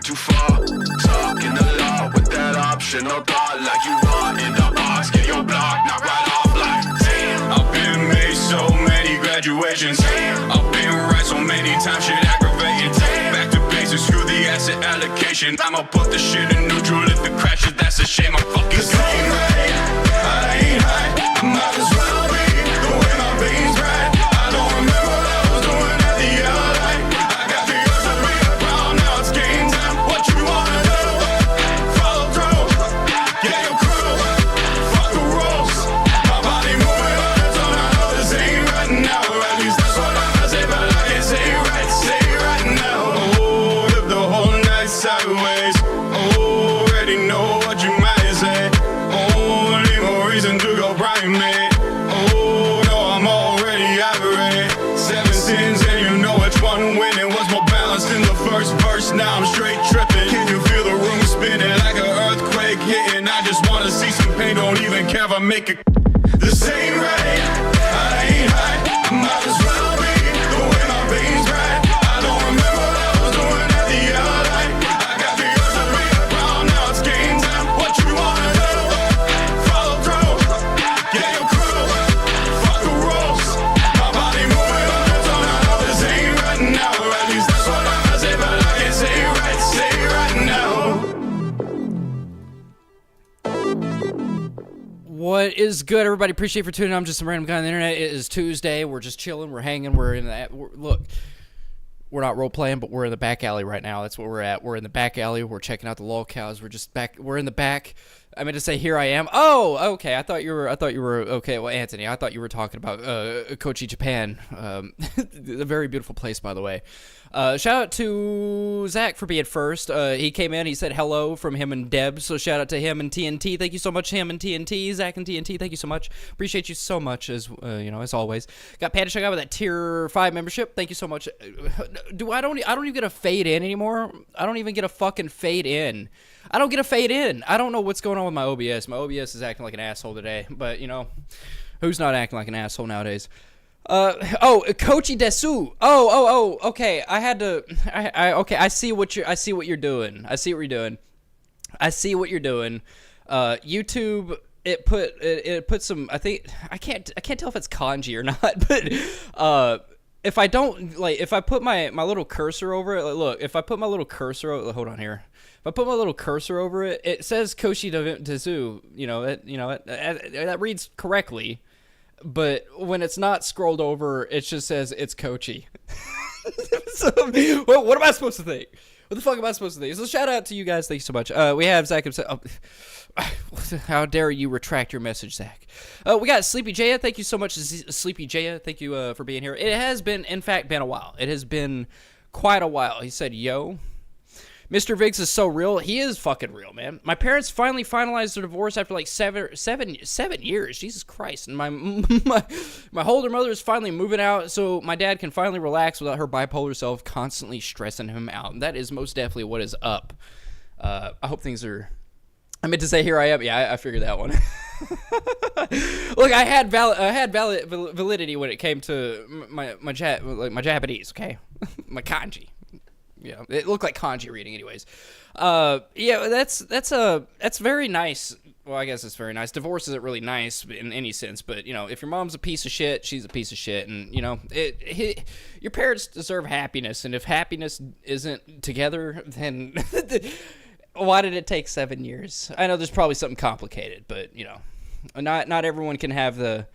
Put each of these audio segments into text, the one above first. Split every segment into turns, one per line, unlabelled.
too far. Talking a lot with that optional thought, like you want in the box, get your block, not right off like damn. I've been made so many graduations. Damn. I've been right so many times, shit aggravating. Damn. Back to basics, screw the asset allocation. I'ma put the shit in neutral if it crashes, that's a shame. I'm fucking going right. I ain't high, might as well be the way my veins right. I don't remember what I was doing at the other night. I got the urge to be a problem, now it's game time. What you wanna do? Follow through, get your crew, fuck the rules. My body moving on its own, I know this ain't right now. At least that's what I'ma say, but I can't say right now. Oh, live the whole night sideways. Oh, already know what you might say. Only more reason to go primate. Oh, no, I'm already irate. 7 sins and you know which one winning. Was more balanced in the first verse, now I'm straight tripping. Can you feel the room spinning like an earthquake hitting? I just wanna see some pain, don't even care if I make it. This ain't right, I ain't high, might as well be the way my veins right. I don't remember what I was doing at the other night. I got the urge to be a problem, now it's game time. What you wanna do? Follow through, get your crew, fuck the rules. My body moving on its own, I know this ain't right now. At least that's what I'ma say, but I can't say right now.
What is good, everybody? Appreciate you for tuning in. I'm just some random guy on the internet. It is Tuesday. We're just chilling. We're hanging. Look, we're not role playing, but we're in the back alley right now. That's where we're at. We're in the back alley. We're checking out the lolcows. We're just back. We're in the back. I meant to say, here I am. Oh, okay. I thought you were okay. Well, Anthony, I thought you were talking about Kochi, Japan. A very beautiful place, by the way. Shout out to Zach for being first. He came in. He said hello from him and Deb. So shout out to him and TNT. Thank you so much, him and TNT. Zach and TNT. Thank you so much. Appreciate you so much as as always. Got Panda Show Guy with that tier 5 membership. Thank you so much. I don't even get a fade in anymore. I don't even get a fucking fade in. I don't get a fade in. I don't know what's going on with my OBS. My OBS is acting like an asshole today. But, who's not acting like an asshole nowadays? Kochi Desu. Okay. I see what you're doing. YouTube, it put some, I can't tell if it's kanji or not, but, if I put my little cursor over it, look, if I put my little cursor over, hold on here. If I put my little cursor over it, it says Koshi Desu, that reads correctly, but when it's not scrolled over, it just says it's Kochi. So, what am I supposed to think? What the fuck am I supposed to think? So shout out to you guys. Thank you so much. We have Zach himself. How dare you retract your message, Zach? We got Sleepy Jaya. Thank you so much, Sleepy Jaya. Thank you for being here. It has been, in fact, a while. It has been quite a while. He said, yo. Mr. Viggs is so real. He is fucking real, man. My parents finally finalized their divorce after like seven years. Jesus Christ. And my older mother is finally moving out, so my dad can finally relax without her bipolar self constantly stressing him out. And that is most definitely what is up. I hope things are... I meant to say here I am. Yeah, I figured that one. Look, I had valid validity when it came to my Japanese, okay? My kanji. Yeah, it looked like kanji reading anyways. Yeah, that's very nice. Well, I guess it's very nice. Divorce isn't really nice in any sense, but, if your mom's a piece of shit, she's a piece of shit. And, your parents deserve happiness. And if happiness isn't together, then why did it take 7 years? I know there's probably something complicated, but, not everyone can have the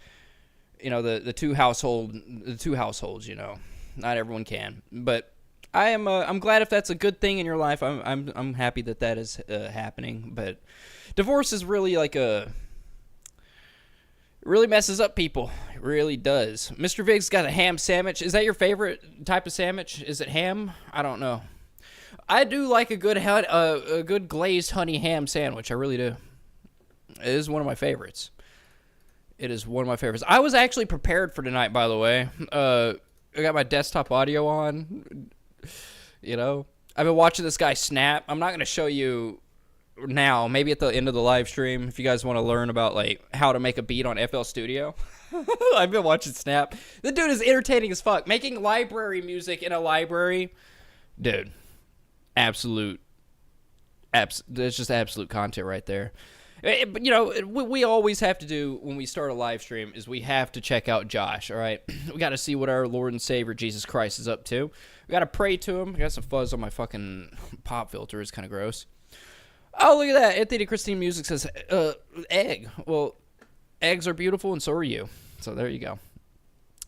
two households, Not everyone can. But I'm glad if that's a good thing in your life. I'm happy that is happening. But divorce is really really messes up people. It really does. Mr. Vig's got a ham sandwich. Is that your favorite type of sandwich? Is it ham? I don't know. I do like a good glazed honey ham sandwich. I really do. It is one of my favorites. I was actually prepared for tonight, by the way. I got my desktop audio on. I've been watching this guy Snap. I'm not going to show you now, maybe at the end of the live stream, if you guys want to learn about how to make a beat on FL Studio. I've been watching Snap. The dude is entertaining as fuck. Making library music in a library. Dude, absolute It's just absolute content right there. But, you know, we always have to do when we start a live stream is we have to check out Josh, all right? We got to see what our Lord and Savior Jesus Christ is up to. We got to pray to him. I got some fuzz on my fucking pop filter. It's kind of gross. Oh, look at that. Anthony Christine Music says, egg. Well, eggs are beautiful and so are you. So there you go.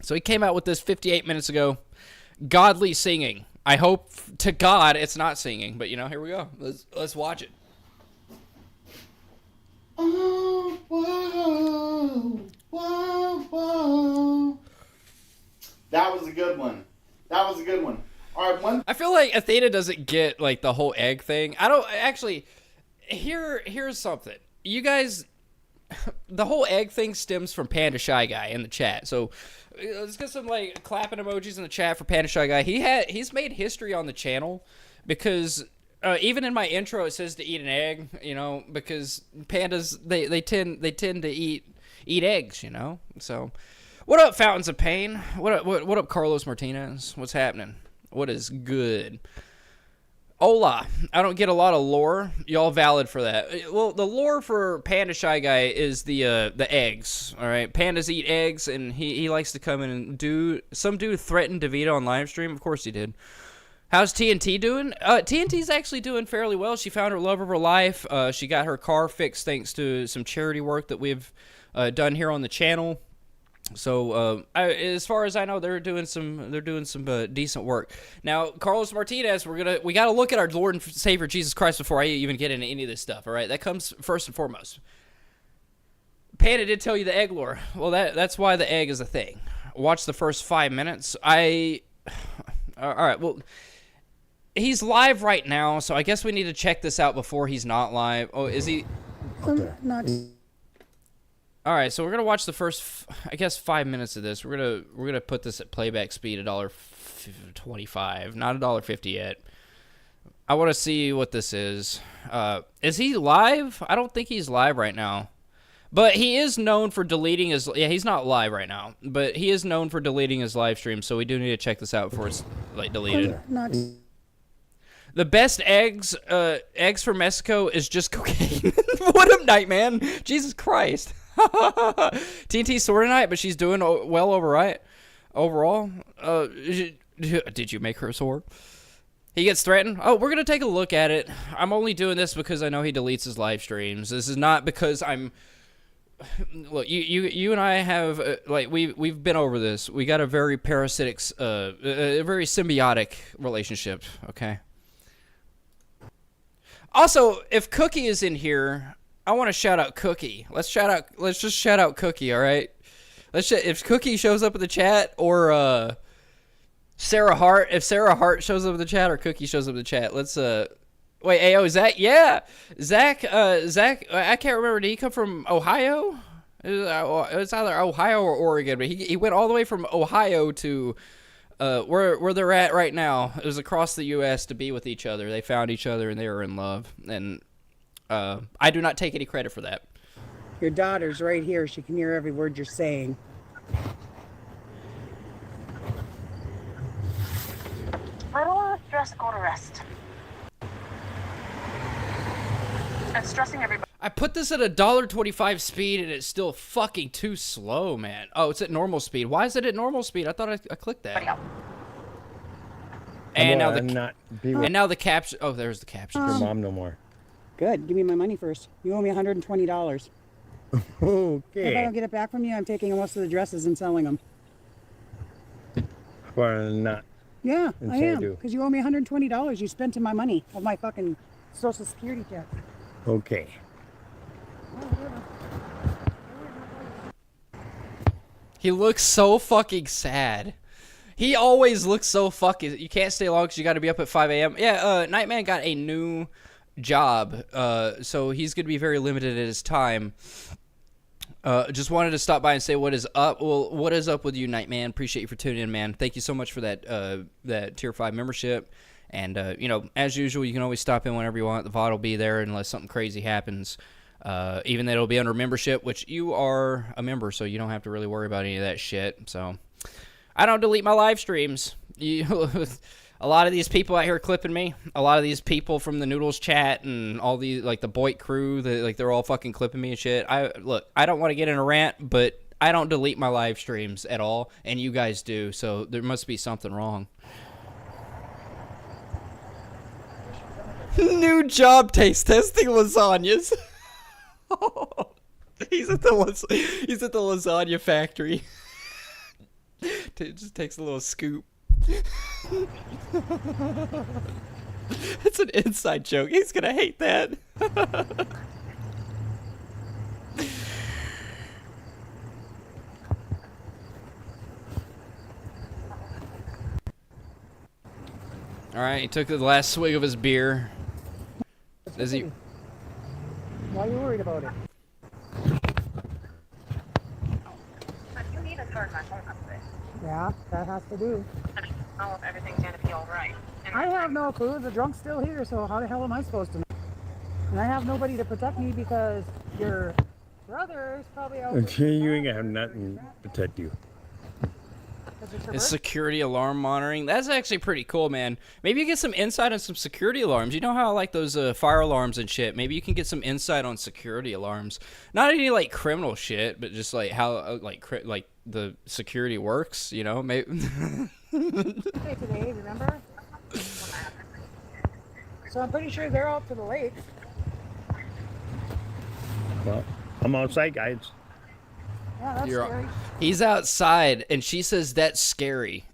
So he came out with this 58 minutes ago. Godly singing. I hope to God it's not singing, but, you know, here we go. Let's watch it.
Oh, whoa, whoa, whoa. That was a good one. All right,
I feel like Athena doesn't get, like, the whole egg thing. I don't, actually, here's something. You guys, the whole egg thing stems from Panda Shy Guy in the chat. So, let's get some, like, clapping emojis in the chat for Panda Shy Guy. He's made history on the channel because... even in my intro, it says to eat an egg, you know, because pandas they tend to eat eggs, you know. So, what up, Fountains of Pain? What up, Carlos Martinez? What's happening? What is good? Hola. I don't get a lot of lore. Y'all valid for that. Well, the lore for Panda Shy Guy is the eggs. All right, pandas eat eggs, and he likes to come in and do. Some dude threatened DeVito on live stream. Of course he did. How's TNT doing? TNT's actually doing fairly well. She found her love of her life. She got her car fixed thanks to some charity work that we've done here on the channel. So, as far as I know, they're doing some decent work. Now, Carlos Martinez, we gotta look at our Lord and Savior Jesus Christ before I even get into any of this stuff. All right, that comes first and foremost. Panda did tell you the egg lore. Well, that's why the egg is a thing. Watch the first 5 minutes. All right. Well. He's live right now, so I guess we need to check this out before he's not live. Oh, is he?
Okay.
All right, so we're gonna watch the first, I guess, 5 minutes of this. We're gonna put this at playback speed, $1.25, not $1.50 yet. I want to see what this is. Is he live? I don't think he's live right now, but he is known for deleting his. Yeah, he's not live right now, but he is known for deleting his live stream. So we do need to check this out before it's like deleted. The best eggs from Mexico is just cocaine. What up, Nightman? Jesus Christ. TNT sort of night, but she's doing well overall. Did you make her sore? He gets threatened. Oh, we're going to take a look at it. I'm only doing this because I know he deletes his live streams. This is not because I'm... Look, you and I have we've been over this. We got a very parasitic, a very symbiotic relationship, okay? Also, if Cookie is in here, I want to shout out Cookie. Let's just shout out Cookie, all right? If Cookie shows up in the chat or Sarah Hart, if Sarah Hart shows up in the chat or Cookie shows up in the chat, let's wait, Ayo, Zach? Yeah, Zach. I can't remember. Did he come from Ohio? It's either Ohio or Oregon, but he went all the way from Ohio to where they're at right now. It was across the U.S. to be with each other. They found each other and they were in love. And I do not take any credit for that.
Your daughter's right here. She can hear every word you're saying.
I don't want to stress, go to rest. I'm stressing everybody.
I put this at $1.25 speed and it's still fucking too slow, man. Oh, it's at normal speed. Why is it at normal speed? I thought I clicked that. And now the caption. Oh, there's the caption.
Your mom no more.
Good. Give me my money first. You owe me $120.
Okay.
If I don't get it back from you, I'm taking most of the dresses and selling them.
Why not?
Yeah,
And
I
so I
am.
do.
Because you owe me $120 you spent in my money of my fucking Social Security check.
Okay.
He looks so fucking sad. He always looks so fucking... You can't stay long because you got to be up at 5 a.m. Yeah, Nightman got a new job, so he's going to be very limited at his time. Just wanted to stop by and say what is up. Well, what is up with you, Nightman? Appreciate you for tuning in, man. Thank you so much for that Tier 5 membership. And, you know, as usual, you can always stop in whenever you want. The VOD will be there unless something crazy happens. Even though it'll be under membership, which you are a member, so you don't have to really worry about any of that shit. So, I don't delete my live streams. a lot of these people out here clipping me. A lot of these people from the Noodles chat and all the like the Boyd crew, they're all fucking clipping me and shit. I don't want to get in a rant, but I don't delete my live streams at all, and you guys do. So there must be something wrong. New job taste testing lasagnas. He's at the lasagna factory. It just takes a little scoop. It's an inside joke. He's gonna hate that. All right, he took the last swig of his beer. Is he?
Why are you worried about it?
But you need a third my phone upstairs.
Yeah, that has to do.
I mean, I don't know if everything's gonna be alright.
I have no clue. The drunk's still here, so how the hell am I supposed to know? And I have nobody to protect me because your brother is probably out.
You ain't gonna have nothing to protect you.
It's security alarm monitoring. That's actually pretty cool, man. Maybe you get some insight on some security alarms. You know how like those fire alarms and shit. Maybe you can get some insight on security alarms. Not any like criminal shit, but just like how like the security works. You know, maybe.
Today, remember? So I'm pretty sure they're out to the lake.
Well, I'm outside, guys.
Yeah, that's scary.
He's outside, and she says that's scary.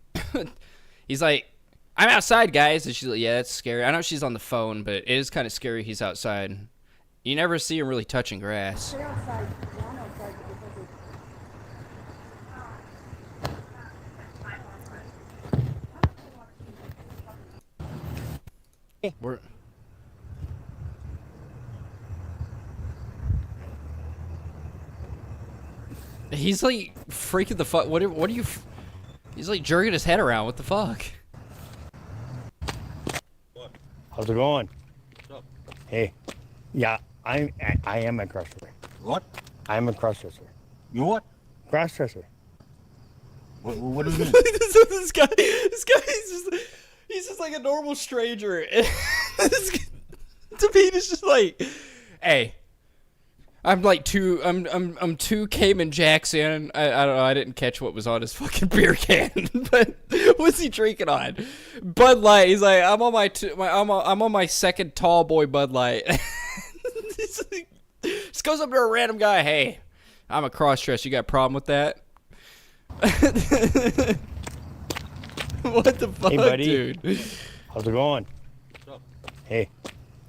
He's like, I'm outside, guys. And she's like, yeah, that's scary. I know she's on the phone, but it is kind of scary he's outside. You never see him really touching grass.
Stay outside. Yeah, I'm outside because
We're... He's like freaking the fuck. What are you? He's like jerking his head around. What the fuck?
How's it going? Hey, yeah, I am a crossdresser.
What?
I am a crossdresser.
You what?
Crossdresser.
What do you mean?
this guy, he's just like a normal stranger. David is just like, hey. I'm two Cayman Jacks in. I don't know. I didn't catch what was on his fucking beer can, but what's he drinking on? Bud Light. He's like, I'm on my second tall boy Bud Light. Just goes up to a random guy. Hey, I'm a cross-dress. You got a problem with that? What the fuck,
Hey, buddy.
dude?
How's it going? Hey,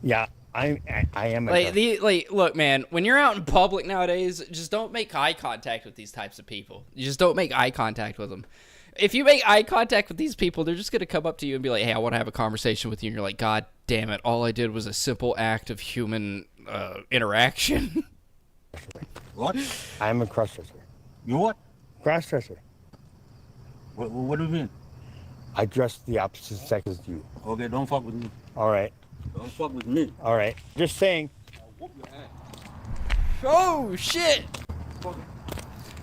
yeah, I am a
Look, man, when you're out in public nowadays, just don't make eye contact with these types of people. You just don't make eye contact with them. If you make eye contact with these people, they're just going to come up to you and be like, hey, I want to have a conversation with you. And you're like, God damn it. All I did was a simple act of human interaction.
What?
I am a crossdresser.
You what?
Crossdresser.
What do you mean?
I dress the opposite sex as you.
Okay, don't fuck with me.
All right.
Don't fuck with me.
All right. Just saying.
Oh, shit.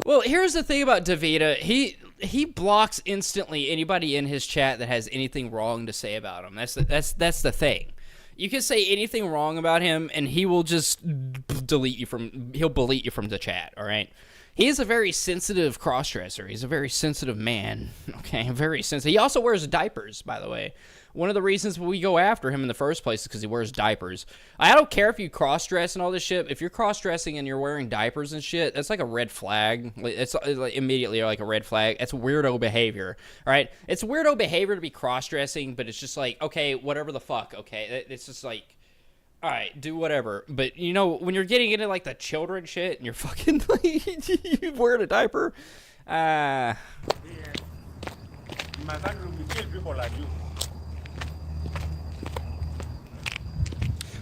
Well, here's the thing about Davida. He blocks instantly anybody in his chat that has anything wrong to say about him. That's the thing. You can say anything wrong about him, and he will just delete you from. He'll delete you from the chat. All right. He is a very sensitive crossdresser. He's a very sensitive man. Okay, very sensitive. He also wears diapers, by the way. One of the reasons we go after him in the first place is because he wears diapers. I don't care if you cross-dress and all this shit. If you're cross-dressing and you're wearing diapers and shit, that's like a red flag. It's like immediately like a red flag. It's weirdo behavior, all right? It's weirdo behavior to be cross-dressing, but it's just like, okay, whatever the fuck, okay? It's just like, all right, do whatever. But, you know, when you're getting into, like, the children shit and you're fucking, like, you're wearing a diaper,
My country will kill people like you.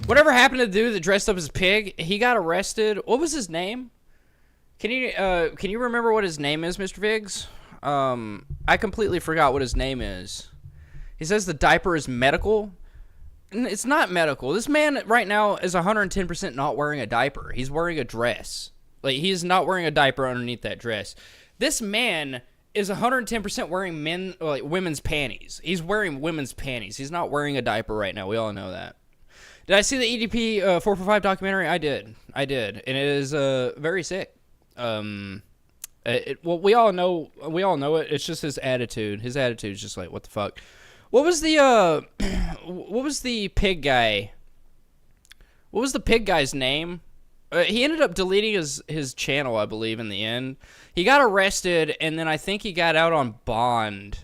whatever happened to the dude that dressed up as a pig, he got arrested. What was his name? Can you remember what his name is, Mr. Viggs? I completely forgot what his name is. He says the diaper is medical. It's not medical. This man right now is 110% not wearing a diaper. He's wearing a dress. Like, he's not wearing a diaper underneath that dress. This man is 110% wearing women's panties. He's wearing women's panties. He's not wearing a diaper right now. We all know that. Did I see the EDP 445 documentary? I did, and it is very sick. Well, we all know it. It's just his attitude. His attitude is just like, what the fuck? What was the pig guy? What was the pig guy's name? He ended up deleting his channel, I believe, in the end. He got arrested, and then I think he got out on bond.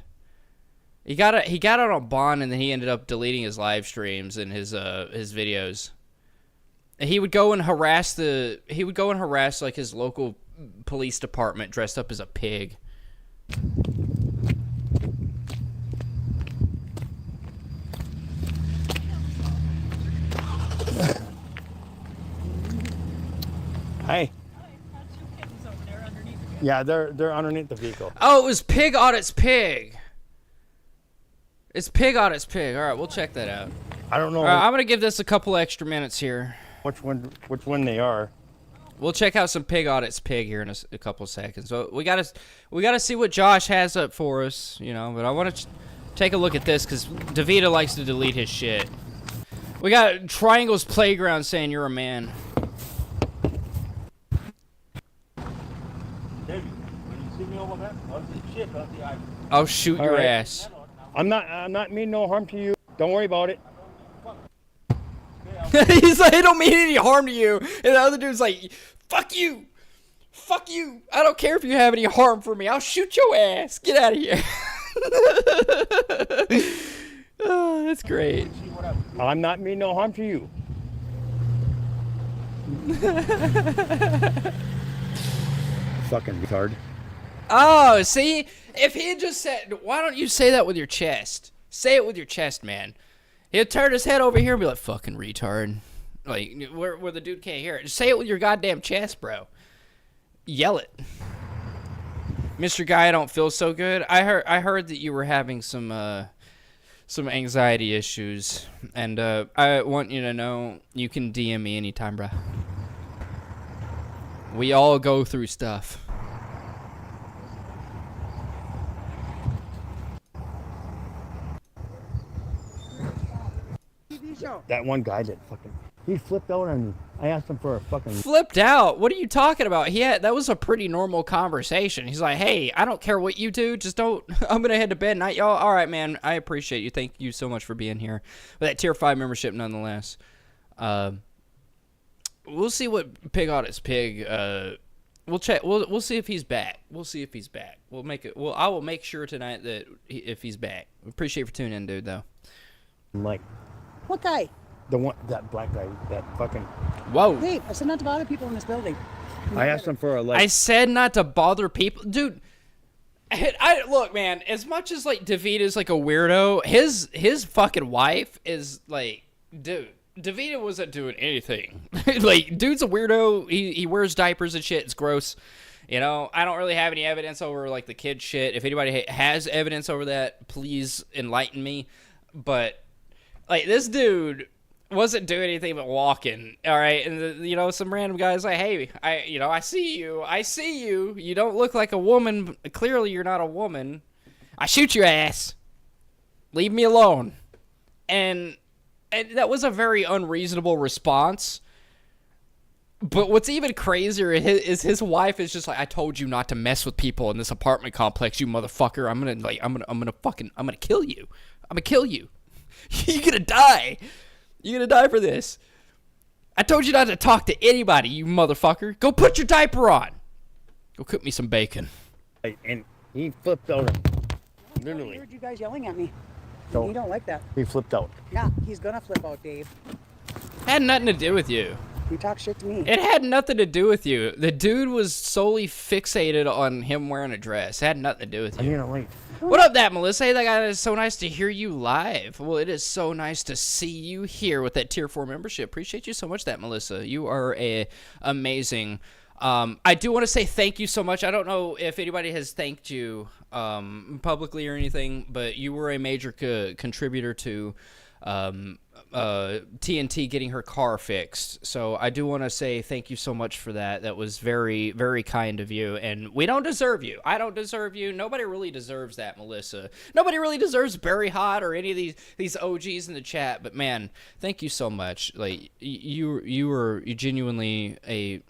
He got out on bond, and then he ended up deleting his live streams and his videos. And he would go and harass like his local police department dressed up as a pig.
Hey. Yeah, they're underneath the vehicle.
Oh, it was Pig Audit's Pig. It's Pig Audit's Pig. All right, we'll check that out.
I don't know.
All right, I'm gonna give this a couple extra minutes here.
Which one they are.
We'll check out some Pig Audit's Pig here in a couple seconds. So we gotta see what Josh has up for us, you know. But I want to take a look at this because DeVita likes to delete his shit. We got Triangle's Playground saying you're a man.
David, when you see me over there, I'll say shit, I'll say
I'll shoot
All
your
right.
ass.
I'm not mean no harm to you. Don't worry about it.
He's like, I don't mean any harm to you. And the other dude's like, fuck you. Fuck you. I don't care if you have any harm for me. I'll shoot your ass. Get out of here. Oh, that's great.
I'm not mean no harm to you. Fucking retard.
Oh, see? If he had just said, why don't you say that with your chest? Say it with your chest, man. He'll turn his head over here and be like, fucking retard. Like, where the dude can't hear it. Just say it with your goddamn chest, bro. Yell it. Mr. Guy, I don't feel so good. I heard that you were having some anxiety issues. And I want you to know you can DM me anytime, bro. We all go through stuff.
That one guy that he flipped out on me. I asked him for a fucking...
Flipped out? What are you talking about? That was a pretty normal conversation. He's like, hey, I don't care what you do. Just don't... I'm going to head to bed night, y'all. All right, man. I appreciate you. Thank you so much for being here. With that Tier 5 membership, nonetheless. We'll see what Pig Audit's Pig... We'll check. We'll see if he's back. We'll see if he's back. We'll make it. I will make sure tonight that if he's back. Appreciate you for tuning in, dude. Though.
Like...
What guy?
The one, that black guy, that fucking...
Whoa.
Dave, I said not to bother people in this building.
I asked him for a like...
I said not to bother people, dude. I look, man. As much as like DeVita's like a weirdo, his fucking wife is like, dude. DeVita wasn't doing anything. Like, dude's a weirdo. He wears diapers and shit. It's gross. You know, I don't really have any evidence over like the kid shit. If anybody has evidence over that, please enlighten me. But like, this dude wasn't doing anything but walking, all right? And, you know, some random guy's like, hey, I see you. You don't look like a woman. Clearly, you're not a woman. I shoot your ass. Leave me alone. And that was a very unreasonable response. But what's even crazier is his wife is just like, I told you not to mess with people in this apartment complex, you motherfucker. I'm gonna kill you. I'm gonna kill you. You're gonna die. You're gonna die for this. I told you not to talk to anybody, you motherfucker. Go put your diaper on. Go cook me some bacon.
And he flipped out. Literally.
I heard you guys yelling at me.
So,
You don't like that.
he flipped out.
Yeah, he's gonna flip out, Dave.
Had nothing to do with you.
You talk shit to me.
It had nothing to do with you. The dude was solely fixated on him wearing a dress. It had nothing to do with
I
you.
mean, like...
What up, that Melissa? Hey, that guy, it's so nice to hear you live. Well, it is so nice to see you here with that Tier 4 membership. Appreciate you so much, that Melissa. You are amazing. I do want to say thank you so much. I don't know if anybody has thanked you publicly or anything, but you were a major contributor to TNT getting her car fixed. So I do want to say thank you so much for that. That was very, very kind of you. And we don't deserve you. I don't deserve you. Nobody really deserves that, Melissa. Nobody really deserves Barry Hot or any of these OGs in the chat. But man, thank you so much. Like you were genuinely you're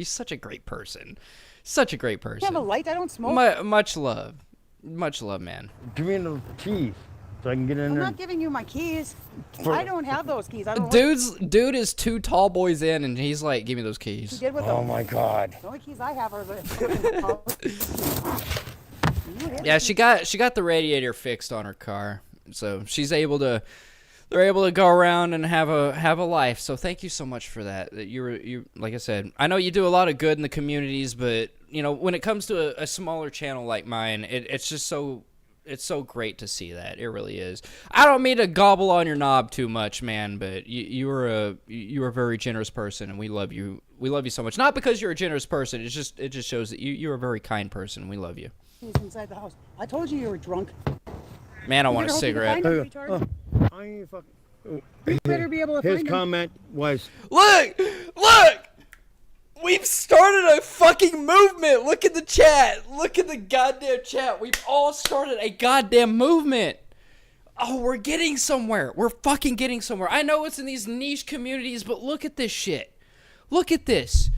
such a great person. Such a great person.
You have a light? I don't smoke.
Much love, man.
Give me the keys so I can get in
I'm
there.
not giving you my keys. I don't have those keys. I don't.
Dude is 2 tall boys in, and he's like, "Give me those
He
keys."
did with
Oh
them.
my God.
The only keys I have are the.
Yeah, she got the radiator fixed on her car, so she's able to. They're able to go around and have a life. So thank you so much for that. You like I said, I know you do a lot of good in the communities, but you know when it comes to a smaller channel like mine, it's just so. It's so great to see that. It really is. I don't mean to gobble on your knob too much, man, but you are a very generous person, and we love you. We love you so much. Not because you're a generous person. It just shows that you're a very kind person. We love you.
He's inside the house. I told you were drunk.
Man, I want a cigarette.
You retard.
I ain't fucking.
You better be able to
His
find him.
comment was,
Look! We've started a fucking movement. Look at the chat. Look at the goddamn chat. We've all started a goddamn movement. Oh, we're getting somewhere. We're fucking getting somewhere. I know it's in these niche communities, but look at this shit. Look at this.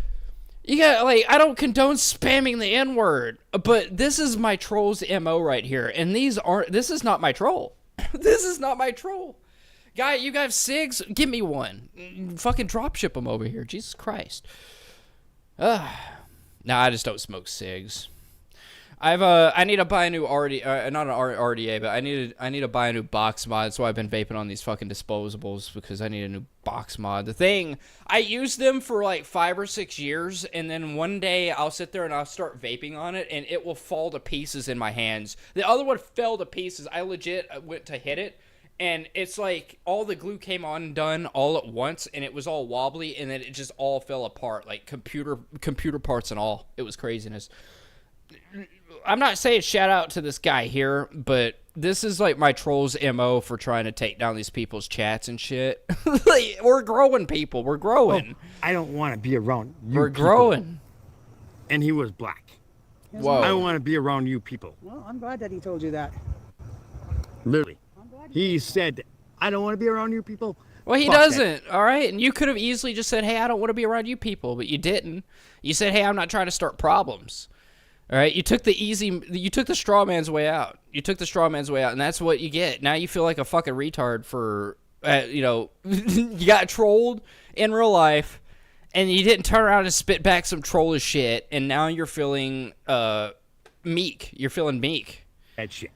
You got, I don't condone spamming the N-word, but this is my troll's MO right here, and this is not my troll. This is not my troll. Guy, you got cigs? Give me one. Fucking drop ship them over here. Jesus Christ. No, I just don't smoke cigs. I need to buy a new not an RDA, but I need to buy a new box mod. So I've been vaping on these fucking disposables because I need a new box mod. The thing, I used them for like 5 or 6 years, and then one day I'll sit there and I'll start vaping on it, and it will fall to pieces in my hands. The other one fell to pieces. I legit went to hit it, and it's like all the glue came undone all at once, and it was all wobbly, and then it just all fell apart, like computer parts and all. It was craziness. I'm not saying shout out to this guy here, but this is like my troll's MO for trying to take down these people's chats and shit. Like, we're growing, people. We're growing.
I don't want to be around you.
We're
people."
growing.
And he was black.
Whoa.
I don't want to be around you people.
Well, I'm glad that he told you that.
Literally.
I'm glad
He said, I don't want to be around you people.
Well, he
Fuck
doesn't, all right? And you could have easily just said, hey, I don't want to be around you people, but you didn't. You said, hey, I'm not trying to start problems. All right, you took the straw man's way out. You took the straw man's way out, and that's what you get. Now you feel like a fucking retard for, you got trolled in real life, and you didn't turn around and spit back some trollish shit, and now you're feeling meek. You're feeling meek.
That shit.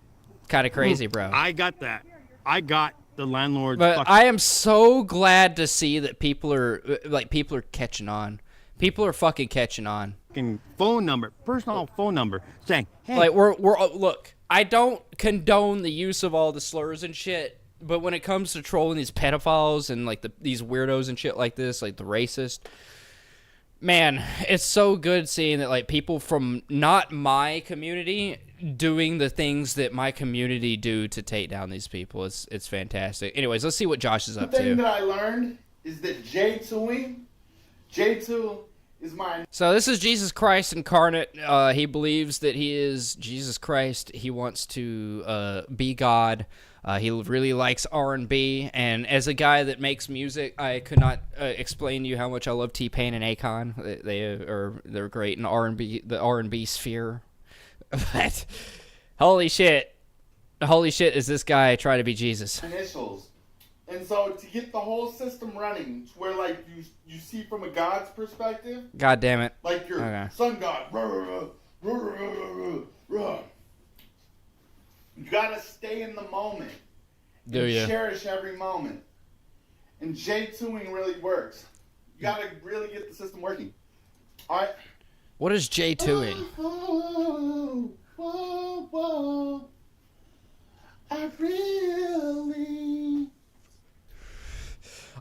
Kind of crazy, bro.
I got that. I got the landlord's
But
fucking...
I am so glad to see that people are catching on. People are fucking catching on.
phone number, personal phone number, saying, hey,
Like we're look, I don't condone the use of all the slurs and shit, but when it comes to trolling these pedophiles and like these weirdos and shit like this, like the racist, man, it's so good seeing that like people from not my community doing the things that my community do to take down these people. It's fantastic. Anyways, let's see what Josh is up
The thing
to.
that I learned is that J2 is my...
So this is Jesus Christ incarnate. He believes that he is Jesus Christ. He wants to be God. He really likes R&B, and as a guy that makes music, I could not explain to you how much I love T-Pain and Akon. They're great in R&B, the R&B sphere. But holy shit, is this guy trying to be Jesus?
initials. And so to get the whole system running, to where like you see from a God's perspective,
God damn it.
like your
Okay.
sun God, you gotta stay in the moment.
Do
and
you?
cherish every moment. And J2ing really works. You gotta really get the system working. Alright?
What is J2ing?
Whoa, whoa, whoa. I really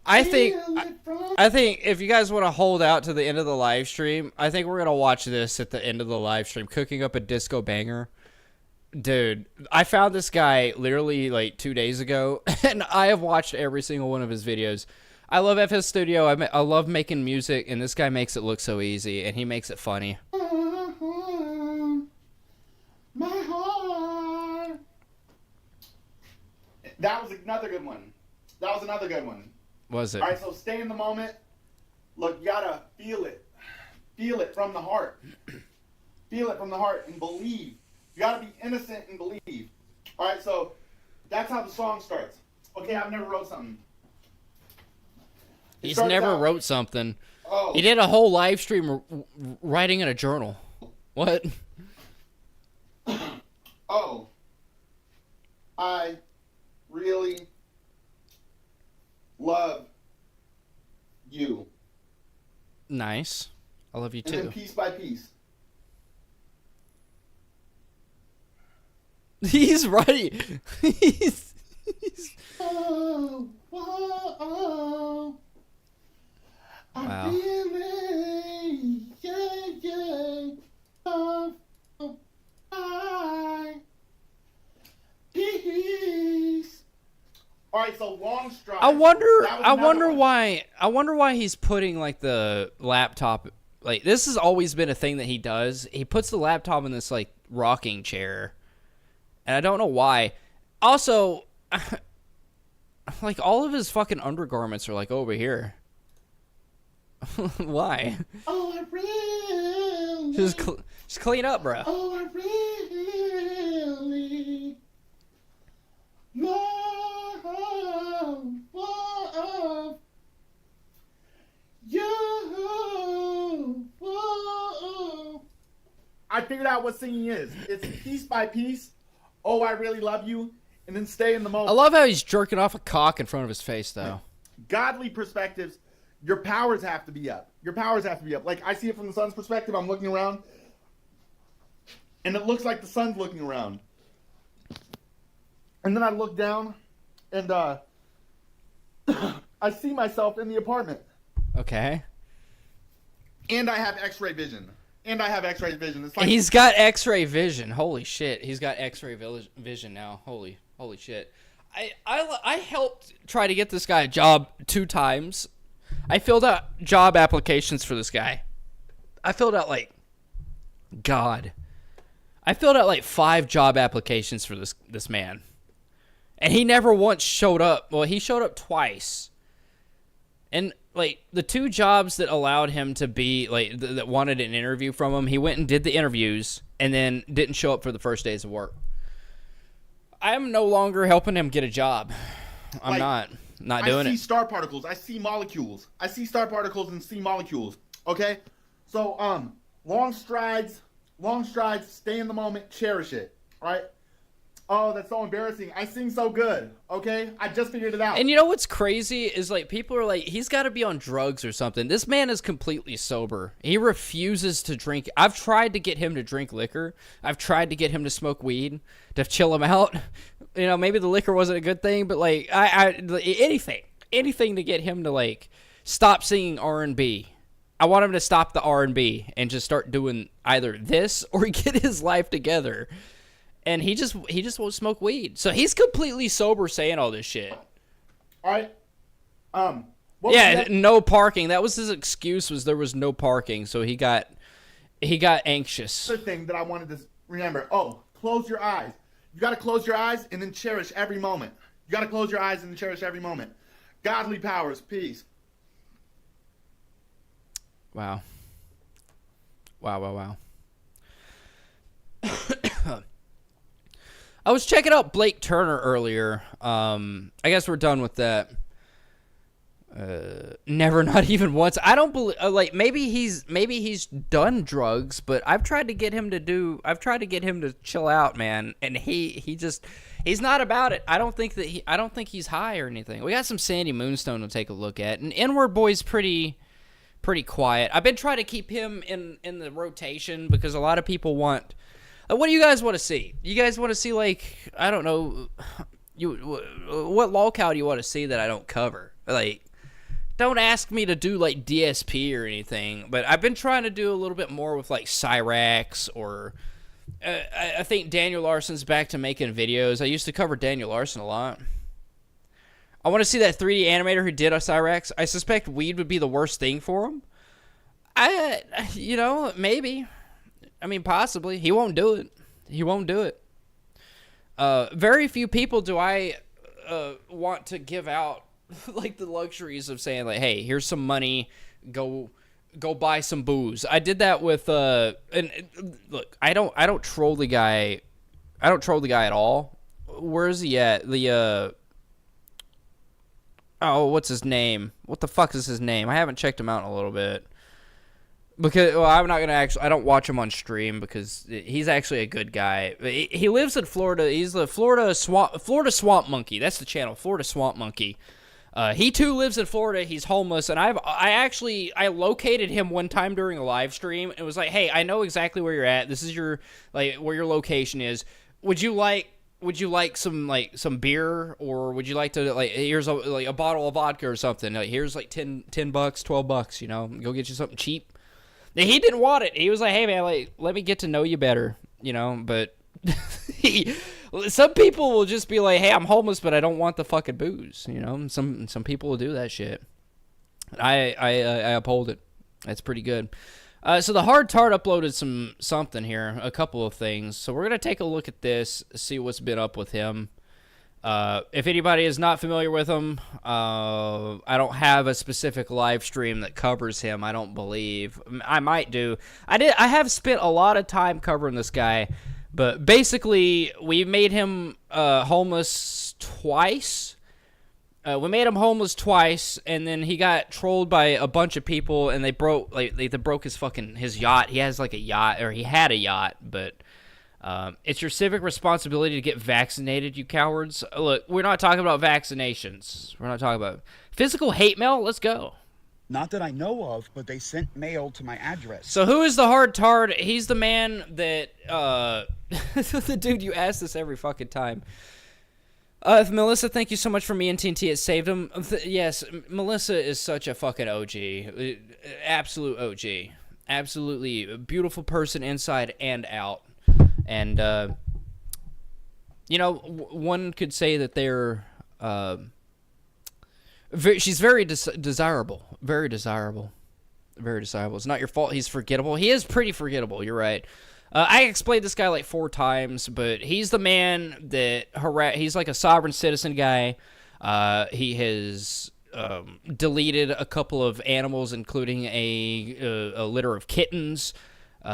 I think
feel it from...
I think if you guys want to hold out to the end of the live stream, I think we're going to watch this at the end of the live stream, cooking up a disco banger. Dude, I found this guy literally like 2 days ago, and I have watched every single one of his videos. I love FS Studio. I love making music, and this guy makes it look so easy, and he makes it funny.
My heart. That was another good one.
Was it?
All right, so stay in the moment. Look, you gotta feel it. Feel it from the heart. Feel it from the heart and believe. You gotta be innocent and believe. All right, so that's how the song starts. Okay, I've never wrote something.
He's never wrote something.
Oh.
He did a whole live stream writing in a journal. What?
Oh. I really love you.
Nice. I love you
And then
too.
piece by piece.
He's right. he's
Oh, whoa, oh.
Wow.
I really, yeah. Oh, I peace. All right, so long stride.
I wonder
one.
why he's putting like the laptop, like this has always been a thing that he does. He puts the laptop in this like rocking chair. And I don't know why. Also, like all of his fucking undergarments are like over here. Why?
Oh, I really.
Just clean up, bro.
Oh, I really. Love you. I figured out what singing is. It's piece by piece. Oh, I really love you. And then stay in the moment.
I love how he's jerking off a cock in front of his face, though.
Godly perspectives, your powers have to be up. Like, I see it from the sun's perspective. I'm looking around. And it looks like the sun's looking around. And then I look down. And, I see myself in the apartment.
Okay.
And I have x-ray vision. It's like,
He's got X-ray vision. Holy shit. He's got X-ray vision now. Holy shit. I helped try to get this guy a job 2 times. I filled out job applications for this guy. I filled out like 5 job applications for this man. And he never once showed up. Well, he showed up twice. And like the 2 jobs that allowed him to be like that wanted an interview from him, he went and did the interviews and then didn't show up for the first days of work. I'm no longer helping him get a job. I'm not doing it.
I see star particles. I see molecules. I see star particles and see molecules. Okay? So, long strides, stay in the moment, cherish it. All right? Oh, that's so embarrassing. I sing so good. Okay? I just figured it out.
And you know what's crazy is like people are like, he's got to be on drugs or something. This man is completely sober. He refuses to drink. I've tried to get him to drink liquor. I've tried to get him to smoke weed to chill him out. You know, maybe the liquor wasn't a good thing, but like anything to get him to like stop singing R&B. I want him to stop the R&B and just start doing either this or get his life together. And he just won't smoke weed. So he's completely sober saying all this shit.
All right.
No parking. That was his excuse, was there was no parking. So he got anxious.
Other thing that I wanted to remember. Oh, close your eyes. You got to close your eyes and then cherish every moment. Godly powers, peace.
Wow. I was checking out Blake Turner earlier. I guess we're done with that. Never, not even once. I don't believe. Like maybe he's done drugs, but I've tried to get him to chill out, man, and he's not about it. I don't think he's high or anything. We got some Sandy Moonstone to take a look at, and N-Word Boy's pretty quiet. I've been trying to keep him in the rotation because a lot of people want. What do you guys want to see? You guys want to see, like, I don't know, what lolcow do you want to see that I don't cover? Like, don't ask me to do, like, DSP or anything, but I've been trying to do a little bit more with, like, Cyrax or I think Daniel Larson's back to making videos. I used to cover Daniel Larson a lot. I want to see that 3D animator who did Cyrex. I suspect weed would be the worst thing for him. Maybe. I mean, possibly. He won't do it. He won't do it. Very few people do I want to give out like the luxuries of saying like, hey, here's some money, go buy some booze. I did that with and look, I don't troll the guy. I don't troll the guy at all. Where is he at? The what's his name? What the fuck is his name? I haven't checked him out in a little bit. Because I'm not gonna I don't watch him on stream because he's actually a good guy. He lives in Florida. He's the Florida Swamp Monkey. That's the channel, Florida Swamp Monkey. He too lives in Florida. He's homeless, and I located him one time during a live stream. And was like, hey, I know exactly where you're at. This is your where your location is. Would you like some beer, or would you like to here's a bottle of vodka or something? Here's $10, $12, go get you something cheap. He didn't want it. He was like, hey, man, let me get to know you better, but some people will just be like, hey, I'm homeless, but I don't want the fucking booze, Some people will do that shit. I uphold it. That's pretty good. So the Hard Tart uploaded something here, a couple of things. So we're going to take a look at this, see what's been up with him. If anybody is not familiar with him, I don't have a specific live stream that covers him, I don't believe. I might do. I have spent a lot of time covering this guy, but basically we made him homeless twice. We made him homeless twice, and then he got trolled by a bunch of people, and they broke his yacht. He has a yacht, or he had a yacht, but it's your civic responsibility to get vaccinated, you cowards. Look, we're not talking about vaccinations. We're not talking about physical hate mail. Let's go.
Not that I know of, but they sent mail to my address.
So who is the Hard Tart? He's the man that, the dude, you ask this every fucking time. Melissa, thank you so much for me and TNT. It saved him. Yes, Melissa is such a fucking OG. Absolute OG. Absolutely a beautiful person inside and out. And, one could say that they're, she's very desirable. Very desirable. Very desirable. It's not your fault he's forgettable. He is pretty forgettable, you're right. I explained this guy 4 times, but he's the man that he's like a sovereign citizen guy. He has deleted a couple of animals, including a litter of kittens.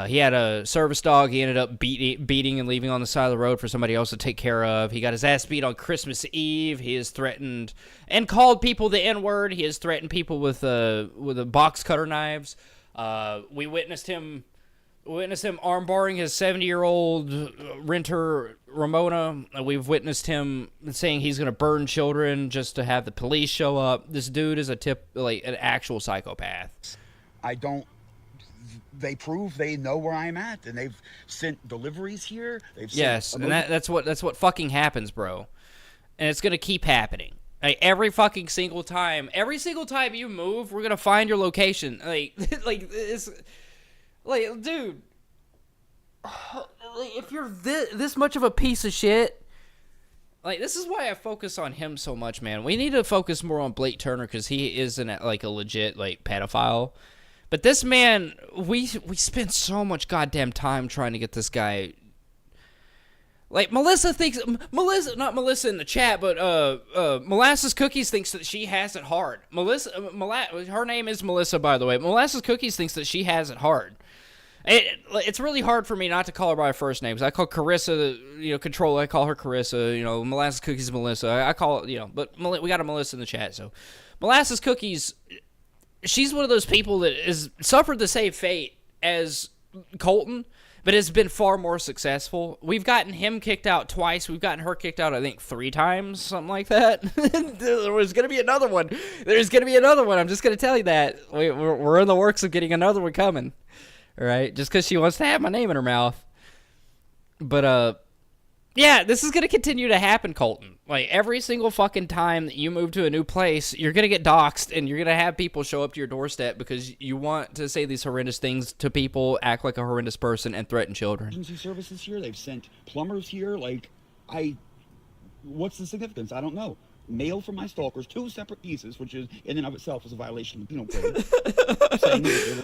He had a service dog he ended up beating and leaving on the side of the road for somebody else to take care of. He got his ass beat on Christmas Eve. He has threatened and called people the N-word. He has threatened people with a box cutter knives. We witnessed him armbarring his 70-year-old renter Ramona. We've witnessed him saying he's going to burn children just to have the police show up. This dude is an actual psychopath.
They prove they know where I'm at, and they've sent deliveries here.
Yes, and that's what fucking happens, bro. And it's gonna keep happening. Every single time you move, we're gonna find your location. Dude, if you're this much of a piece of shit, this is why I focus on him so much, man. We need to focus more on Blake Turner because he isn't a legit pedophile. But this man, we spent so much goddamn time trying to get this guy. Melissa not Melissa in the chat, but Molasses Cookies thinks that she has it hard. Her name is Melissa, by the way. Molasses Cookies thinks that she has it hard. It's really hard for me not to call her by her first names. I call Carissa, Control. I call her Carissa. Molasses Cookies, Melissa. I call it, but we got a Melissa in the chat. So, Molasses Cookies. She's one of those people that has suffered the same fate as Colton, but has been far more successful. We've gotten him kicked out twice. We've gotten her kicked out, I think, 3 times, something like that. There's going to be another one. I'm just going to tell you that. We're in the works of getting another one coming. All right? Just because she wants to have my name in her mouth. But, Yeah, this is going to continue to happen, Colton. Like, every single fucking time that you move to a new place, you're going to get doxxed, and you're going to have people show up to your doorstep because you want to say these horrendous things to people, act like a horrendous person, and threaten children.
Emergency services here. They've sent plumbers here. Like, what's the significance? I don't know. Mail from my stalkers, 2 separate pieces, which is in and of itself is a violation of the penal code.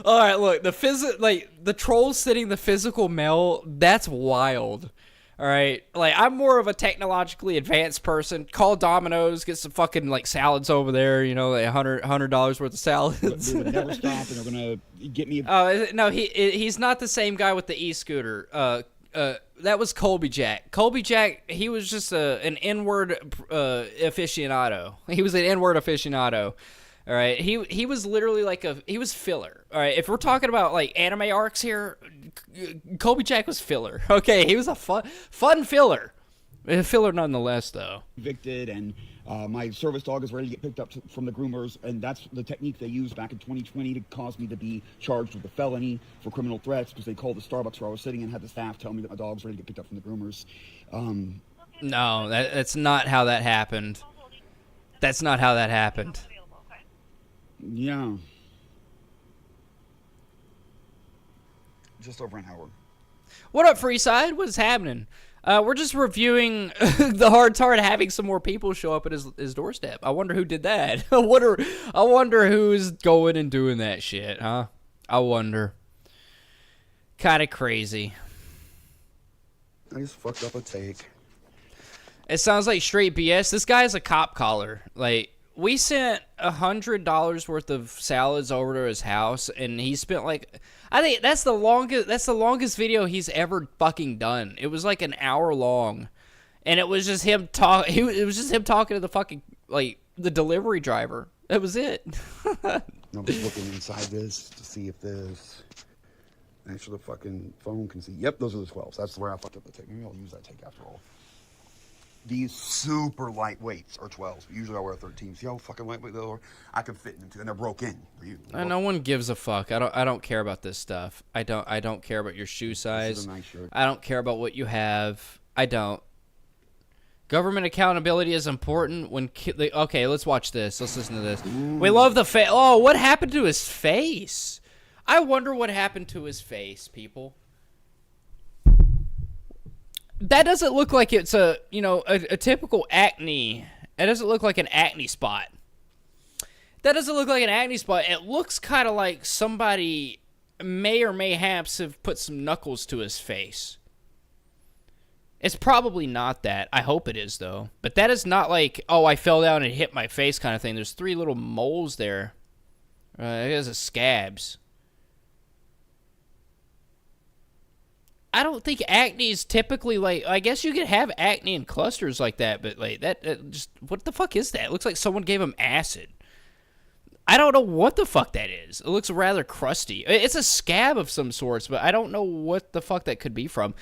All right, look, the trolls sending the physical mail, that's wild. All right, like, I'm more of a technologically advanced person. Call Domino's, get some fucking like salads over there. You know, like $100 worth of salads.
But they would never stop, and they're gonna get me.
No, he's not the same guy with the e-scooter. That was Colby Jack. Colby Jack, he was just an N-word aficionado. He was an N-word aficionado. All right, he was literally like he was filler. All right, if we're talking about like anime arcs here, Colby Jack was filler. Okay, he was a fun filler. A filler nonetheless, though.
Evicted, and my service dog is ready to get picked up from the groomers, and that's the technique they used back in 2020 to cause me to be charged with a felony for criminal threats, because they called the Starbucks where I was sitting and had the staff tell me that my dog's ready to get picked up from the groomers.
No, that's not how that happened. That's not how that happened.
Yeah. Just over an hour.
What up, Freeside? What's happening? We're just reviewing the hard tart having some more people show up at his doorstep. I wonder who did that. I wonder who's going and doing that shit, huh? I wonder. Kind of crazy.
I just fucked up a take.
It sounds like straight BS. This guy's a cop caller. Like, we sent $100 worth of salads over to his house, and he spent like, I think that's the longest video he's ever fucking done. It was like an hour long, and it was just him it was just him talking to the fucking like the delivery driver. That was it.
I'm just looking inside this to see if there's actually the fucking phone can see. Yep, those are the 12s. That's where I fucked up the take. Maybe I'll use that take after all. These super lightweights are 12s. Usually I wear 13s. See how fucking lightweight they are? I can fit into, and they're broke in.
No one gives a fuck. I don't care about this stuff. I don't care about your shoe size.
This is a nice shirt.
I don't care about what you have. I don't. Government accountability is important when okay, let's watch this. Let's listen to this. We love the face. Oh, what happened to his face? I wonder what happened to his face, people. That doesn't look like it's a typical acne. It doesn't look like an acne spot. That doesn't look like an acne spot. It looks kind of like somebody may or mayhaps have put some knuckles to his face. It's probably not that. I hope it is, though. But that is not like, oh, I fell down and hit my face kind of thing. There's 3 little moles there. There's a scabs. I don't think acne is typically like, I guess you could have acne in clusters like that, but like that just, what the fuck is that? It looks like someone gave him acid. I don't know what the fuck that is. It looks rather crusty. It's a scab of some sorts, but I don't know what the fuck that could be from.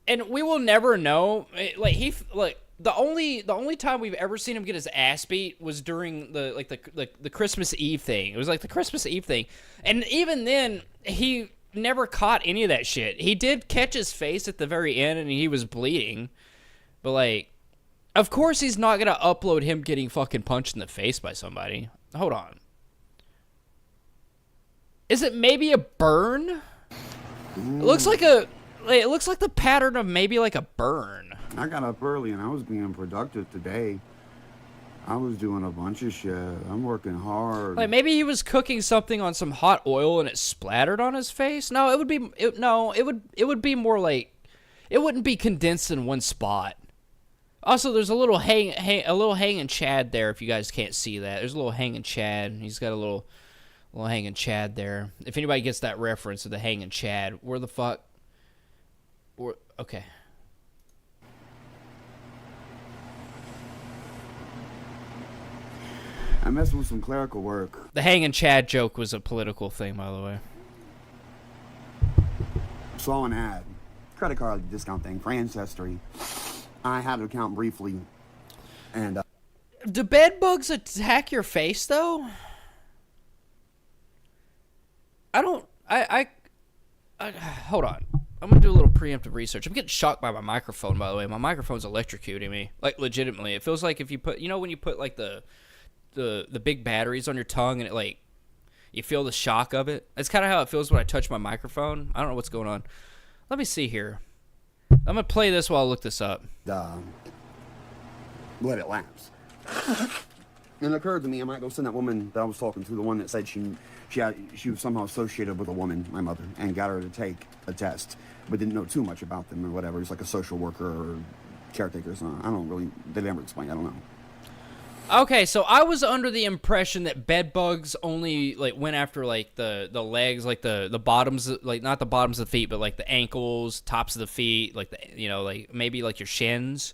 And we will never know. The only time we've ever seen him get his ass beat was during the Christmas Eve thing. It was like the Christmas Eve thing. And even then, he never caught any of that shit. He did catch his face at the very end, and he was bleeding. But, like, of course he's not going to upload him getting fucking punched in the face by somebody. Hold on. Is it maybe a burn? It looks like the pattern of maybe like a burn.
I got up early and I was being productive today. I was doing a bunch of shit. I'm working hard.
Like maybe he was cooking something on some hot oil and it splattered on his face. No, it would be more like, it wouldn't be condensed in one spot. Also, there's a little hanging Chad there. If you guys can't see that, there's a little hanging Chad. He's got a little hanging Chad there. If anybody gets that reference of the hanging Chad, where the fuck? Okay.
I'm messing with some clerical work.
The hanging Chad joke was a political thing, by the way.
Saw an ad. Credit card discount thing for Ancestry. I had an account briefly. And,
do bed bugs attack your face, though? I hold on. I'm gonna do a little preemptive research. I'm getting shocked by my microphone, by the way. My microphone's electrocuting me, like legitimately. It feels like if you put, you know, when you put like the big batteries on your tongue and it like you feel the shock of it. That's kind of how it feels when I touch my microphone. I don't know what's going on. Let me see here. I'm gonna play this while I look this up.
Let it lapse. And it occurred to me I might go send that woman that I was talking to, the one that said she was somehow associated with a woman, my mother, and got her to take a test, but didn't know too much about them or whatever. It's like a social worker or caretaker or something. I don't really, they never explained. I don't know.
Okay, so I was under the impression that bed bugs only like went after like the legs, like the bottoms, like not the bottoms of the feet, but like the ankles, tops of the feet, like the, you know, like maybe like your shins.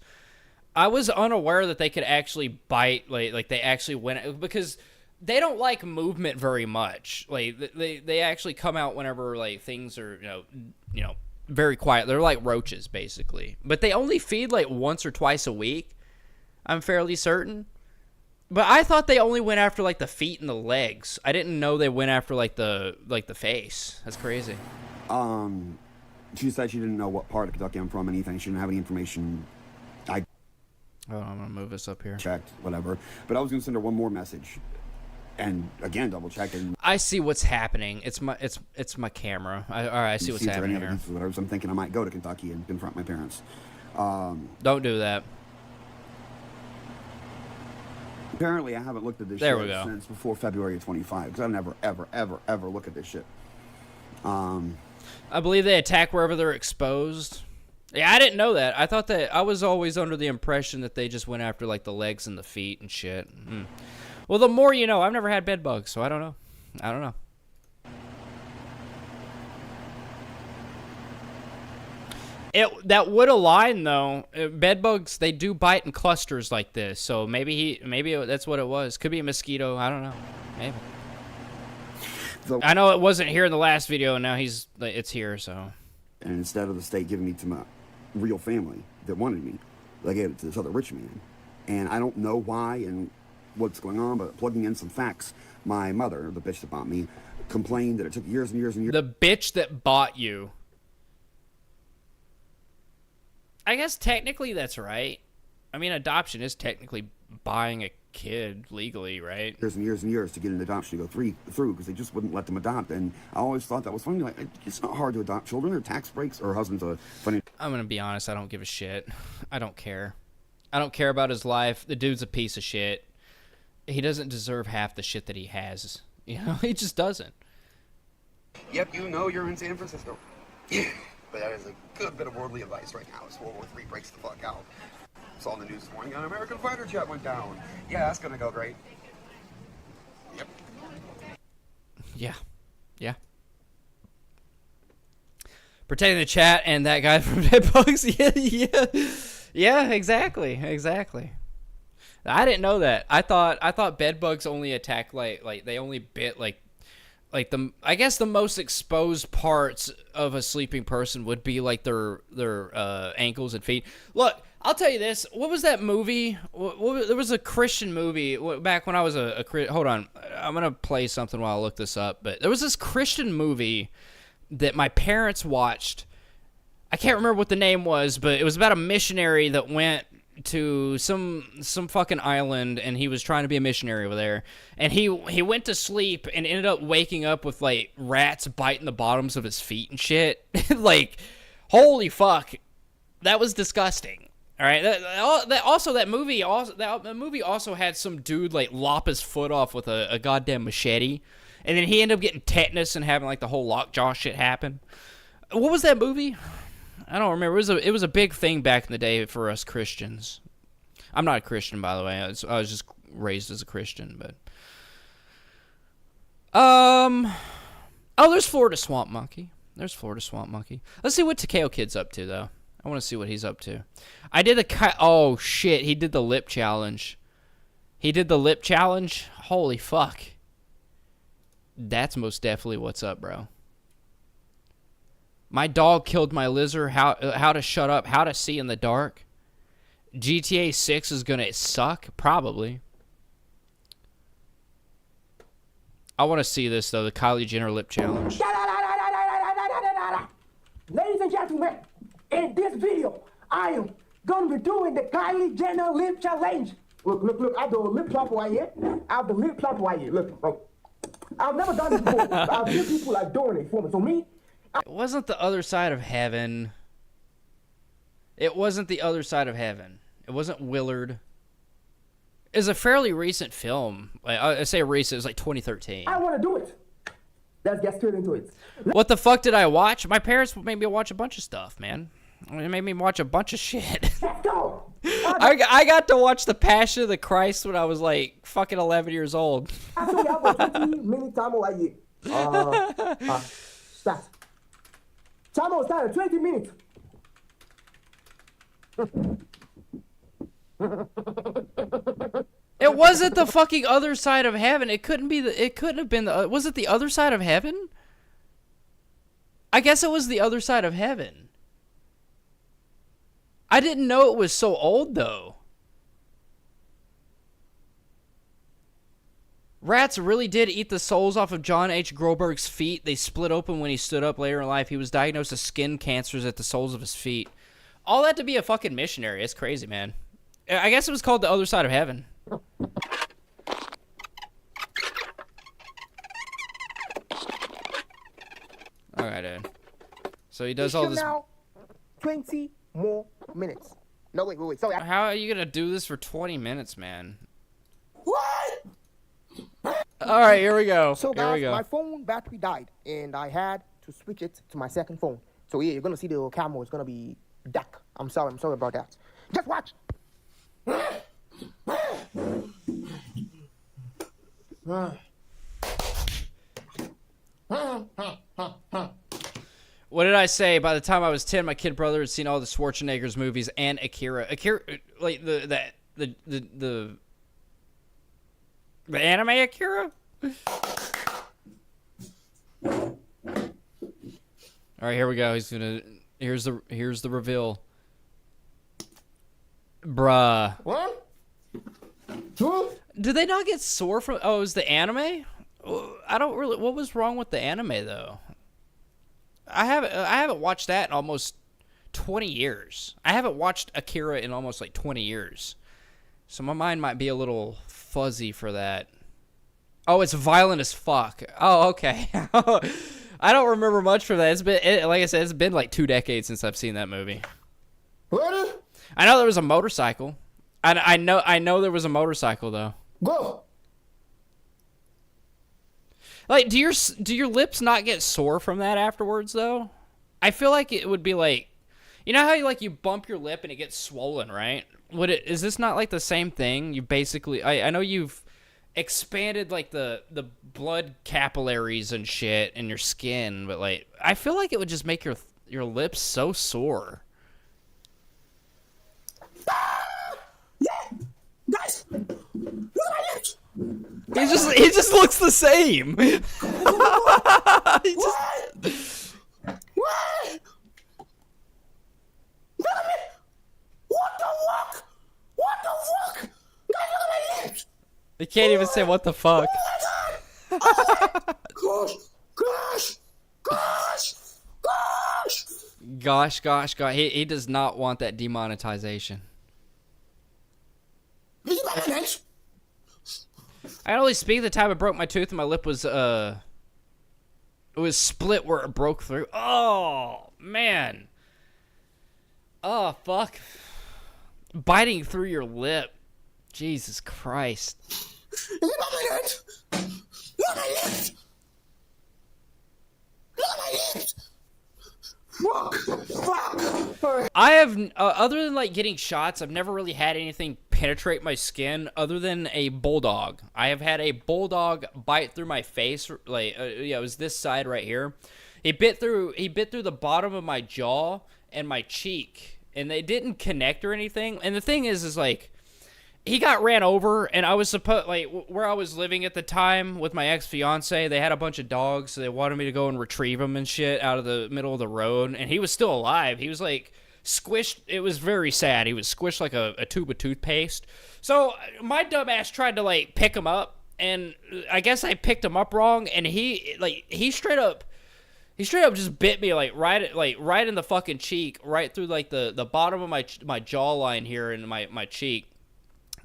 I was unaware that they could actually bite, like they actually went, because they don't like movement very much. Like they actually come out whenever like things are you know very quiet. They're like roaches basically, but they only feed like once or twice a week. I'm fairly certain. But I thought they only went after like the feet and the legs. I didn't know they went after like the face. That's crazy.
She said she didn't know what part of Kentucky I'm from, anything. She didn't have any information.
Oh, I'm gonna move this up here.
Checked, whatever. But I was gonna send her one more message, and again double check. And
I see what's happening. It's my camera. All right, I see what's happening here.
Whatever. So I'm thinking I might go to Kentucky and confront my parents.
Don't do that.
Apparently, I haven't looked at this
shit
since before February of 25, because I never, ever look at this shit.
I believe they attack wherever they're exposed. Yeah, I didn't know that. I thought that I was always under the impression that they just went after like the legs and the feet and shit. Well, the more you know. I've never had bed bugs, so I don't know. That would align though. Bed bugs, they do bite in clusters like this, so maybe that's what it was. Could be a mosquito. I don't know. Maybe. I know it wasn't here in the last video, and now it's here. So.
And instead of the state giving me to my real family that wanted me, they gave it to this other rich man. And I don't know why and what's going on, but plugging in some facts, my mother, the bitch that bought me, complained that it took years and years and years.
The bitch that bought you. I guess technically that's right. I mean, adoption is technically buying a kid legally, right?
Years and years and years to get an adoption to go through because they just wouldn't let them adopt. And I always thought that was funny. Like, it's not hard to adopt children. Their tax breaks. Her husband's a funny.
I'm gonna be honest. I don't give a shit. I don't care. I don't care about his life. The dude's a piece of shit. He doesn't deserve half the shit that he has. You know, he just doesn't.
Yep, you know you're in San Francisco. But that is a good bit of worldly advice right now. As World War III breaks the fuck out. Saw in the news this morning, an American fighter jet went down. Yeah, that's gonna go great. Yep.
Yeah. Protecting the chat and that guy from Dead Bugs. Yeah, exactly. I didn't know that. I thought bed bugs only attack like they only bit like the, I guess the most exposed parts of a sleeping person would be like their ankles and feet. Look, I'll tell you this. What was that movie? There was a Christian movie back when I was a hold on. I'm going to play something while I look this up. But there was this Christian movie that my parents watched. I can't remember what the name was, but it was about a missionary that went to some fucking island, and he was trying to be a missionary over there, and he went to sleep and ended up waking up with like rats biting the bottoms of his feet and shit. Like, holy fuck, that was disgusting. All right, that movie also had some dude like lop his foot off with a goddamn machete, and then he ended up getting tetanus and having like the whole lockjaw shit happen. What was that movie? I don't remember. It was a big thing back in the day for us Christians. I'm not a Christian, by the way. I was just raised as a Christian, but oh, there's Florida Swamp Monkey. Let's see what Takeo Kid's up to, though. I want to see what he's up to. Oh shit, he did the lip challenge. Holy fuck. That's most definitely what's up, bro. My dog killed my lizard. How to shut up. How to see in the dark. GTA 6 is going to suck. Probably. I want to see this, though. The Kylie Jenner lip challenge.
Ladies and and gentlemen, in this video, I am gonna be doing the Kylie Jenner lip challenge. Look, I do a lip chop right here. I have the lip chop right here. Look. I've never done this before. I've seen people like doing it for me. So me,
It wasn't the other side of heaven. It wasn't the other side of heaven. It wasn't Willard. It's a fairly recent film. Like, I say recent, it was like 2013.
I want to do it. Let's get straight into it.
What the fuck did I watch? My parents made me watch a bunch of stuff, man. They made me watch a bunch of shit.
Let's go.
I got to watch The Passion of the Christ when I was like fucking 11 years old.
Actually, I have a 20-minute timer right here. Start. Timer will start at 20 minutes.
It wasn't the fucking other side of heaven. It couldn't be the. It couldn't have been the. Was it the other side of heaven? I guess it was the other side of heaven. I didn't know it was so old though. Rats really did eat the soles off of John H. Groberg's feet. They split open when he stood up later in life. He was diagnosed with skin cancers at the soles of his feet. All that to be a fucking missionary. It's crazy, man. I guess it was called the other side of heaven. Alright, dude. So he does all this.
Now, 20 more minutes. No, wait. Sorry.
How are you gonna do this for 20 minutes, man?
What?
Alright, here we go.
So
Here we
guys,
go.
my phone battery died, and I had to switch it to my second phone. So yeah, you're gonna see the camera is gonna be dark. I'm sorry about that. Just watch.
What did I say? By the time I was 10, my kid brother had seen all the Schwarzenegger's movies and Akira. Akira, like the anime Akira? All right, here we go. Here's the reveal. Bruh.
What?
Did they not get sore from? Oh, it was the anime. I don't really. What was wrong with the anime though? I haven't watched that in almost 20 years. I haven't watched Akira in almost like 20 years. So my mind might be a little fuzzy for that. Oh, it's violent as fuck. Oh, okay. I don't remember much from that. Like I said, it's been like 2 decades since I've seen that movie.
Ready?
I know there was a motorcycle. I know there was a motorcycle though.
Go.
Like, do your lips not get sore from that afterwards though? I feel like it would be like, you know how you bump your lip and it gets swollen, right? Is this not like the same thing? You basically, I know you've expanded like the blood capillaries and shit in your skin, but like I feel like it would just make your lips so sore.
Yeah, guys, look at my lips.
He just looks the same. He just...
What? Look at me. What the fuck? What the fuck? Guys, look at my lips.
They can't even say what the fuck.
Oh my God.
Gosh. He does not want that demonetization.
Is it my lips?
I can only speak the time I broke my tooth and my lip was it was split where it broke through. Oh man. Oh fuck. Biting through your lip. Jesus Christ.
Is it my lips? Look at my lips. Look at my lips. Fuck.
I have, other than like getting shots, I've never really had anything penetrate my skin other than a bulldog. I have had a bulldog bite through my face, like, it was this side right here. He bit through the bottom of my jaw and my cheek, and they didn't connect or anything. And the thing is like, he got ran over, and I was where I was living at the time with my ex-fiance, they had a bunch of dogs, so they wanted me to go and retrieve them and shit out of the middle of the road, and he was still alive. He was, like, squished. It was very sad. He was squished like a tube of toothpaste. So my dumbass tried to, like, pick him up, and I guess I picked him up wrong, and he straight up, He straight up just bit me right in the fucking cheek, right through like the bottom of my jawline here and my cheek.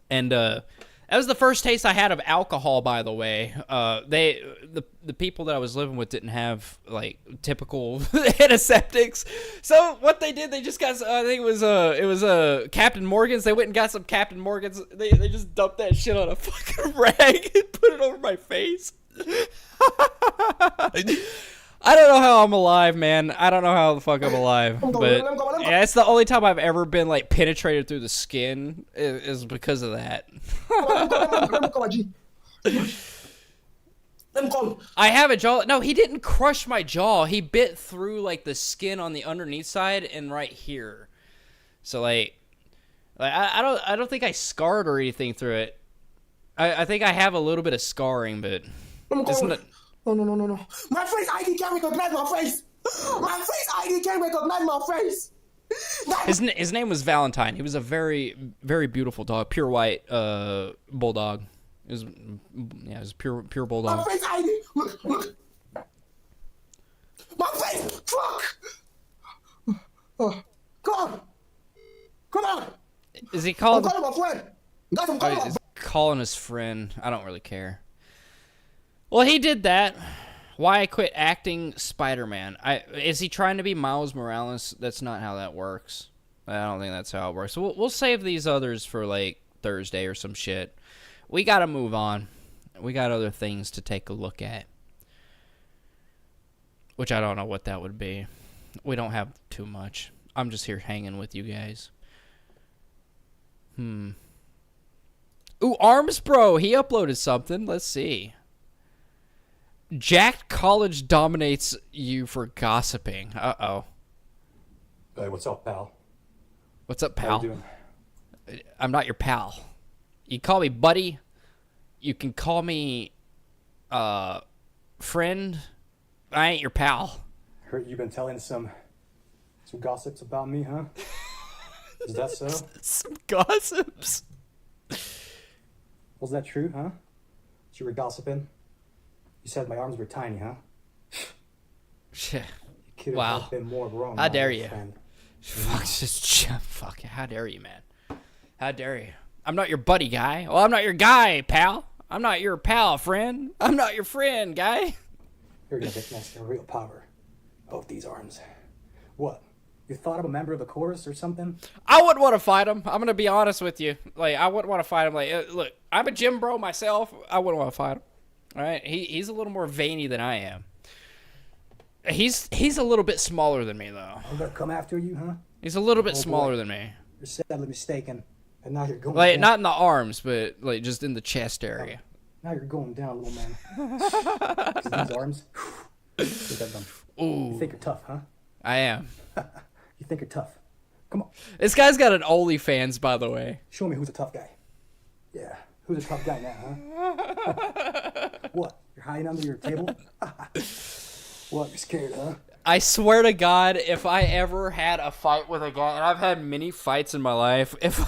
And that was the first taste I had of alcohol, by the way. The people that I was living with didn't have like typical antiseptics. So what they did, they just got, I think it was Captain Morgan's. They went and got some Captain Morgan's. They just dumped that shit on a fucking rag and put it over my face. I don't know how I'm alive, man. I don't know how the fuck I'm alive. But yeah, it's the only time I've ever been like penetrated through the skin is because of that. I have a jaw. No, he didn't crush my jaw. He bit through like the skin on the underneath side and right here. So like I don't think I scarred or anything through it. I think I have a little bit of scarring, but it's not.
No. My face ID can't recognize my face. My face ID can't recognize my face.
His name was Valentine. He was a very, very beautiful dog. Pure white bulldog. It was pure bulldog.
My face ID. Look. My face. Fuck. Come on.
Is he calling?
I'm calling my friend. That's what I'm calling.
Is he calling his friend? I don't really care. Well, he did that. Why I quit acting Spider-Man. Is he trying to be Miles Morales? That's not how that works. I don't think that's how it works. So we'll save these others for like Thursday or some shit. We gotta move on. We got other things to take a look at. Which I don't know what that would be. We don't have too much. I'm just here hanging with you guys. Ooh, Arms Bro. He uploaded something. Let's see. Jacked College dominates you for gossiping. Uh-oh.
Hey, what's up, pal?
What's up, pal?
How you doing?
I'm not your pal. You call me buddy. You can call me friend. I ain't your pal.
Heard you've been telling some gossips about me, huh? Is that so?
Some gossips.
Was that true, huh? That you were gossiping? You said my arms were tiny, huh?
Shit.
You could have
Wow.
been more wrong.
How dare you?
Friend.
Fuck. How dare you, man? How dare you? I'm not your buddy, guy. Well, I'm not your guy, pal. I'm not your pal, friend. I'm not your friend, guy.
You're gonna witness the real power of these arms. What? You thought I'm a member of the chorus or something?
I wouldn't want to fight him. I'm gonna be honest with you. Like, I wouldn't want to fight him. Like, look, I'm a gym bro myself. I wouldn't want to fight him. All right, he's a little more veiny than I am. He's a little bit smaller than me though.
I'm gonna come after you, huh?
He's a little bit
Oh,
smaller
boy.
than me.
You're sadly mistaken, and now you're going.
Like
down.
not in the arms, but like just in the chest area.
Now you're going down, little man. 'Cause these arms. Get that done.
Ooh.
You think you're tough, huh?
I am.
You think you're tough? Come on.
This guy's got an OnlyFans, by the way.
Show me who's a tough guy. Yeah, who's a tough guy now, huh? What? You're hiding under your table? What? You're scared, huh?
I swear to God, if I ever had a fight with a guy, and I've had many fights in my life, if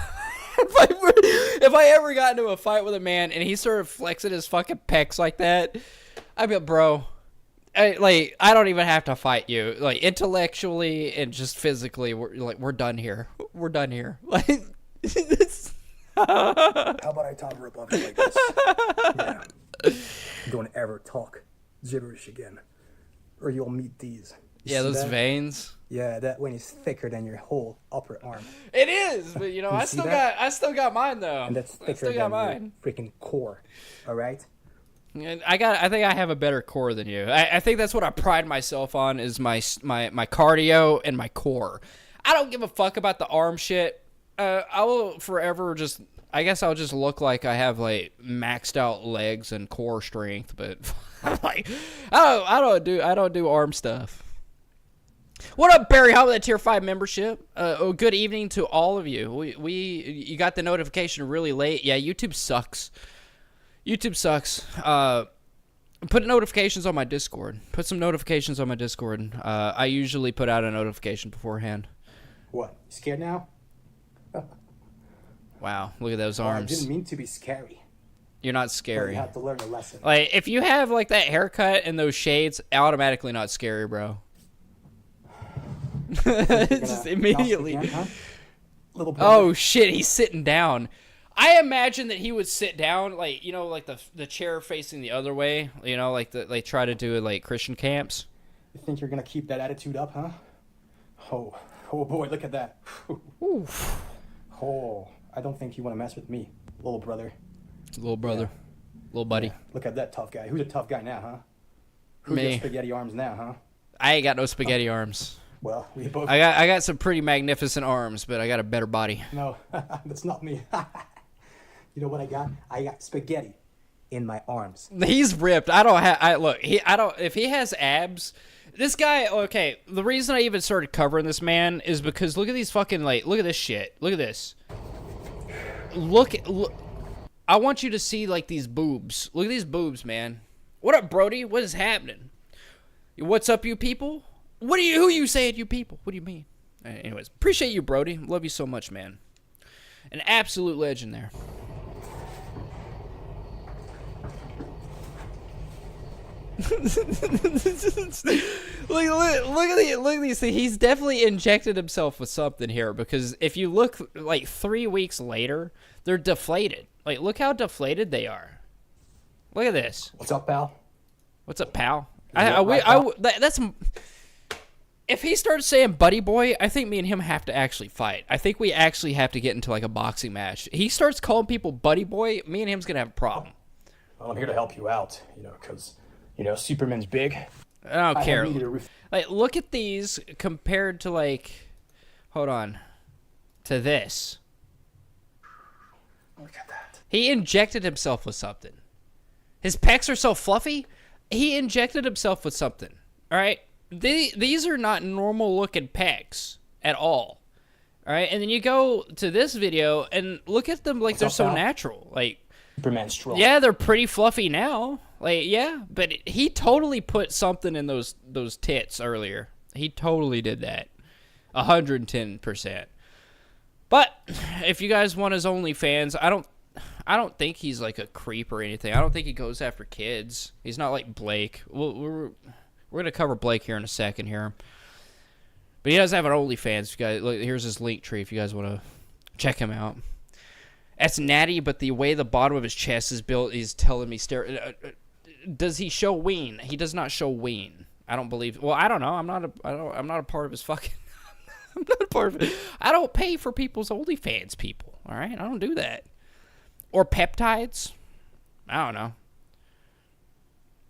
I ever got into a fight with a man and he started flexing his fucking pecs like that, I'd be like, bro, I don't even have to fight you. Like, intellectually and just physically, we're done here. We're done here. Like,
How about I tower above you like this? Yeah. Don't ever talk gibberish again, or you'll meet these. You
yeah,
see
those
that?
veins.
Yeah, that one is thicker than your whole upper arm.
It is, but you know,
You
I
see
still
that?
got mine though.
And that's
I
thicker
still
than
got mine.
your freaking core. All right?
And I think I have a better core than you. I think that's what I pride myself on is my cardio and my core. I don't give a fuck about the arm shit. I will forever just. I guess I'll just look like I have like maxed out legs and core strength, but like I don't do arm stuff. What up, Barry? How about that tier 5 membership? Good evening to all of you. You got the notification really late. Yeah, YouTube sucks. YouTube sucks. Put notifications on my Discord. Put some notifications on my Discord. I usually put out a notification beforehand.
What? You scared now?
Wow, look at those
Oh, I
arms.
didn't mean to be scary.
You're not
But
scary.
you have to learn a lesson.
Like, if you have, like, that haircut and those shades, automatically not scary, bro. Just immediately.
Again, huh? Little
Oh, shit, he's sitting down. I imagine that he would sit down, like, you know, like the chair facing the other way, you know, like they try to do it like Christian camps.
You think you're gonna keep that attitude up, huh? Oh boy, look at that.
Oof.
Oh, I don't think you want to mess with me, little brother.
Little brother. Little buddy.
Yeah, look at that tough guy. Who's a tough guy now, huh? Who's
Me.
got spaghetti arms now, huh?
I ain't got no spaghetti arms.
Well, we both.
I got some pretty magnificent arms, but I got a better body.
No, that's not me. You know what I got? I got spaghetti in my arms.
He's ripped. I don't have. Look. I don't. If he has abs, this guy. Okay. The reason I even started covering this man is because look at these fucking like. Look at this shit. Look at this. Look. I want you to see like these boobs. Look at these boobs, man. What up, Brody? What is happening? What's up, you people? What are you? Who you saying, you people? What do you mean? Anyways, appreciate you, Brody. Love you so much, man. An absolute legend there. look at these things. He's definitely injected himself with something here because if you look like 3 weeks later, they're deflated. Like, look how deflated they are. Look at this.
What's up, pal?
What's up, pal?
That's
if he starts saying buddy boy, I think me and him have to actually fight. I think we actually have to get into like a boxing match. He starts calling people buddy boy, me and him's gonna have a problem.
Well, I'm here to help you out, because, Superman's big.
I don't care. Like, look at these compared to like, hold on, to this.
Look at that.
He injected himself with something. His pecs are so fluffy. He injected himself with something. All right. These are not normal looking pecs at all. All right. And then you go to this video and look at them like they're so natural. Like,
Superman's strong.
yeah, they're pretty fluffy now. Like, yeah, but he totally put something in those tits earlier. He totally did that. 110%. But if you guys want his OnlyFans, I don't think he's like a creep or anything. I don't think he goes after kids. He's not like Blake. We're gonna cover Blake here in a second here. But he does have an OnlyFans. You guys, look, here's his link tree if you guys want to check him out. That's natty, but the way the bottom of his chest is built is telling me. Does he show ween? He does not show ween. I don't believe. Well, I don't know. I'm not a part of his fucking. I'm not a part of it. I don't pay for people's OnlyFans, people. All right, I don't do that. Or peptides. I don't know.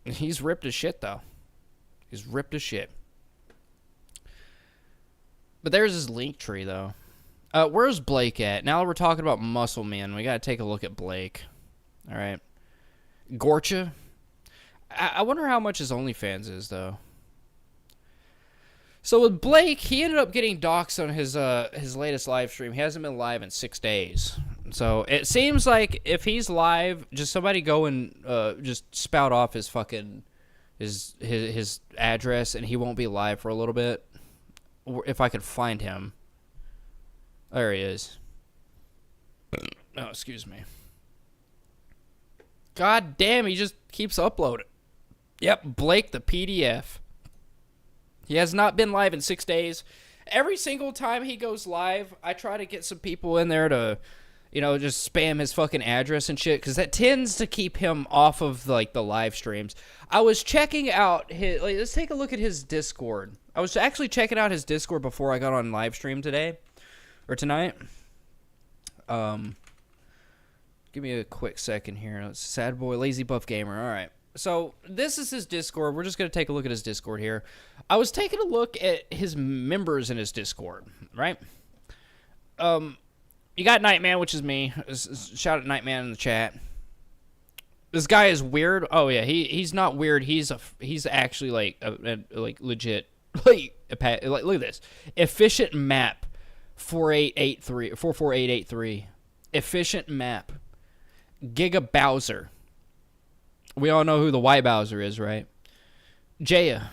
He's ripped as shit, though. He's ripped as shit. But there's his link tree, though. Where's Blake at? Now that we're talking about muscle men, we got to take a look at Blake. All right. Gorcha. I wonder how much his OnlyFans is, though. So with Blake, he ended up getting doxxed on his latest live stream. He hasn't been live in 6 days. So it seems like if he's live, just somebody go and just spout off his fucking his address, and he won't be live for a little bit. If I could find him. There he is. Oh, excuse me. God damn, he just keeps uploading. Yep, Blake the PDF. He has not been live in 6 days. Every single time he goes live, I try to get some people in there to, just spam his fucking address and shit, because that tends to keep him off of, like, the live streams. I was checking out his, let's take a look at his Discord. I was actually checking out his Discord before I got on live stream today, or tonight. Give me a quick second here. It's Sad Boy, Lazy Buff Gamer. All right. So this is his Discord. We're just going to take a look at his Discord here. I was taking a look at his members in his Discord, right? You got Nightman, which is me. Shout out Nightman in the chat. This guy is weird. Oh yeah, he's not weird. He's actually like legit. Look at this. Efficient map 44883. Efficient map. Giga Bowser. We all know who the White Bowser is, right? Jaya.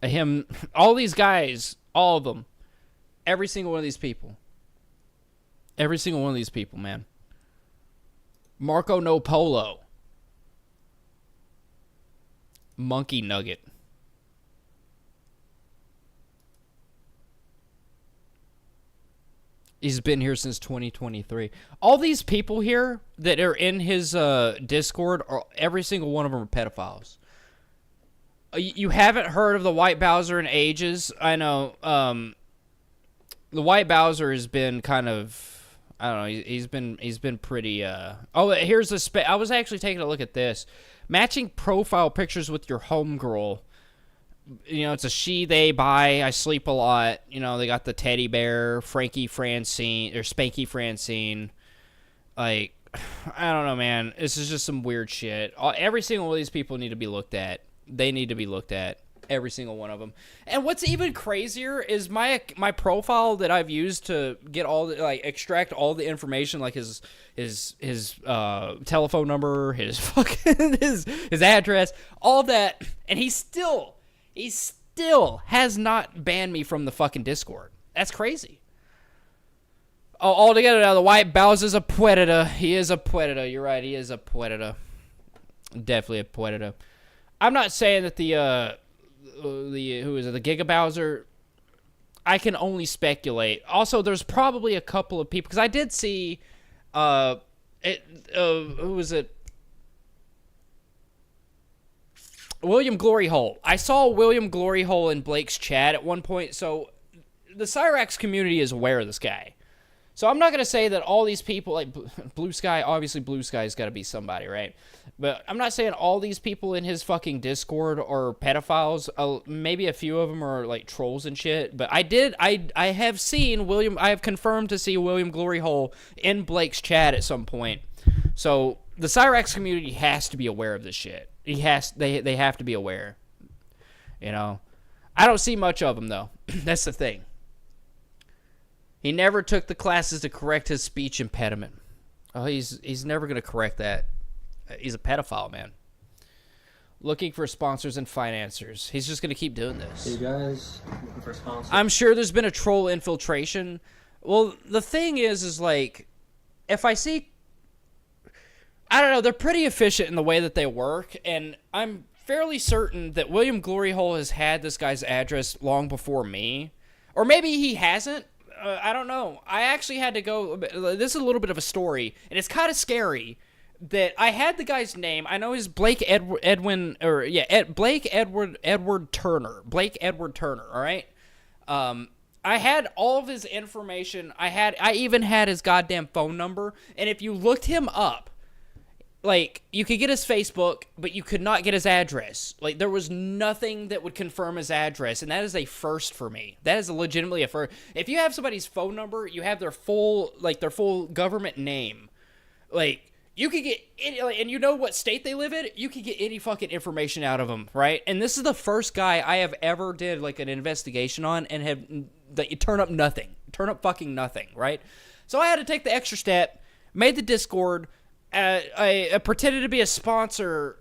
Him. All these guys. All of them. Every single one of these people. Every single one of these people, man. Marco No Polo. Monkey Nugget. He's been here since 2023. All these people here that are in his Discord, every single one of them are pedophiles. You haven't heard of the White Bowser in ages. I know. The White Bowser has been kind of, I don't know. He's been pretty. Oh, here's the I was actually taking a look at this. Matching profile pictures with your homegirl. You know, it's a she, they, bi, I sleep a lot. You know, they got the teddy bear, Frankie Francine, or Spanky Francine. Like, I don't know, man. This is just some weird shit. Every single one of these people need to be looked at. They need to be looked at. Every single one of them. And what's even crazier is my profile that I've used to get all the, like, extract all the information, like his telephone number, his fucking his address, all that, and he still has not banned me from the fucking Discord. That's crazy. Oh, altogether now, the White Bowser's a predator. He is a predator. You're right. He is a predator. Definitely a predator. I'm not saying that the Giga Bowser. I can only speculate. Also, there's probably a couple of people, because I did see, who was it? William Glory Hole. I saw William Glory Hole in Blake's chat at one point, so the Cyrax community is aware of this guy. So I'm not going to say that all these people, like Blue Sky, obviously Blue Sky's got to be somebody, right? But I'm not saying all these people in his fucking Discord are pedophiles. Maybe a few of them are like trolls and shit. But I have seen I have confirmed to see William Glory Hole in Blake's chat at some point. So the Cyrax community has to be aware of this shit. They have to be aware. You know, I don't see much of them though. That's the thing. He never took the classes to correct his speech impediment. Oh, he's never gonna correct that. He's a pedophile, man. Looking for sponsors and financiers. He's just gonna keep doing this.
Hey guys, looking for sponsors.
I'm sure there's been a troll infiltration. Well, the thing is like, if I see, I don't know, they're pretty efficient in the way that they work, and I'm fairly certain that William Glory Hole has had this guy's address long before me. Or maybe he hasn't. I don't know. I actually had to go, this is a little bit of a story, and it's kind of scary that I had the guy's name. I know his Blake Edward Turner. Blake Edward Turner, all right? I had all of his information. I even had his goddamn phone number, and if you looked him up, like, you could get his Facebook, but you could not get his address. Like, there was nothing that would confirm his address, and that is a first for me. That is legitimately a first. If you have somebody's phone number, you have their full government name. Like, you could get any, and you know what state they live in, you could get any fucking information out of them, right? And this is the first guy I have ever did, like, an investigation on, and have, turn up fucking nothing, right? So I had to take the extra step, made the Discord. I pretended to be a sponsor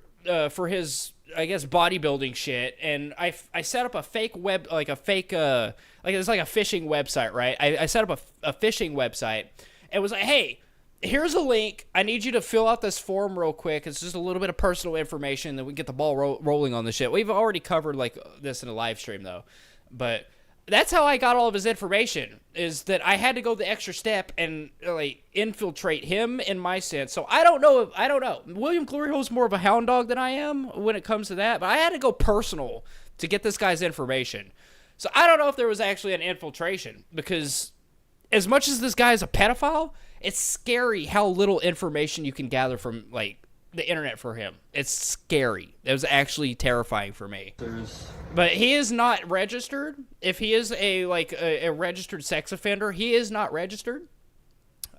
for his, I guess, bodybuilding shit, and I set up a fake it's like a phishing website, right? I set up a phishing website, and was like, hey, here's a link. I need you to fill out this form real quick. It's just a little bit of personal information that we get the ball rolling on this shit. We've already covered like this in a live stream though, but that's how I got all of his information, is that I had to go the extra step and like infiltrate him in my sense. So I don't know. William Glory Hole's more of a hound dog than I am when it comes to that, but I had to go personal to get this guy's information. So I don't know if there was actually an infiltration, because as much as this guy is a pedophile, it's scary how little information you can gather from like the internet for him. It's scary. It was actually terrifying for me. But he is not registered. If he is a registered sex offender, he is not registered.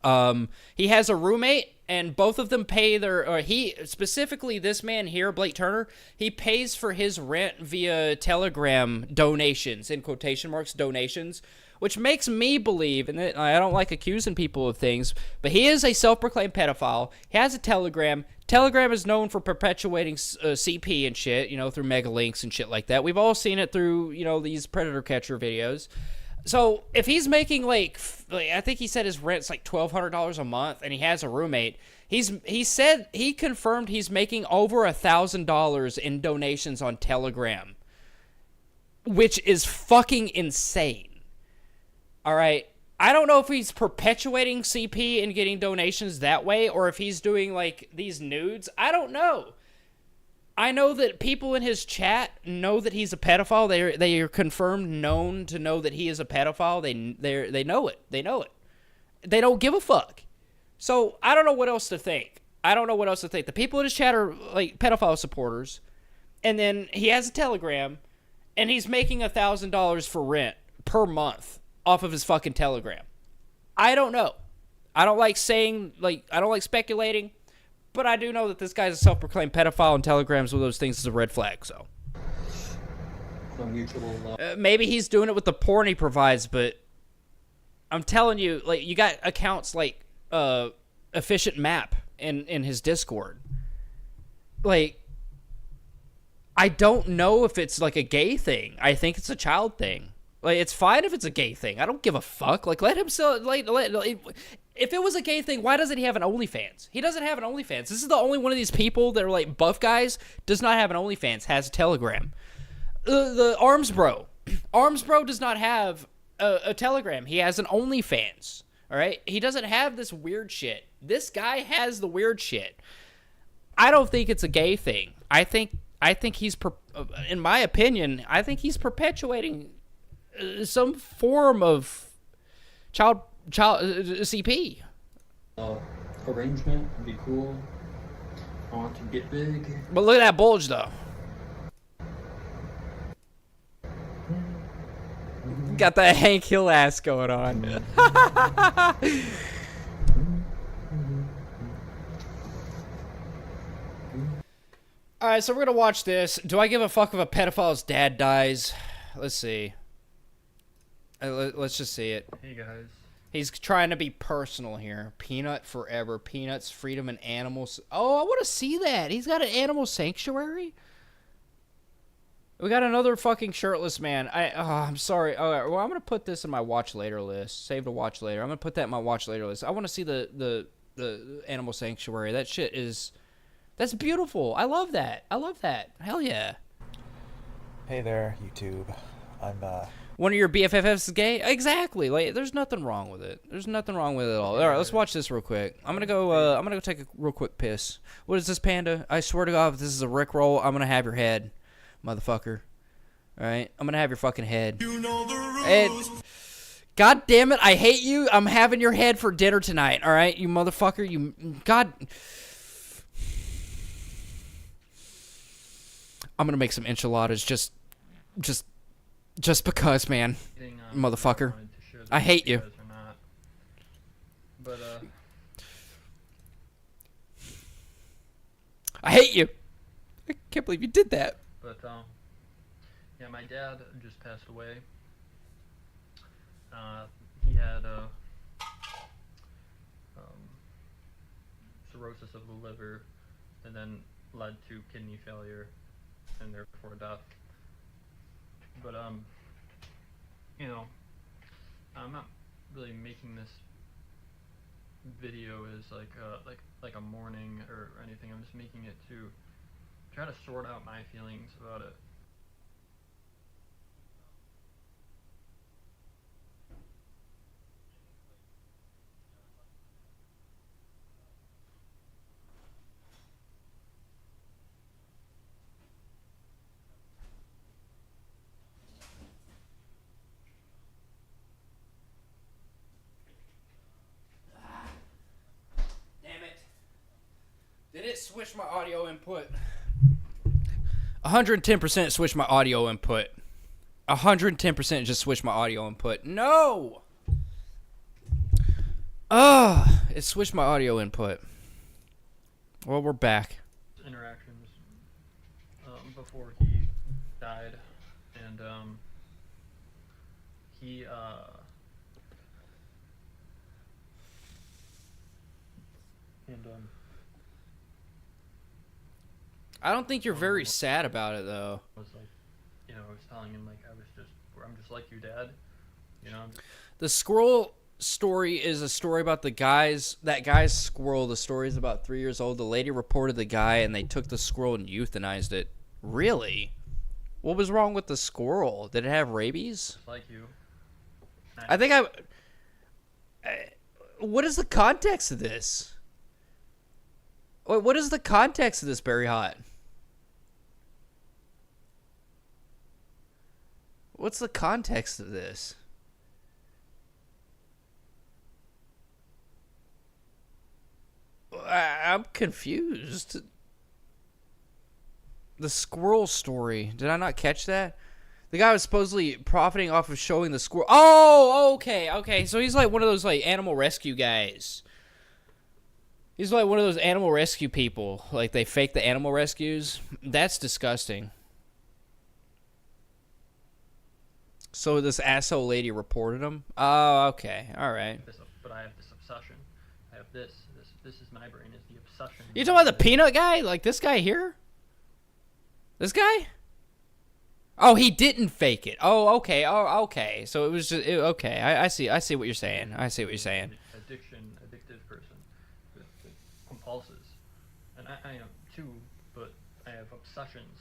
He has a roommate, and both of them pay their, specifically this man here, Blake Turner, he pays for his rent via Telegram donations, in quotation marks, donations, which makes me believe, and I don't like accusing people of things, but he is a self-proclaimed pedophile. He has a Telegram. Telegram is known for perpetuating CP and shit, through mega links and shit like that. We've all seen it through, these predator catcher videos. So if he's making I think he said his rent's like $1,200 a month, and he has a roommate, He said he confirmed he's making over $1,000 in donations on Telegram, which is fucking insane. All right. I don't know if he's perpetuating CP and getting donations that way, or if he's doing like these nudes. I don't know. I know that people in his chat know that he's a pedophile. They are confirmed known to know that he is a pedophile. They know it. They know it. They don't give a fuck. So I don't know what else to think. The people in his chat are like pedophile supporters, and then he has a Telegram, and he's making $1,000 for rent per month off of his fucking Telegram. I don't know. I don't like speculating, but I do know that this guy's a self-proclaimed pedophile, and Telegrams with those things is a red flag. So maybe he's doing it with the porn he provides, but I'm telling you, like, you got accounts like Efficient Map in his Discord. Like, I don't know if it's like a gay thing. I think it's a child thing. Like, it's fine if it's a gay thing. I don't give a fuck. Like, let him sell. If it was a gay thing, why doesn't he have an OnlyFans? He doesn't have an OnlyFans. This is the only one of these people that are like buff guys does not have an OnlyFans. Has a Telegram. The Arms Bro does not have a Telegram. He has an OnlyFans. All right, he doesn't have this weird shit. This guy has the weird shit. I don't think it's a gay thing. I think he's, in my opinion, I think he's perpetuating some form of child CP.
Arrangement would be cool. I want to get big.
But look at that bulge, though. Got that Hank Hill ass going on. Alright, so we're gonna watch this. Do I give a fuck if a pedophile's dad dies? Let's see. Let's just see it.
Hey guys.
He's trying to be personal here. Peanut forever. Peanuts, freedom, and animals. Oh, I want to see that. He's got an animal sanctuary? We got another fucking shirtless man. I'm sorry. All right, well, I'm going to put this in my watch later list. Save to watch later. I'm going to put that in my watch later list. I want to see the animal sanctuary. That shit is... That's beautiful. I love that. Hell yeah.
Hey there, YouTube. I'm,
One of your BFFs is gay? Exactly. Like, there's nothing wrong with it. There's nothing wrong with it at all. All right, let's watch this real quick. I'm gonna go take a real quick piss. What is this, Panda? I swear to God, if this is a Rickroll, I'm gonna have your head, motherfucker. All right, I'm gonna have your fucking head. You know the rules. And, God damn it, I hate you. I'm having your head for dinner tonight. All right, you motherfucker. You, God. I'm gonna make some enchiladas just because, man. Motherfucker. I hate you.
But,
I hate you. I can't believe you did that.
But, yeah, my dad just passed away. He had, cirrhosis of the liver, and then led to kidney failure, and therefore death. But, you know, I'm not really making this video as like a mourning or anything. I'm just making it to try to sort out my feelings about it.
Did it switch my audio input? 110% switch my audio input. 110% just switch my audio input. No! It switched my audio input. Well, we're back.
Interactions before he died, and he
I don't think you're very sad about it, though.
I was like, you know, I was telling him, like, I'm just like you, Dad. You know?
The scroll story is a story about that guy's squirrel. The story is about 3 years old. The lady reported the guy, and they took the squirrel and euthanized it. Really? What was wrong with the squirrel? Did it have rabies?
Like you.
I think what is the context of this? Wait, what is the context of this, Barry Hot? What's the context of this? I'm confused. The squirrel story. Did I not catch that? The guy was supposedly profiting off of showing the squirrel. Oh, okay. So he's like one of those like animal rescue guys. He's like one of those animal rescue people. Like they fake the animal rescues. That's disgusting. So this asshole lady reported him? Oh, okay. All right.
But I have this obsession. I have this. This is my brain, is the obsession.
You talking about the peanut guy? Like this guy here? This guy? Oh, he didn't fake it. Oh, okay. Oh, okay. So it was just okay. I see what you're saying.
Addictive person with compulses, and I am too, but I have obsessions.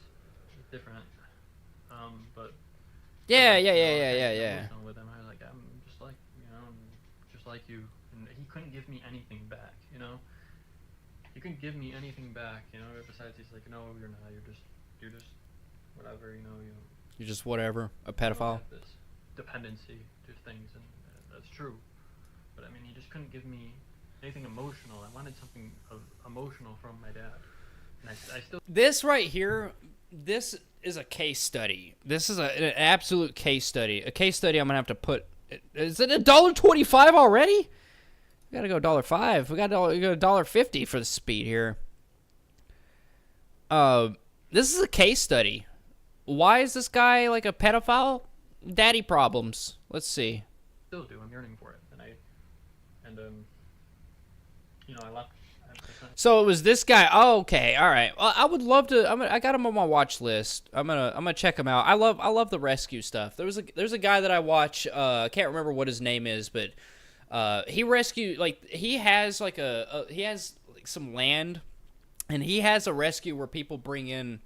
Different. But.
Yeah.
Emotional with him, I was like, I'm just like, just like you, and he couldn't give me anything back. He couldn't give me anything back. Besides, he's like, no, you're not. You're just whatever.
You're just whatever. A pedophile.
This dependency to things, and that's true. But I mean, he just couldn't give me anything emotional. I wanted something emotional from my dad, and I still.
This right here, this is a case study. This is an absolute case study. A case study. I'm gonna have to put. Is it $1.25 already? We gotta go $1.05. We gotta go $1.50 for the speed here. This is a case study. Why is this guy like a pedophile? Daddy problems. Let's see.
Still do. I'm yearning for it, and I left.
So it was this guy. Oh, okay, all right. Well, I would love to. I got him on my watch list. I'm gonna check him out. I love the rescue stuff. There's a guy that I watch. I can't remember what his name is, but he rescued he has some land, and he has a rescue where people bring in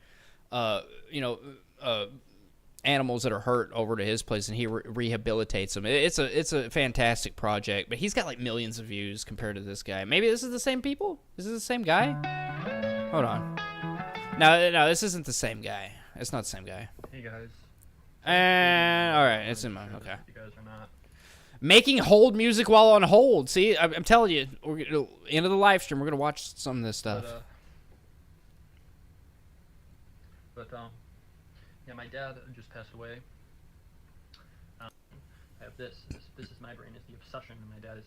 animals that are hurt over to his place, and he rehabilitates them. It's a fantastic project, but he's got like millions of views compared to this guy. Maybe this is the same people? Is this the same guy? Hold on. No, this isn't the same guy. It's not the same guy.
Hey guys.
And all right, it's in mine. Okay.
You guys are not.
Making hold music while on hold. See, I'm telling you, end of the live stream, we're gonna watch some of this stuff.
Yeah, my dad just passed away. I have this is my brain, is the obsession, and my dad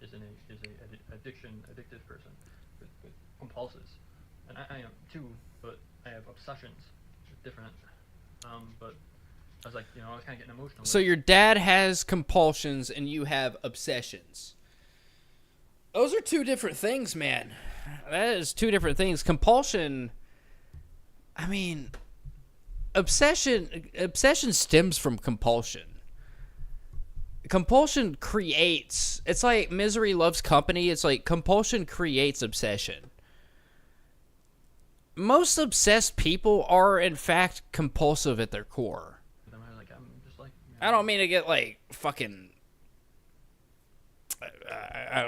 is an addictive person with compulses, and I am too, but I have obsessions, different. But I was like, I was kind of getting emotional.
So your dad has compulsions and you have obsessions. Those are two different things, man. That is two different things. Compulsion, I mean, obsession stems from compulsion. Compulsion creates, it's like misery loves company. It's like compulsion creates obsession. Most obsessed people are, in fact, compulsive at their core. I don't mean to get, like, fucking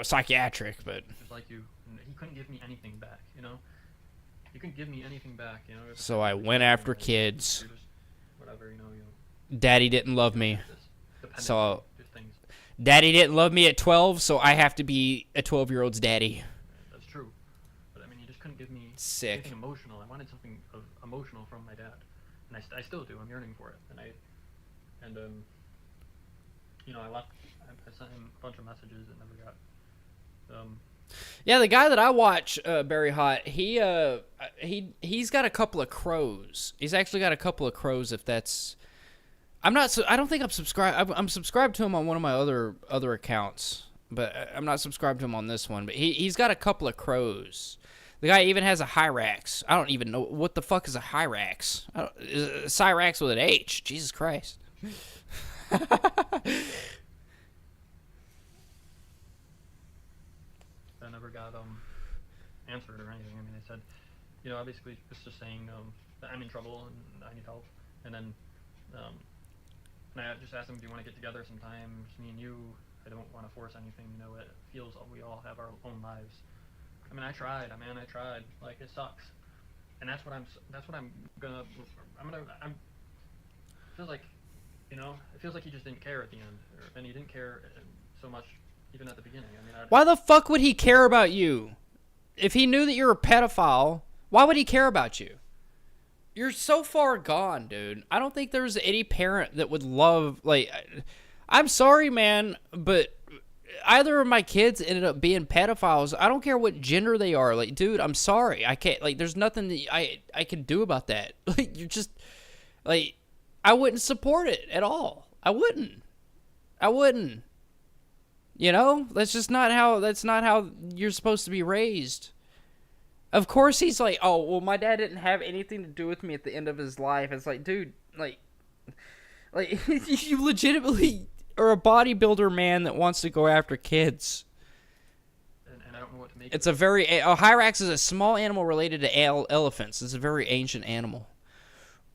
psychiatric, but...
Just like you. He couldn't give me anything back, He couldn't give me anything back,
So I went after kids.
Whatever,
Daddy didn't love me. So... Daddy didn't love me at 12, so I have to be a 12-year-old's daddy.
That's true. But, I mean, he just couldn't give me
anything
emotional. I wanted something emotional from my dad. And I still do. I'm yearning for it. I left. I sent him a bunch of messages and never got.
Yeah, the guy that I watch, Barry Hot, he's got a couple of crows. He's actually got a couple of crows. If that's, I don't think I'm subscribed. I'm subscribed to him on one of my other accounts, but I'm not subscribed to him on this one. But he's got a couple of crows. The guy even has a Hyrax. I don't even know what the fuck is a Hyrax. Cyrax with an H. Jesus Christ.
I never got answered or anything. I mean, they said, you know, I basically was just saying that I'm in trouble and I need help, and then I just asked them, do you want to get together sometime, just me and you? I don't want to force anything, you know. It feels we all have our own lives. I mean, I tried. I tried. Like, it sucks, and that's what I'm gonna. It feels like, you know, it feels like he just didn't care at the end, and he didn't care so much even at the beginning. I mean,
Why the fuck would he care about you? If he knew that you're a pedophile, why would he care about you? You're so far gone, dude. I don't think there's any parent that would love, like, I'm sorry, man, but either of my kids ended up being pedophiles. I don't care what gender they are. Like, dude, I'm sorry. I can't, like, there's nothing that I can do about that. Like, you're just, like, I wouldn't support it at all. I wouldn't. You know? That's not how you're supposed to be raised. Of course he's like, oh, well, my dad didn't have anything to do with me at the end of his life. It's like, dude, like you legitimately are a bodybuilder man that wants to go after kids.
And I don't know what to make
It's a very, a hyrax is a small animal related to elephants. It's a very ancient animal.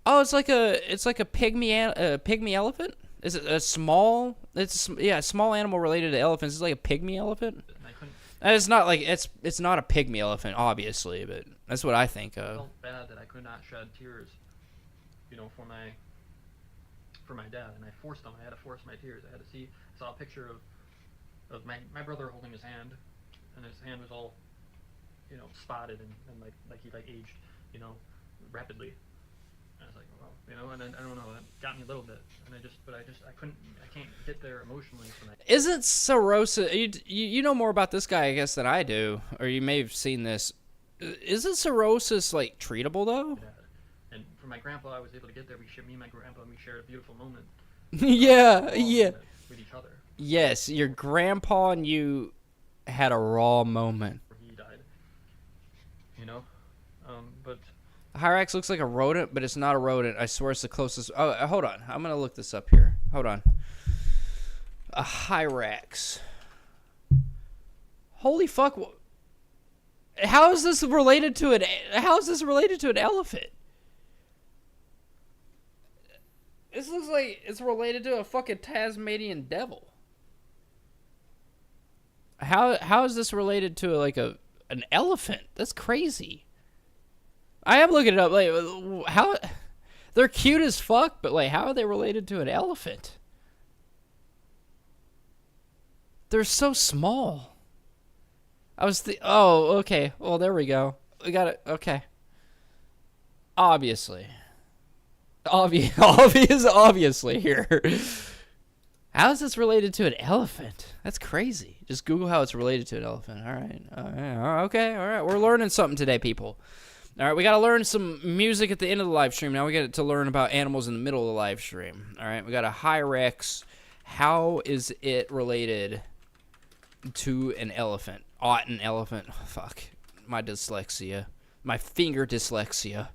Oh, it's like a pygmy elephant? Is it a small, a small animal related to elephants. It's like a pygmy elephant? It's not like, it's not a pygmy elephant, obviously, but that's what I think of.
I felt bad that I could not shed tears, you know, for my dad, and I forced them. I had to force my tears. I saw a picture of my brother holding his hand, and his hand was all, you know, spotted and like he aged, you know, rapidly. And I was like, well, you know, and then, I don't know, it got me a little bit, and I can't get there emotionally from that.
Isn't cirrhosis, you know more about this guy, I guess, than I do, or you may have seen this. Isn't cirrhosis, like, treatable, though?
Yeah. And for my grandpa, I was able to get there. Me and my grandpa, we shared a beautiful moment.
Yeah.
With each other.
Yes, your grandpa and you had a raw moment.
He died. You know? But
Hyrax looks like a rodent, but it's not a rodent. I swear it's the closest. Oh, hold on. I'm going to look this up here. Hold on. A Hyrax. Holy fuck. How is this related to an elephant? This looks like it's related to a fucking Tasmanian devil. How is this related to an elephant? That's crazy. I am looking it up. Like, how they're cute as fuck, but like, how are they related to an elephant? They're so small. Oh, okay. Well, there we go. We got it. Okay. Obviously here. How is this related to an elephant? That's crazy. Just Google how it's related to an elephant. All right. Okay. All right. We're learning something today, people. All right, we got to learn some music at the end of the live stream. Now we got to learn about animals in the middle of the live stream. All right, we got a Hyrax. How is it related to an elephant? An elephant. Oh, fuck. My dyslexia. My finger dyslexia.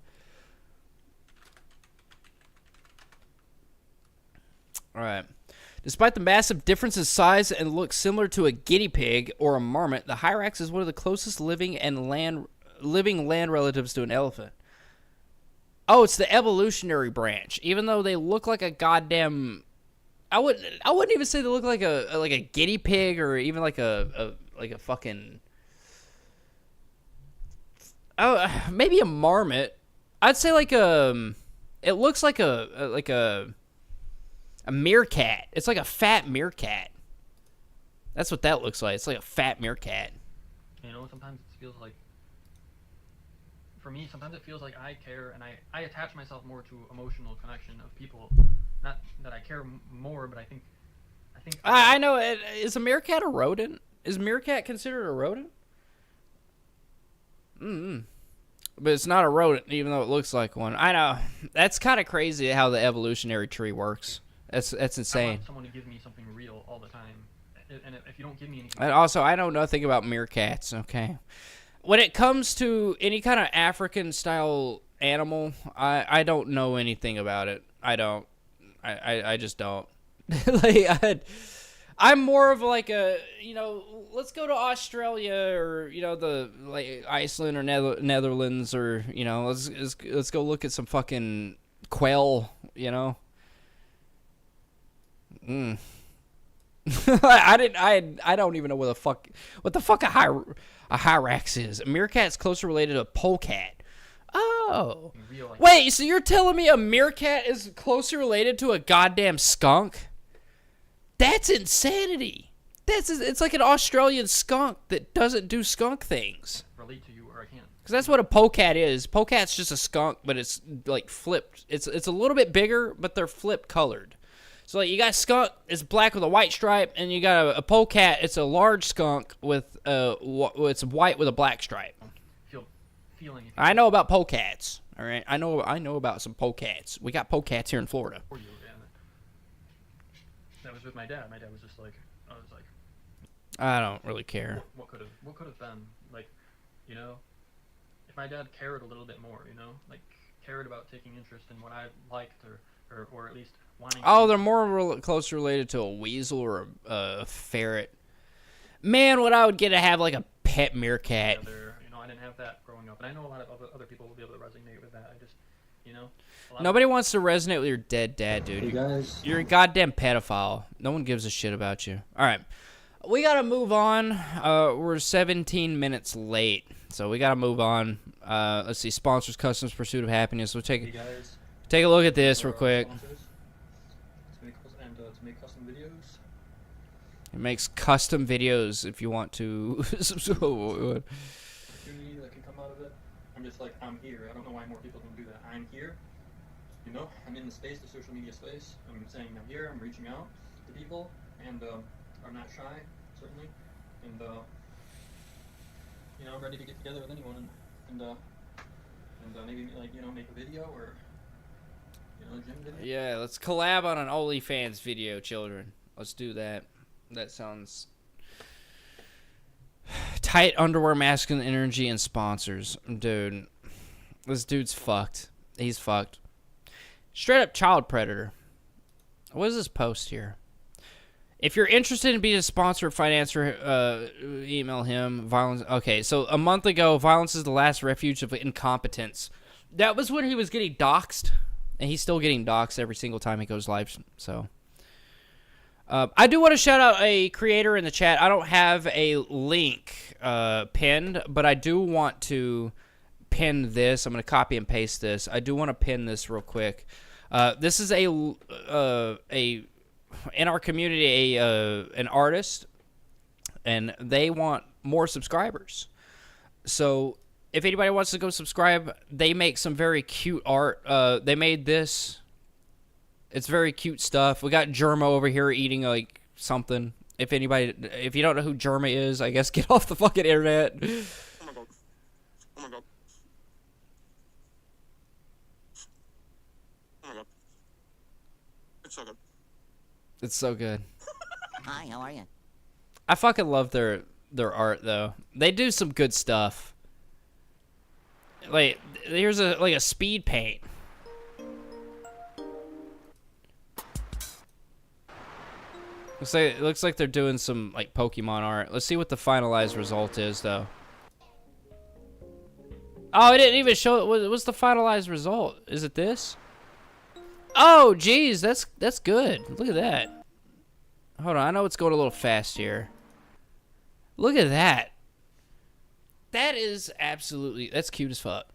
All right. Despite the massive difference in size and look similar to a guinea pig or a marmot, the Hyrax is one of the closest living land relatives to an elephant. Oh, it's the evolutionary branch. Even though they look like a goddamn, I wouldn't even say they look like a guinea pig or even like a fucking, maybe a marmot. I'd say it looks like a meerkat. It's like a fat meerkat. That's what that looks like. It's like a fat meerkat.
You know, sometimes it feels like, for me, sometimes it feels like I care, and I attach myself more to emotional connection of people. Not that I care more, but I think.
I know. Is a meerkat a rodent? Is meerkat considered a rodent? But it's not a rodent, even though it looks like one. I know. That's kind of crazy how the evolutionary tree works. That's insane.
I want someone to give me something real all the time, and if you don't give me anything.
And also, I know nothing about meerkats. Okay. When it comes to any kind of African-style animal, I don't know anything about it. I don't. I just don't. I'm more of like a, let's go to Australia or, the like Iceland or Netherlands or, let's go look at some fucking quail, Mm. I don't even know what the fuck a hyrax is. A meerkat's closer related to a polecat. Oh. Wait, so you're telling me a meerkat is closer related to a goddamn skunk? That's insanity. It's like an Australian skunk that doesn't do skunk things.
Relate to you or I can't.
Because that's what a polecat is. Polecat's just a skunk, but it's like flipped. It's a little bit bigger, but they're flip colored. So like you got skunk, it's black with a white stripe, and you got a polecat, it's a large skunk with it's white with a black stripe.
Feeling.
I know about polecats. All right, I know about some polecats. We got polecats here in Florida.
That was with my dad. My dad was just like, I was like,
I don't really care.
What could have been, like, if my dad cared a little bit more, like cared about taking interest in what I liked or at least wanting.
Oh, they're more closely related to a weasel or a ferret. Man, what I would get to have like a pet meerkat.
I didn't have that growing up, and I know a lot of other people will be able to resonate with that. I just,
Nobody wants to resonate with your dead dad, dude.
Hey guys.
You're a goddamn pedophile. No one gives a shit about you. All right. We got to move on. We're 17 minutes late, so we got to move on. Let's see. Sponsors, customs, pursuit of happiness. We'll take a look at this real quick.
To make custom videos.
It makes custom videos if you want to.
Opportunity that can come out of it. I'm just like, I'm here. I don't know why more people don't do that. I'm here. I'm in the space, the social media space. I'm saying I'm here. I'm reaching out to people, and I'm not shy, certainly. And I'm ready to get together with anyone and maybe make a video or a gym video.
Yeah, let's collab on an OnlyFans video, children. Let's do that. That sounds tight. Underwear, masculine energy, and sponsors. Dude, this dude's fucked. He's fucked. Straight up child predator. What is this post here? If you're interested in being a sponsor or financer, email him. Violence. Okay, so a month ago, violence is the last refuge of incompetence. That was when he was getting doxxed, and he's still getting doxxed every single time he goes live. So, I do want to shout out a creator in the chat. I don't have a link pinned, but I do want to pin this. I'm going to copy and paste this. I do want to pin this real quick. This is in our community an artist, and they want more subscribers. So if anybody wants to go subscribe, they make some very cute art. They made this. It's very cute stuff. We got Germa over here eating like something. If you don't know who Germa is, I guess get off the fucking internet.
Oh my god. Oh my god. Oh my god. It's so good.
It's so good.
Hi, how are you?
I fucking love their art though. They do some good stuff. Like here's a speed paint. Looks like they're doing some like Pokemon art. Let's see what the finalized result is though. Oh, it didn't even show it. What's the finalized result? Is it this? Oh, geez, that's good. Look at that. Hold on, I know it's going a little fast here. Look at that. That is that's cute as fuck.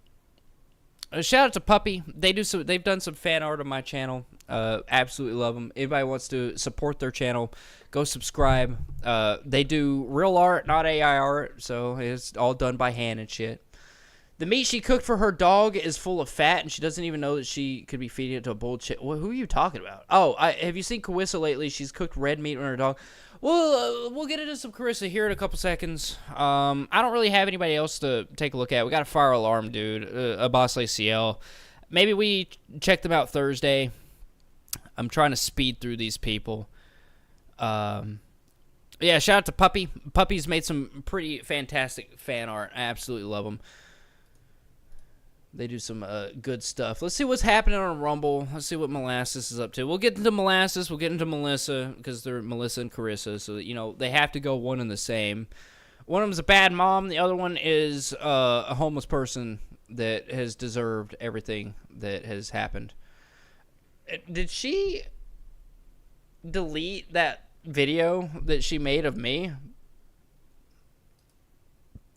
Shout out to Puppy. They've done some fan art on my channel. Absolutely love them. Anybody wants to support their channel, go subscribe. They do real art, not AI art, so it's all done by hand and shit. The meat she cooked for her dog is full of fat, and she doesn't even know that she could be feeding it to a bull chick. Who are you talking about? Oh, have you seen Carissa lately? She's cooked red meat on her dog. Well, we'll get into some Carissa here in a couple seconds. I don't really have anybody else to take a look at. We got a fire alarm dude, a boss ACL. Maybe we check them out Thursday. I'm trying to speed through these people. Yeah, shout out to Puppy. Puppy's made some pretty fantastic fan art. I absolutely love them. They do some good stuff. Let's see what's happening on Rumble. Let's see what Molasses is up to. We'll get into Molasses. We'll get into Melissa because they're Melissa and Carissa. So, you know, they have to go one and the same. One of them's a bad mom. The other one is a homeless person that has deserved everything that has happened. Did she delete that video that she made of me?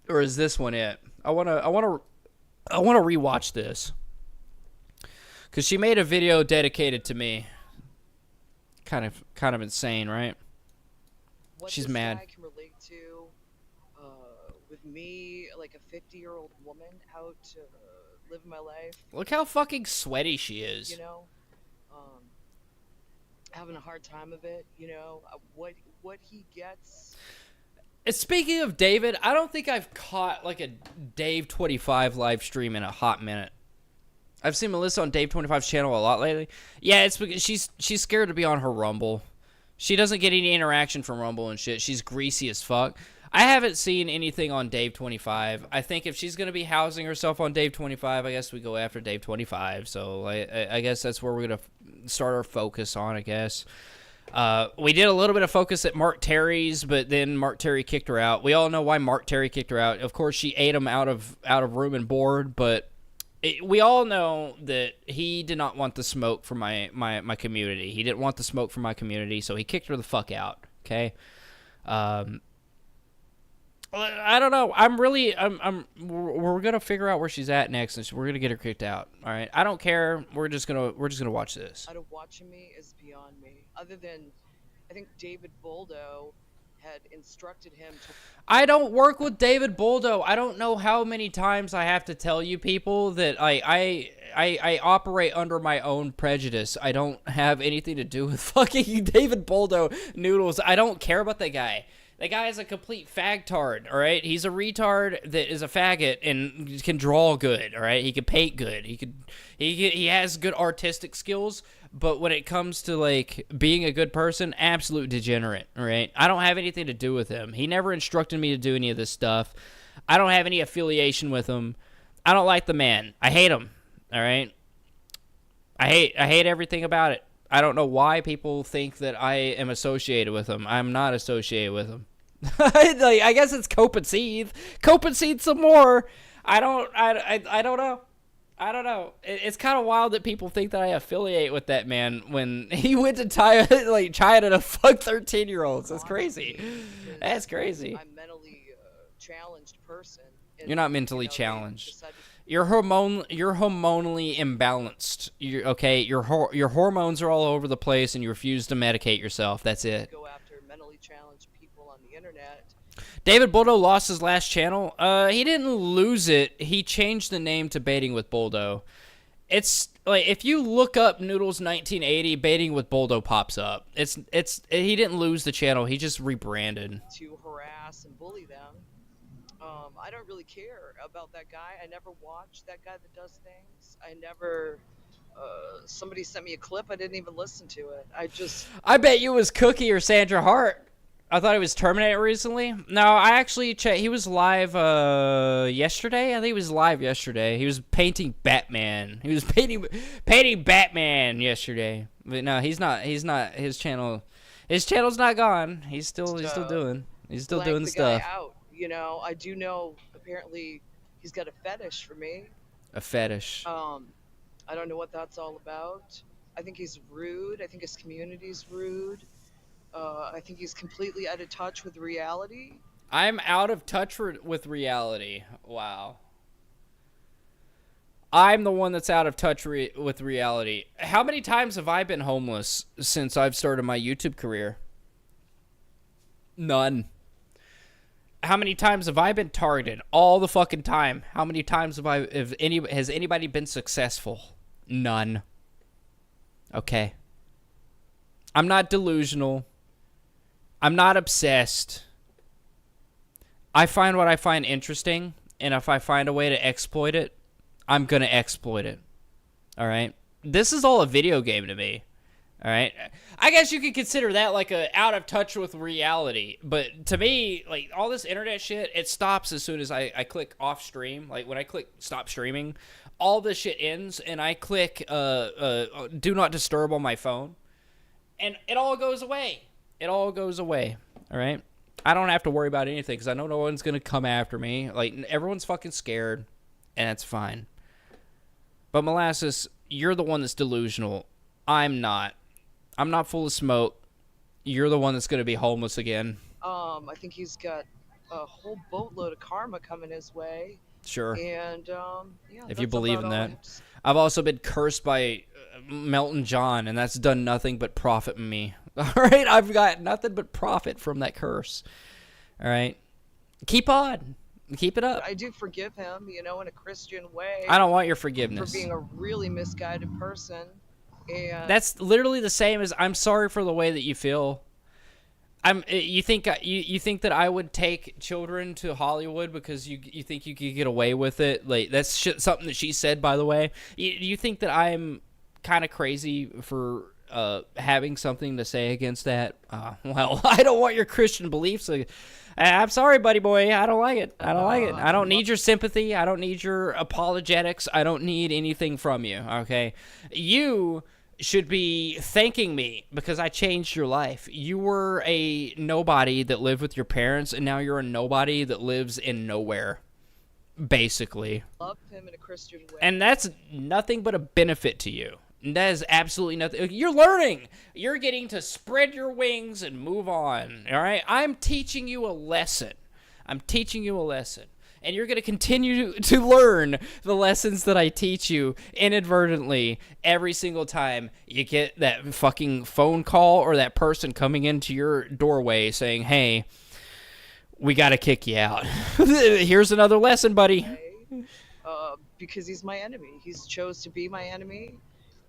Or is this one it? I want to rewatch this. Cuz she made a video dedicated to me. Kind of insane, right?
What
She's
this
mad.
guy can relate to with me, like a 50-year-old woman, how to live my life.
Look how fucking sweaty she is.
You know, having a hard time of it. You know, what he gets.
Speaking of David, I don't think I've caught like a Dave 25 live stream in a hot minute. I've seen Melissa on Dave 25's channel a lot lately. Yeah, it's because she's scared to be on her Rumble. She doesn't get any interaction from Rumble and shit. She's greasy as fuck. I haven't seen anything on Dave 25. I think if she's going to be housing herself on Dave 25, I guess we go after Dave 25. So I guess that's where we're going to start our focus on, I guess. We did a little bit of focus at Mark Terry's, but then Mark Terry kicked her out. We all know why Mark Terry kicked her out. Of course, she ate him out of room and board, but we all know that he did not want the smoke from my community. He didn't want the smoke from my community, so he kicked her the fuck out. Okay. I don't know. We're gonna figure out where she's at next, and we're gonna get her kicked out. All right. I don't care. We're just gonna watch this.
Out of watching me is beyond me. Other than, I think David Boldo had instructed him to.
I don't work with David Boldo. I don't know how many times I have to tell you people that I operate under my own prejudice. I don't have anything to do with fucking David Boldo noodles. I don't care about that guy. That guy is a complete fagtard, all right? He's a retard that is a faggot and can draw good, all right? He can paint good. He has good artistic skills, but when it comes to, like, being a good person, absolute degenerate, all right? I don't have anything to do with him. He never instructed me to do any of this stuff. I don't have any affiliation with him. I don't like the man. I hate him, all right? I hate everything about it. I don't know why people think that I am associated with him. I'm not associated with him. I guess it's cope and seethe. Cope and seethe some more. I don't know. I don't know. It's kind of wild that people think that I affiliate with that man when he went to China to fuck 13-year-olds. That's crazy. That's crazy.
I'm a mentally challenged person.
You're not mentally challenged. You're hormonally imbalanced. Okay. Your hormones are all over the place, and you refuse to medicate yourself. That's it.
Go after mentally challenged people on the internet.
David Boldo lost his last channel. He didn't lose it. He changed the name to Baiting with Boldo. It's like if you look up Noodles 1980, Baiting with Boldo pops up. He didn't lose the channel. He just rebranded.
To harass and bully them. I don't really care about that guy. I never watch that guy that does things. I never. Somebody sent me a clip. I didn't even listen to it.
I bet you it was Cookie or Sandra Hart. I thought he was terminated recently. No, I actually checked. He was live yesterday. I think he was live yesterday. He was painting Batman. He was painting Batman yesterday. But no, he's not. He's not. His channel's not gone. He's still doing the stuff.
Guy out. You know, I do know. Apparently, he's got a fetish for me.
A fetish.
I don't know what that's all about. I think he's rude. I think his community's rude. I think he's completely out of touch with reality.
I'm out of touch with reality. Wow. I'm the one that's out of touch with reality. How many times have I been homeless since I've started my YouTube career? None. How many times have I been targeted? All the fucking time. How many times has anybody been successful? None. Okay. I'm not delusional. I'm not obsessed. I find what I find interesting, and if I find a way to exploit it, I'm going to exploit it. All right? This is all a video game to me. All right, I guess you could consider that like a out of touch with reality. But to me, like all this internet shit, it stops as soon as I click off stream. Like when I click stop streaming, all this shit ends, and I click do not disturb on my phone, and it all goes away. It all goes away. All right, I don't have to worry about anything because I know no one's gonna come after me. Like everyone's fucking scared, and that's fine. But Molasses, you're the one that's delusional. I'm not. I'm not full of smoke. You're the one that's going to be homeless again.
I think he's got a whole boatload of karma coming his way.
Sure.
And yeah,
if you
that's
believe
about
in
all I
that.
have to say.
I've also been cursed by Melton John, and that's done nothing but profit me. All right? I've got nothing but profit from that curse. All right? Keep on. Keep it up.
I do forgive him, you know, in a Christian way.
I don't want your forgiveness.
For being a really misguided person. And
That's literally the same as I'm sorry for the way that you feel. You think that I would take children to Hollywood because you think you could get away with it? Like that's something that she said, by the way. You think that I'm kind of crazy for having something to say against that? Well, I don't want your Christian beliefs. I'm sorry, buddy boy. I don't like it. I don't like it. I don't need your sympathy. I don't need your apologetics. I don't need anything from you, okay? You should be thanking me because I changed your life. You were a nobody that lived with your parents, and now you're a nobody that lives in nowhere, basically.
love him in a Christian way.
And that's nothing but a benefit to you. That is absolutely nothing. You're learning. You're getting to spread your wings and move on. All right? I'm teaching you a lesson. I'm teaching you a lesson. And you're going to continue to learn the lessons that I teach you inadvertently every single time you get that fucking phone call or that person coming into your doorway saying, hey, we got to kick you out. Here's another lesson, buddy.
Because he's my enemy. He's chose to be my enemy.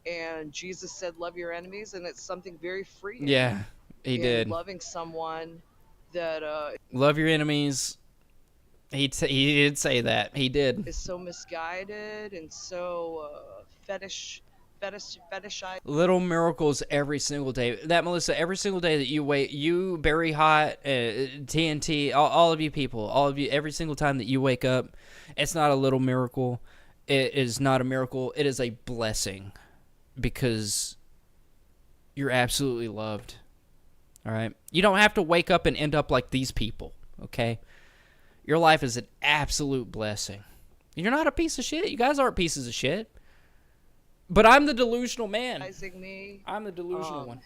And Jesus said, love your enemies. And it's something very freeing.
Yeah, he did.
Loving someone that
Love your enemies. He did say that. He did.
is so misguided and so fetishized.
Little miracles every single day. That, Melissa, every single day that you wait, you, Barry Hot, TNT, all of you people, all of you, every single time that you wake up, it's not a little miracle. It is not a miracle. It is a blessing because you're absolutely loved. All right? You don't have to wake up and end up like these people, okay? Your life is an absolute blessing. You're not a piece of shit. You guys aren't pieces of shit. But I'm the delusional man.
Me.
I'm the delusional one.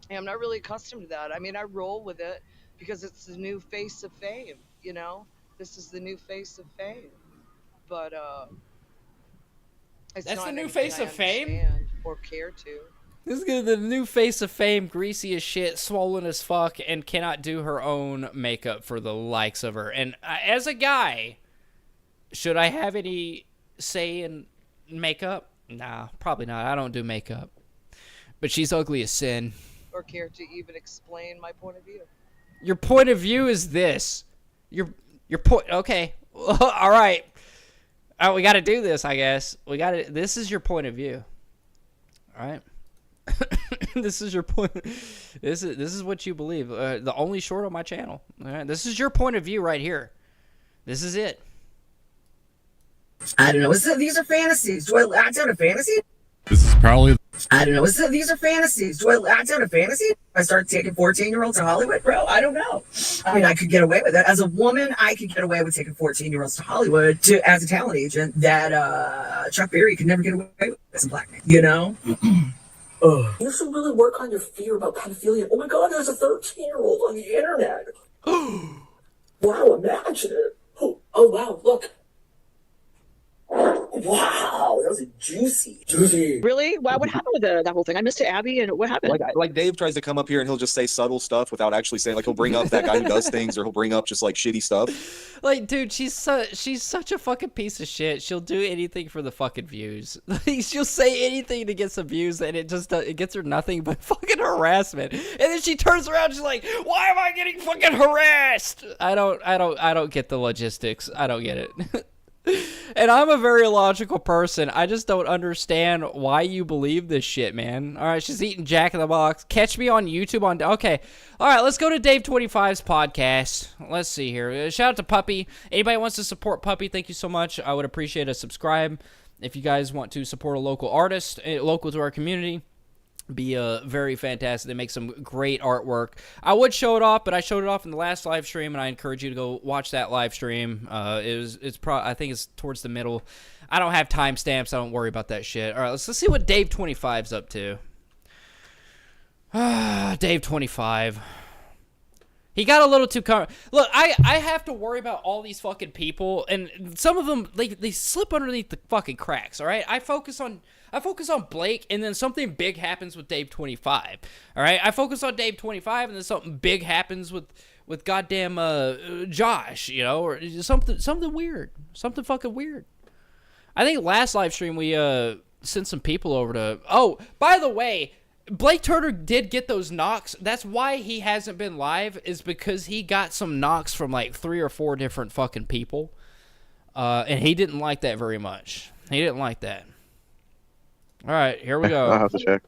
And I'm not really accustomed to that. I mean, I roll with it because it's the new face of fame, you know? This is the new face of fame. But, it's
That's
not
the new
anything
face
I
of fame?
understand or care to.
This is the new face of fame, greasy as shit, swollen as fuck, and cannot do her own makeup for the likes of her. And as a guy, should I have any say in makeup? Nah, probably not. I don't do makeup. But she's ugly as sin.
Or care to even explain my point of view.
Your point of view is this. Your point. Okay. All right. We got to do this, I guess. This is your point of view. All right. This is your point. This is what you believe. The only short on my channel. All right. This is your point of view right here. This is it.
I don't know. These are fantasies. Do I act out a fantasy?
This is probably.
I don't know. These are fantasies. Do I act out a fantasy? I start taking 14-year-olds to Hollywood, bro. I don't know. I mean, I could get away with it as a woman. I could get away with taking 14-year-olds to Hollywood as a talent agent that Chuck Berry could never get away with as a black man. You know.
You should really work on your fear about pedophilia. Oh my God, there's a 13-year-old on the internet. Wow, imagine it. Oh wow, look. Wow, that was juicy.
Really? Wow, what happened with that whole thing? I missed it, Abby, and what happened?
Like Dave tries to come up here and he'll just say subtle stuff without actually saying, like he'll bring up that guy who does things, or he'll bring up just like shitty stuff.
Like, dude, she's such a fucking piece of shit. She'll do anything for the fucking views. Like, she'll say anything to get some views, and it gets her nothing but fucking harassment. And then she turns around, and she's like, "Why am I getting fucking harassed?" I don't get the logistics. I don't get it. And I'm a very logical person. I just don't understand why you believe this shit, man. All right, she's eating Jack in the Box. Catch me on YouTube on... Okay. All right, let's go to Dave 25's podcast. Let's see here. Shout out to Puppy. Anybody wants to support Puppy, thank you so much. I would appreciate a subscribe. If you guys want to support a local artist, local to our community, be very fantastic. They make some great artwork. I would show it off, but I showed it off in the last live stream, and I encourage you to go watch that live stream. I think it's towards the middle. I don't have timestamps. I don't worry about that shit. All right, let's see what Dave 25's up to. Dave 25. He got a little too Look, I have to worry about all these fucking people, and some of them they slip underneath the fucking cracks. All right, I focus on Blake, and then something big happens with Dave 25. All right, I focus on Dave 25, and then something big happens with goddamn Josh, you know, or something weird, something fucking weird. I think last live stream we sent some people over to. Oh, by the way, Blake Turner did get those knocks. That's why he hasn't been live, is because he got some knocks from like 3 or 4 different fucking people, and he didn't like that very much. He didn't like that. All right, here we go.
I'll have to check.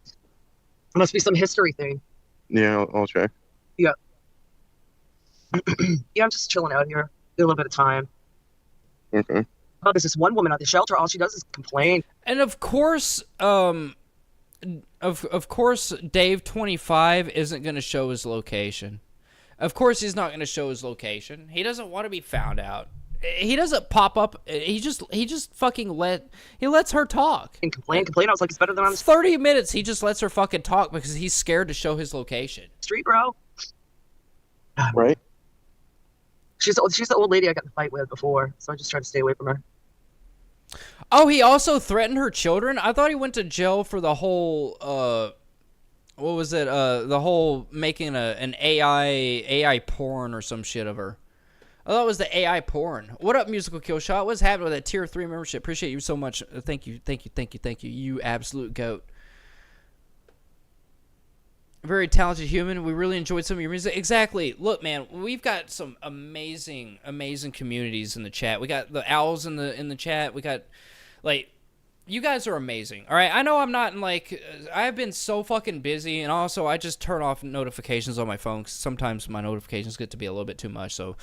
It must be some history thing.
Yeah, I'll check.
Yeah. Yeah, I'm just chilling out here. Get a little bit of time.
Okay.
Oh, there's this one woman at the shelter. All she does is complain.
And of course, of course, Dave 25 isn't going to show his location. Of course, he's not going to show his location. He doesn't want to be found out. He doesn't pop up. He just fucking lets her talk.
And complain. I was like, it's better than on the
30 minutes. He just lets her fucking talk because he's scared to show his location.
street, bro.
Right.
She's the old lady I got in a fight with before, so I just try to stay away from her.
Oh, he also threatened her children? I thought he went to jail for the whole, what was it? The whole making an AI porn or some shit of her. I thought it was the AI porn. What up, Musical Kill Shot? What's happening with that tier 3 membership? Appreciate you so much. Thank you. You absolute goat. Very talented human. We really enjoyed some of your music. Exactly. Look, man, we've got some amazing communities in the chat. We got the owls in the chat. We got, like, you guys are amazing. All right, I know I'm not in, like, I've been so fucking busy, and also I just turn off notifications on my phone 'cause sometimes my notifications get to be a little bit too much. So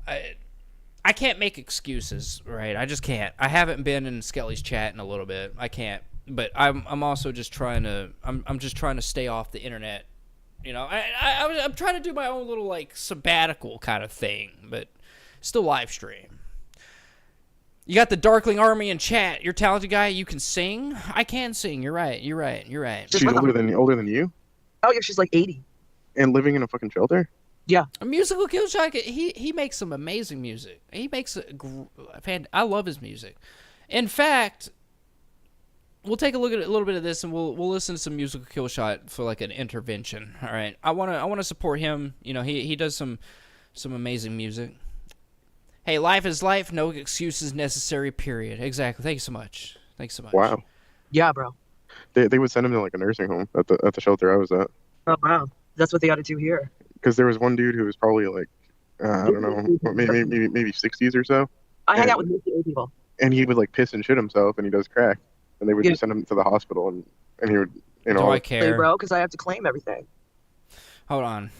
I can't make excuses, right? I just can't. I haven't been in Skelly's chat in a little bit. I can't. But I'm also just trying to I'm just trying to stay off the internet, you know. I'm trying to do my own little like sabbatical kind of thing, but still live stream. You got the Darkling Army in chat. You're a talented guy. You can sing. I can sing. You're right.
She's older than you,
Oh yeah, she's like 80.
and living in a fucking shelter.
Yeah.
A Musical Killshot. He makes some amazing music. He makes I love his music. In fact, we'll take a look at a little bit of this, and we'll listen to some Musical Killshot for like an intervention. All right, I wanna support him. You know, he does some amazing music. Hey, life is life. No excuses necessary. Period. Exactly. Thank you so much.
Wow.
Yeah, bro.
They would send him to like a nursing home at the shelter I was at.
Oh wow, that's what they ought to do here.
Because there was one dude who was probably like, I don't know, maybe 60s or so.
I hang out with mostly old people.
And he would like piss and shit himself, and he does crack, and they would just send him to the hospital, and he would, you know.
Do I care,
hey, bro? Because I have to claim everything.
Hold on.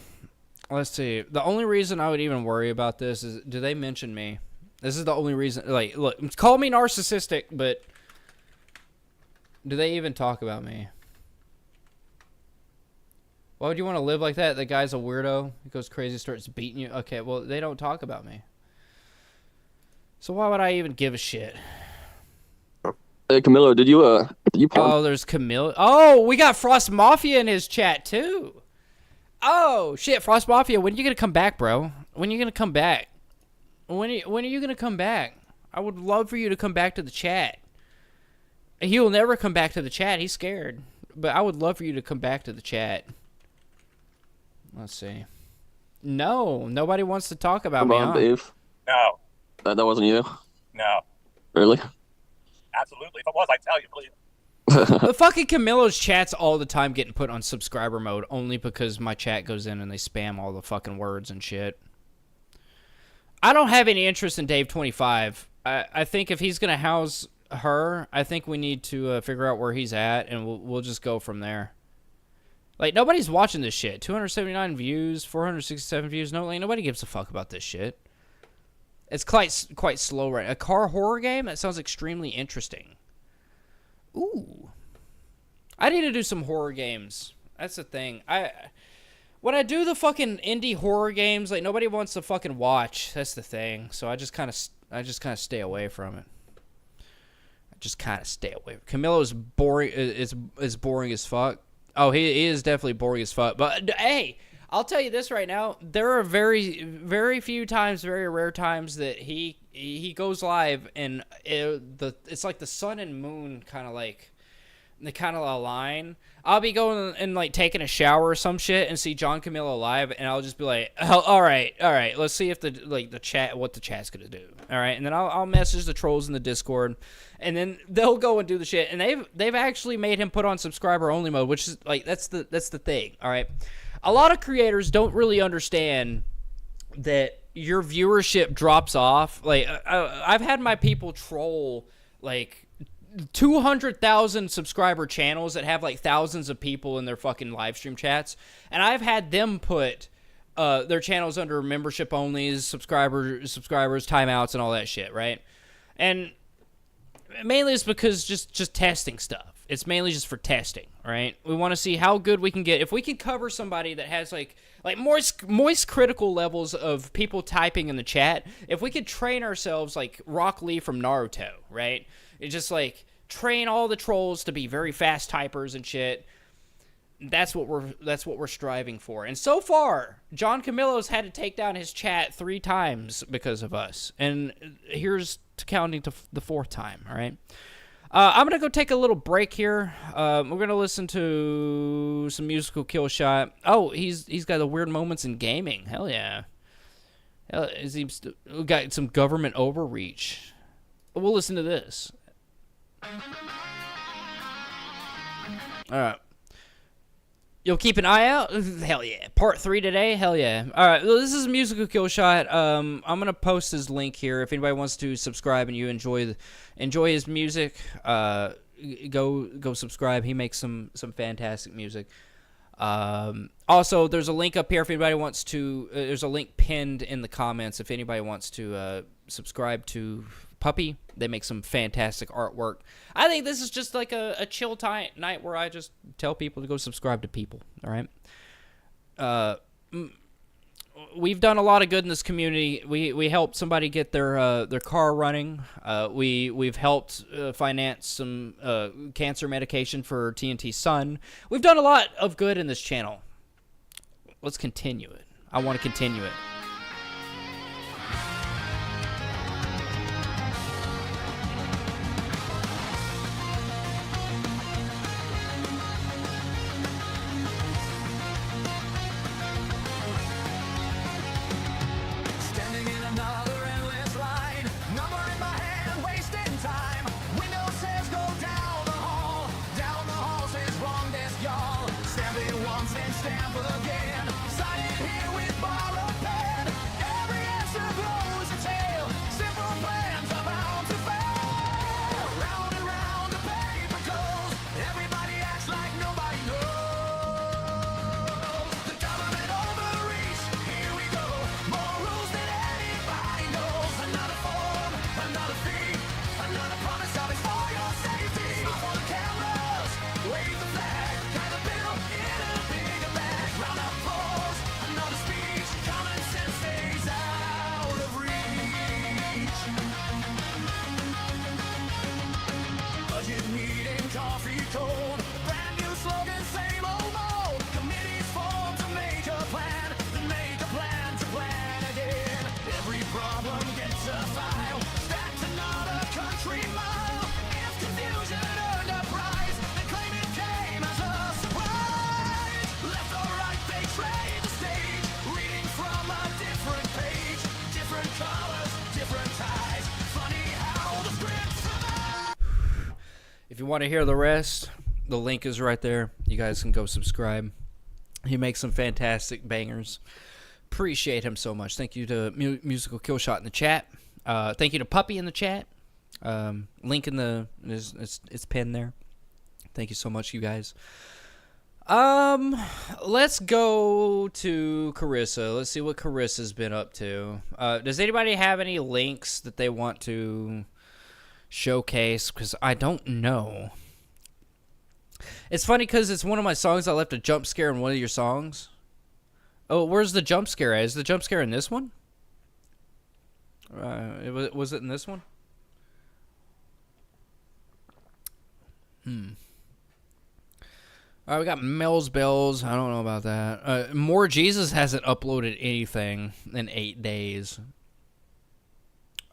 Let's see. The only reason I would even worry about this is, do they mention me? This is the only reason. Like, look, call me narcissistic, but do they even talk about me? Why would you want to live like that? The guy's a weirdo. He goes crazy, starts beating you. Okay, well, they don't talk about me. So why would I even give a shit?
Hey, Camilo, did you porn?
Oh, there's Camilo. Oh, we got Frost Mafia in his chat, too. Oh, shit, Frost Mafia, when are you going to come back, bro? When are you going to come back? When are you going to come back? I would love for you to come back to the chat. He will never come back to the chat. He's scared. But I would love for you to come back to the chat. Let's see. No, nobody wants to talk about
Come
me,
on,
huh?
Dave.
No.
That wasn't you?
No.
Really?
Absolutely. If it was, I'd tell you, please.
The fucking Camilo's chats all the time getting put on subscriber mode only because my chat goes in and they spam all the fucking words and shit. I don't have any interest in Dave 25. I think if he's gonna house her, I think we need to figure out where he's at, and we'll just go from there. Like, nobody's watching this shit. 279 views, 467 views. Nobody gives a fuck about this shit. It's quite slow right now. A car horror game? That sounds extremely interesting. Ooh. I need to do some horror games. That's the thing. When I do the fucking indie horror games, like, nobody wants to fucking watch. That's the thing. So I just kind of stay away from it. I just kind of stay away. Camillo's boring. Is boring as fuck. Oh, he is definitely boring as fuck. But hey, I'll tell you this right now. There are very, very few times, very rare times that he goes live and it's like the sun and moon kind of like they kind of align. I'll be going and like taking a shower or some shit and see John Camillo live, and I'll just be like, oh, all right, let's see if the chat, what the chat's gonna do. All right, and then I'll message the trolls in the Discord, and then they'll go and do the shit. And they've actually made him put on subscriber only mode, which is like that's the thing. All right, a lot of creators don't really understand that your viewership drops off. Like I've had my people troll like 200,000 subscriber channels that have like thousands of people in their fucking live stream chats, and I've had them put their channels under membership only, subscribers, timeouts, and all that shit, right? And mainly it's because just testing stuff. It's mainly just for testing, right? We want to see how good we can get. If we can cover somebody that has like moist critical levels of people typing in the chat, if we could train ourselves like Rock Lee from Naruto, right? It's just like train all the trolls to be very fast typers and shit. That's what we're striving for. And so far, John Camillo's had to take down his chat 3 times because of us. And here's to counting to the 4th time, all right? I'm going to go take a little break here. We're going to listen to some musical kill shot. Oh, he's got the weird moments in gaming. Hell yeah. We got some government overreach. We'll listen to this. All right. You'll keep an eye out? Hell yeah. Part 3 today? Hell yeah. All right. Well, this is a musical kill shot. I'm going to post his link here. If anybody wants to subscribe and you enjoy his music, go subscribe. He makes some fantastic music. Also, there's a link up here if anybody wants to. There's a link pinned in the comments if anybody wants to subscribe to Puppy. They make some fantastic artwork. I think this is just like a chill night where I just tell people to go subscribe to people. All right. We've done a lot of good in this community. We helped somebody get their car running. We've helped finance some cancer medication for TNT's son. We've done a lot of good in this channel. Let's continue it. I want to continue it. If you want to hear the rest, the link is right there. You guys can go subscribe. He makes some fantastic bangers. Appreciate him so much. Thank you to Musical Killshot in the chat. Thank you to Puppy in the chat. Link in the it's pinned there. Thank you so much, you guys. Let's go to Carissa. Let's see what Carissa's been up to. Does anybody have any links that they want to showcase? Because I don't know. It's funny because it's one of my songs. I left a jump scare in one of your songs. Oh, where's the jump scare at? Is the jump scare in this one? Was it in this one? Alright, we got Mel's Bells. I don't know about that. More Jesus hasn't uploaded anything in 8 days.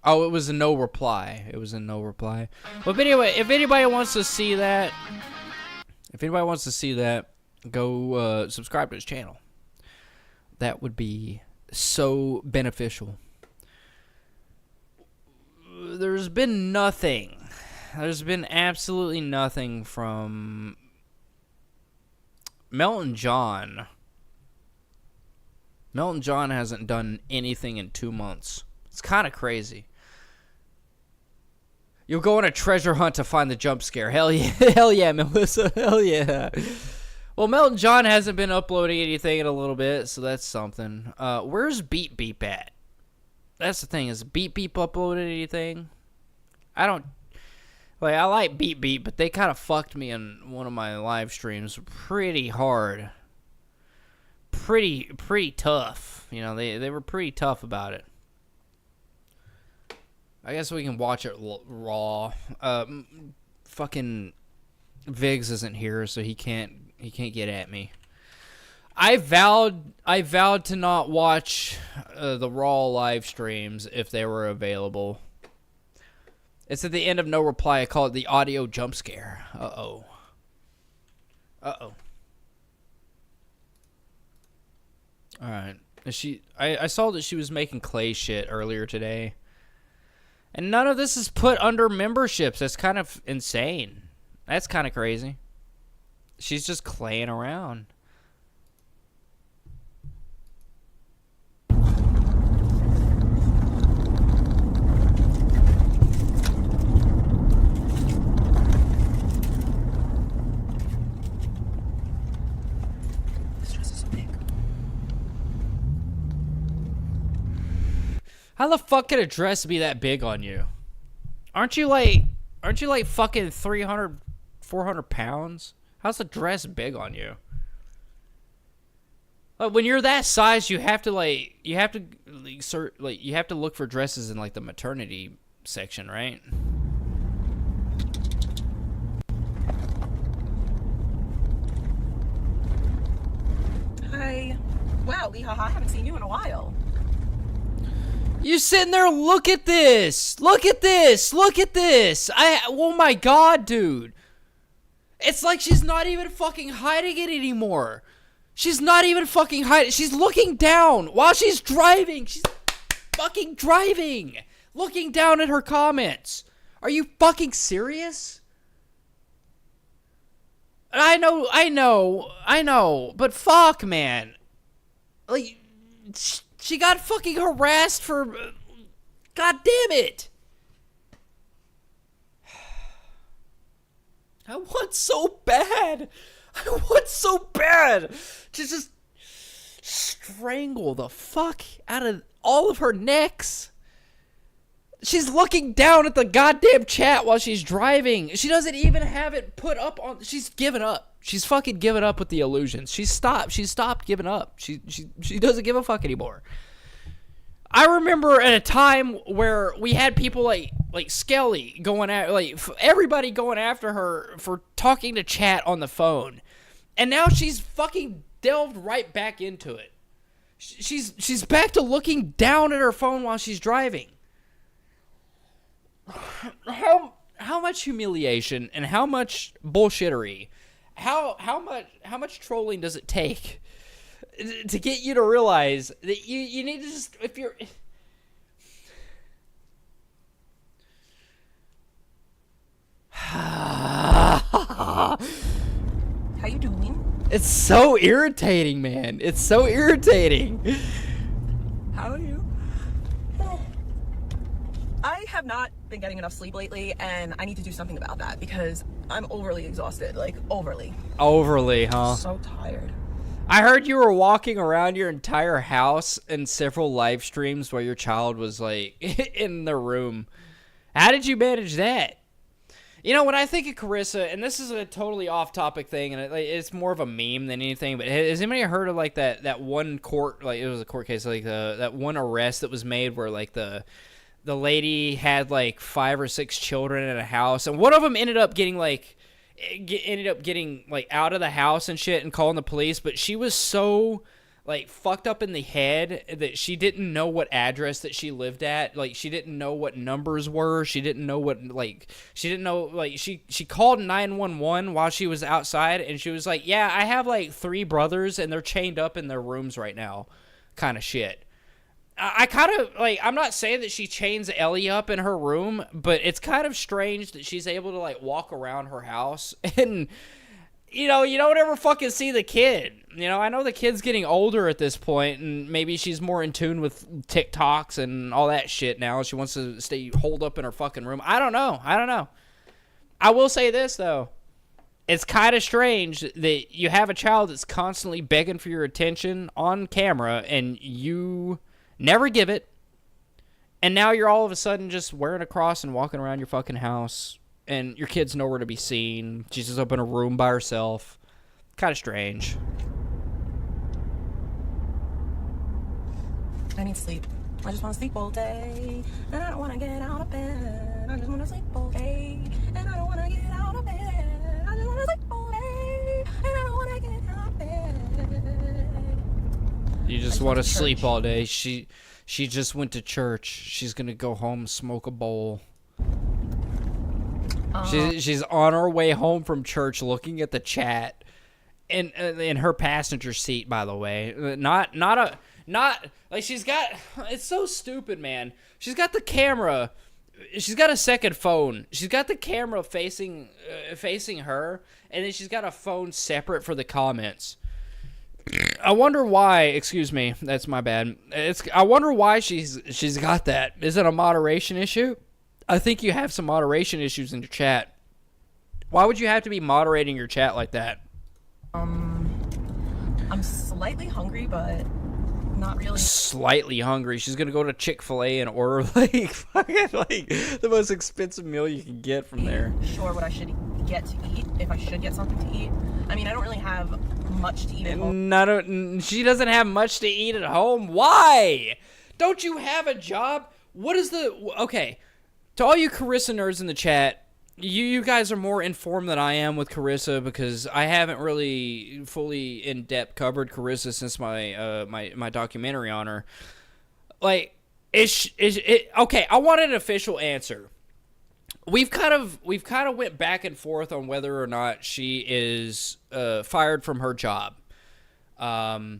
Oh, it was a no reply. It was a no reply. But anyway, if anybody wants to see that, go subscribe to his channel. That would be so beneficial. There's been nothing. There's been absolutely nothing from Melton John. Melton John hasn't done anything in 2 months. It's kind of crazy. You'll go on a treasure hunt to find the jump scare. Hell yeah. Hell yeah, Melissa. Hell yeah. Well, Melton John hasn't been uploading anything in a little bit, so that's something. Where's Beep Beep at? That's the thing. Is Beep Beep uploaded anything? I don't... Like, I like Beep Beep, but they kind of fucked me in one of my live streams pretty hard. Pretty tough. You know, they were pretty tough about it. I guess we can watch it raw. Fucking Viggs isn't here, so he can't get at me. I vowed to not watch the raw live streams if they were available. It's at the end of no reply. I call it the audio jump scare. Uh-oh. Uh-oh. Alright. I saw that she was making clay shit earlier today. And none of this is put under memberships. That's kind of insane. That's kind of crazy. She's just claying around. How the fuck could a dress be that big on you? Aren't you like fucking 300, 400 pounds? How's a dress big on you? Like, when you're that size, you have to look for dresses in like the maternity section, right?
Hi. Wow, Lee, haha, I haven't seen you in a while.
You sitting there, look at this! Look at this! Look at this! Oh my god, dude. It's like she's not even fucking hiding it anymore. She's not even fucking hiding. She's looking down while she's driving. She's fucking driving. Looking down at her comments. Are you fucking serious? I know. But fuck, man. Like... She got fucking harassed for... God damn it! I want so bad to just strangle the fuck out of all of her necks. She's looking down at the goddamn chat while she's driving. She doesn't even have it put up on... She's given up. She's fucking given up with the illusions. She's stopped giving up. She doesn't give a fuck anymore. I remember at a time where we had people like Skelly going at everybody going after her for talking to chat on the phone, and now she's fucking delved right back into it. She's back to looking down at her phone while she's driving. How much humiliation and how much bullshittery? How much trolling does it take to get you to realize that you need to just, if you're...
How you doing?
It's so irritating, man. It's so irritating.
How are you?
been getting enough sleep lately, and I need to do something about that because I'm overly exhausted, like overly.
Overly, huh?
So tired.
I heard you were walking around your entire house in several live streams while your child was like in the room. How did you manage that? You know, when I think of Carissa, and this is a totally off-topic thing, and it's more of a meme than anything, but has anybody heard of, like, that one court, like, it was a court case, like, that one arrest that was made where, like, the lady had, like, 5 or 6 children in a house, and one of them ended up getting, like, out of the house and shit and calling the police, but she was so, like, fucked up in the head that she didn't know what address that she lived at. Like, she didn't know what numbers were. She didn't know what, like, she didn't know, like, she called 911 while she was outside, and she was like, yeah, I have, like, 3 brothers, and they're chained up in their rooms right now, kind of shit. I kind of, like, I'm not saying that she chains Ellie up in her room, but it's kind of strange that she's able to, like, walk around her house and... You know, you don't ever fucking see the kid. You know, I know the kid's getting older at this point, and maybe she's more in tune with TikToks and all that shit now. She wants to stay holed up in her fucking room. I don't know. I will say this, though. It's kind of strange that you have a child that's constantly begging for your attention on camera, and you never give it, and now you're all of a sudden just wearing a cross and walking around your fucking house. And your kid's nowhere to be seen. She's just up in a room by herself. Kind of strange.
I need sleep. I just want to sleep all day. And I don't want to get out of bed. I just want to sleep all day. And I don't want to get out of bed. I just want to sleep all day. And I don't want to get out of bed.
You just want to sleep all day. She just went to church. She's going to go home and smoke a bowl. She's on her way home from church looking at the chat in her passenger seat, by the way. Not like she's got, it's so stupid, man. She's got the camera, she's got a second phone. She's got the camera facing her, and then she's got a phone separate for the comments. I wonder why, excuse me, that's my bad. I wonder why she's got that. Is it a moderation issue? I think you have some moderation issues in your chat. Why would you have to be moderating your chat like that?
I'm slightly hungry, but not really.
Slightly hungry. She's gonna go to Chick-fil-A and order like fucking like the most expensive meal you can get from there.
Sure, what I should get to eat, if I should get something to eat. I mean, I don't really have much to eat at home.
She doesn't have much to eat at home. Why? Don't you have a job? What is okay? To all you Carissa nerds in the chat, you guys are more informed than I am with Carissa because I haven't really fully in-depth covered Carissa since my documentary on her. Like, okay? I want an official answer. We've kind of went back and forth on whether or not she is fired from her job. I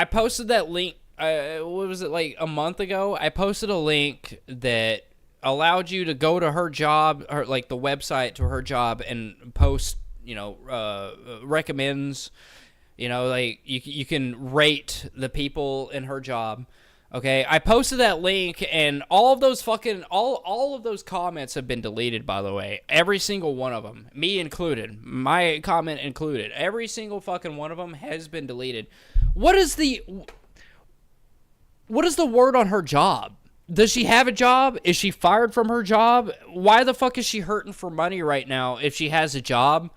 posted that link. What was it, like a month ago? I posted a link that allowed you to go to her job, or like the website to her job, and post, recommends, like you can rate the people in her job. Okay, I posted that link, and all of those all of those comments have been deleted, by the way. Every single one of them, me included, my comment included, every single fucking one of them has been deleted. What is the word on her job? Does she have a job? Is she fired from her job? Why the fuck is she hurting for money right now if she has a job?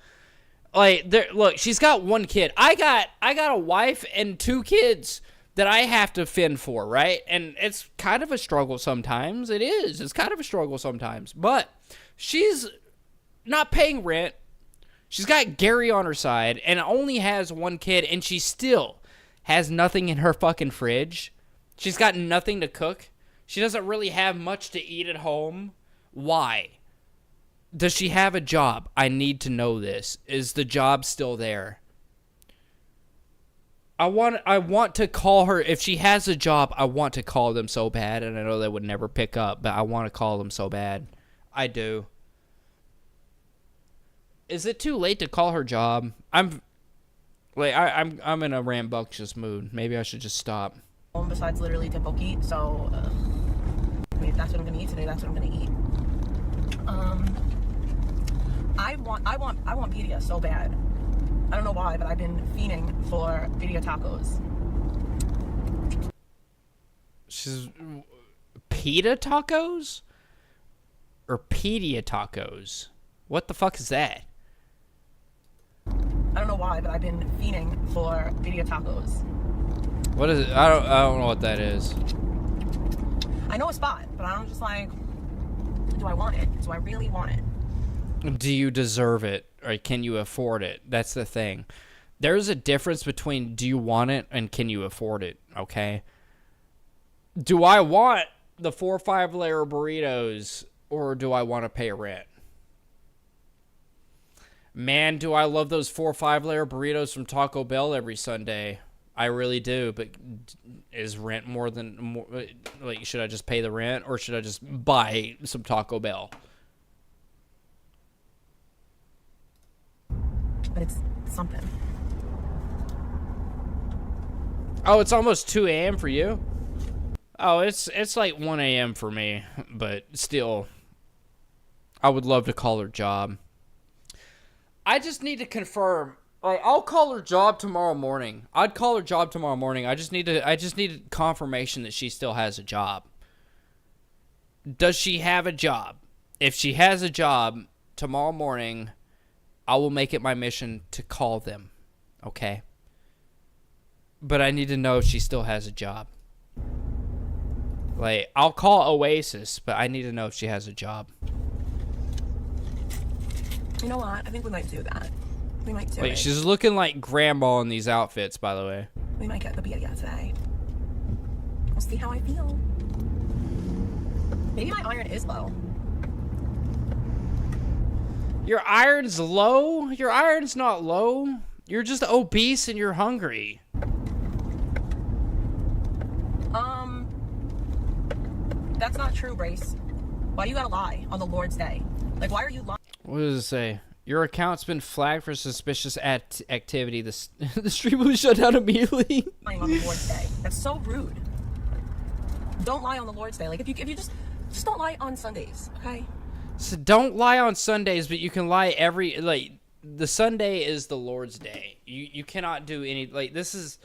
Like, look, she's got 1 kid. I got a wife and 2 kids that I have to fend for, right? And it's kind of a struggle sometimes. It is. It's kind of a struggle sometimes. But she's not paying rent. She's got Gary on her side and only has 1 kid, and she still has nothing in her fucking fridge. She's got nothing to cook. She doesn't really have much to eat at home. Why? Does she have a job? I need to know this. Is the job still there? I want to call her. If she has a job, I want to call them so bad. And I know they would never pick up, but I want to call them so bad. I do. Is it too late to call her job? I'm in a rambunctious mood. Maybe I should just stop.
Besides literally tteokbokki, so I mean, if that's what I'm gonna eat today, that's what I'm gonna eat.
I want pita so bad. I don't know why, but I've been fiending for pita tacos.
She's pita tacos or pedia tacos? What the fuck is that?
I don't know why, but I've been fiending for pita tacos.
What is it? I don't know what that is.
I know a spot, but I'm just like, do I want it? Do I really want it?
Do you deserve it, or can you afford it? That's the thing. There's a difference between do you want it and can you afford it, okay? Do I want the 4 or 5 layer burritos, or do I want to pay rent? Man, do I love those 4 or 5 layer burritos from Taco Bell every Sunday. I really do, but is rent more, like, should I just pay the rent, or should I just buy some Taco Bell?
But it's something.
Oh, it's almost 2 a.m. for you? Oh, it's like 1 a.m. for me, but still, I would love to call her job. I just need to confirm. Like, I'll call her job tomorrow morning. I'd call her job tomorrow morning. I just need confirmation that she still has a job. Does she have a job? If she has a job, tomorrow morning, I will make it my mission to call them. Okay? But I need to know if she still has a job. Like, I'll call Oasis, but I need to know if she has a job.
You know what? I think we might do that. We might do
Wait,
it.
she's looking like grandma in these outfits, by the way.
We might get the birria today. We'll see how I feel. Maybe my iron is low.
Your iron's low? Your iron's not low. You're just obese and you're hungry.
That's not true, Brace. Why you gotta lie on the Lord's Day? Like, why are you lying?
What does it say? Your account's been flagged for suspicious activity. The stream was shut down immediately.
Lying on the Lord's Day. That's so rude. Don't lie on the Lord's Day. Like, if you just don't lie on Sundays, okay?
So don't lie on Sundays, but you can lie every, like, the Sunday is the Lord's Day. You cannot do any, like, this is,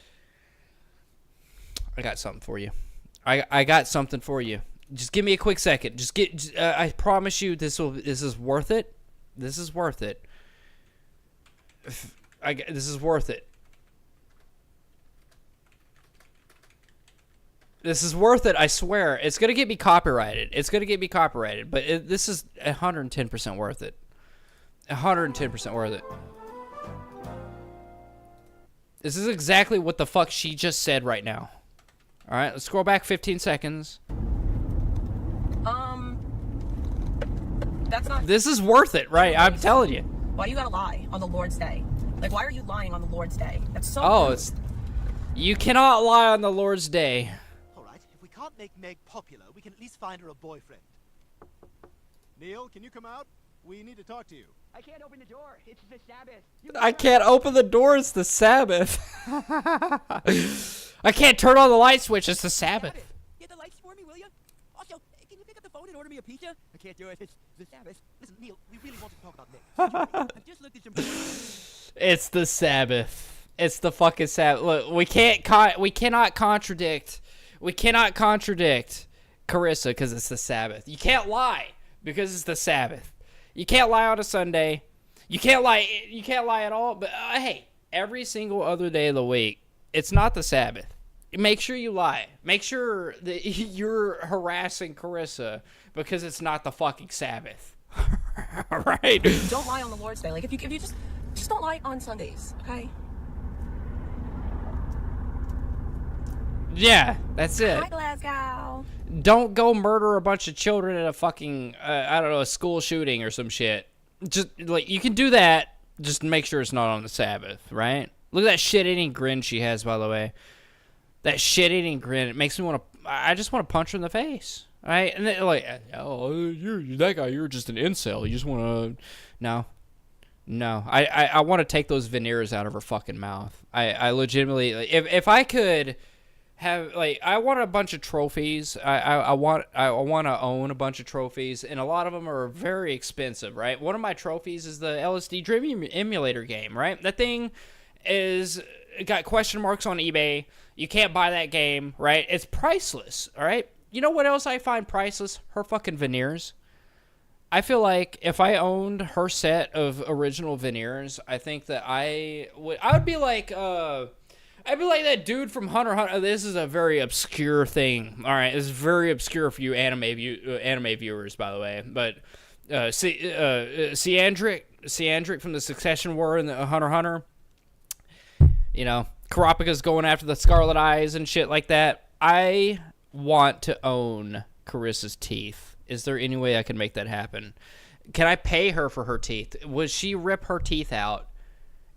I got something for you. I got something for you. Just give me a quick second. I promise you this is worth it. This is worth it. This is worth it. This is worth it, I swear. It's going to get me copyrighted. It's going to get me copyrighted, but this is 110% worth it. 110% worth it. This is exactly what the fuck she just said right now. All right, let's scroll back 15 seconds.
That's not...
This is worth it, right? I'm telling you.
Why you gotta lie on the Lord's Day? Like, why are you lying on the Lord's Day? That's so
Oh,
rude.
it's... You cannot lie on the Lord's Day.
Alright, if we can't make Meg popular, we can at least find her a boyfriend. Neil, can you come out? We need to talk to you.
I can't open the door. It's the Sabbath.
I can't open the door. It's the Sabbath. I can't turn on the light switch. It's the Sabbath.
Get the lights for me, will you? Also, can you pick up the phone and order me a pizza? I can't do it. It's the Sabbath. Listen, Neil, we really want to talk about Meg. I've just looked at some...
It's the Sabbath. It's the fucking Sabbath. Look, we cannot contradict Carissa because it's the Sabbath. You can't lie because it's the Sabbath. You can't lie on a Sunday. You can't lie at all. But hey, every single other day of the week, it's not the Sabbath. Make sure you lie. Make sure that you're harassing Carissa because it's not the fucking Sabbath. Right?
Don't lie on the Lord's Day. Like, if you just don't lie on Sundays, okay?
Yeah, that's it.
Hi, Glasgow.
Don't go murder a bunch of children at a fucking, I don't know, a school shooting or some shit. Just, like, you can do that. Just make sure it's not on the Sabbath, right? Look at that shit-eating grin she has, by the way. That shit-eating grin. It makes me want to, I just want to punch her in the face. Right? And they're like, oh, you're that guy, you're just an incel. You just want to, no. I want to take those veneers out of her fucking mouth. I legitimately, if I could have like I want a bunch of trophies. I want to own a bunch of trophies, and a lot of them are very expensive, right? One of my trophies is the LSD Dream Emulator game, right? That thing is got question marks on eBay. You can't buy that game, right? It's priceless, all right? You know what else I find priceless? Her fucking veneers. I feel like if I owned her set of original veneers, I think that I would be like I'd be like that dude from Hunter x Hunter. This is a very obscure thing. All right, it's very obscure for you anime viewers, by the way. But Ciandric from the Succession War in the Hunter x Hunter. You know, Kurapika's going after the Scarlet Eyes and shit like that. I want to own Carissa's teeth. Is there any way I can make that happen? Can I pay her for her teeth? Would she rip her teeth out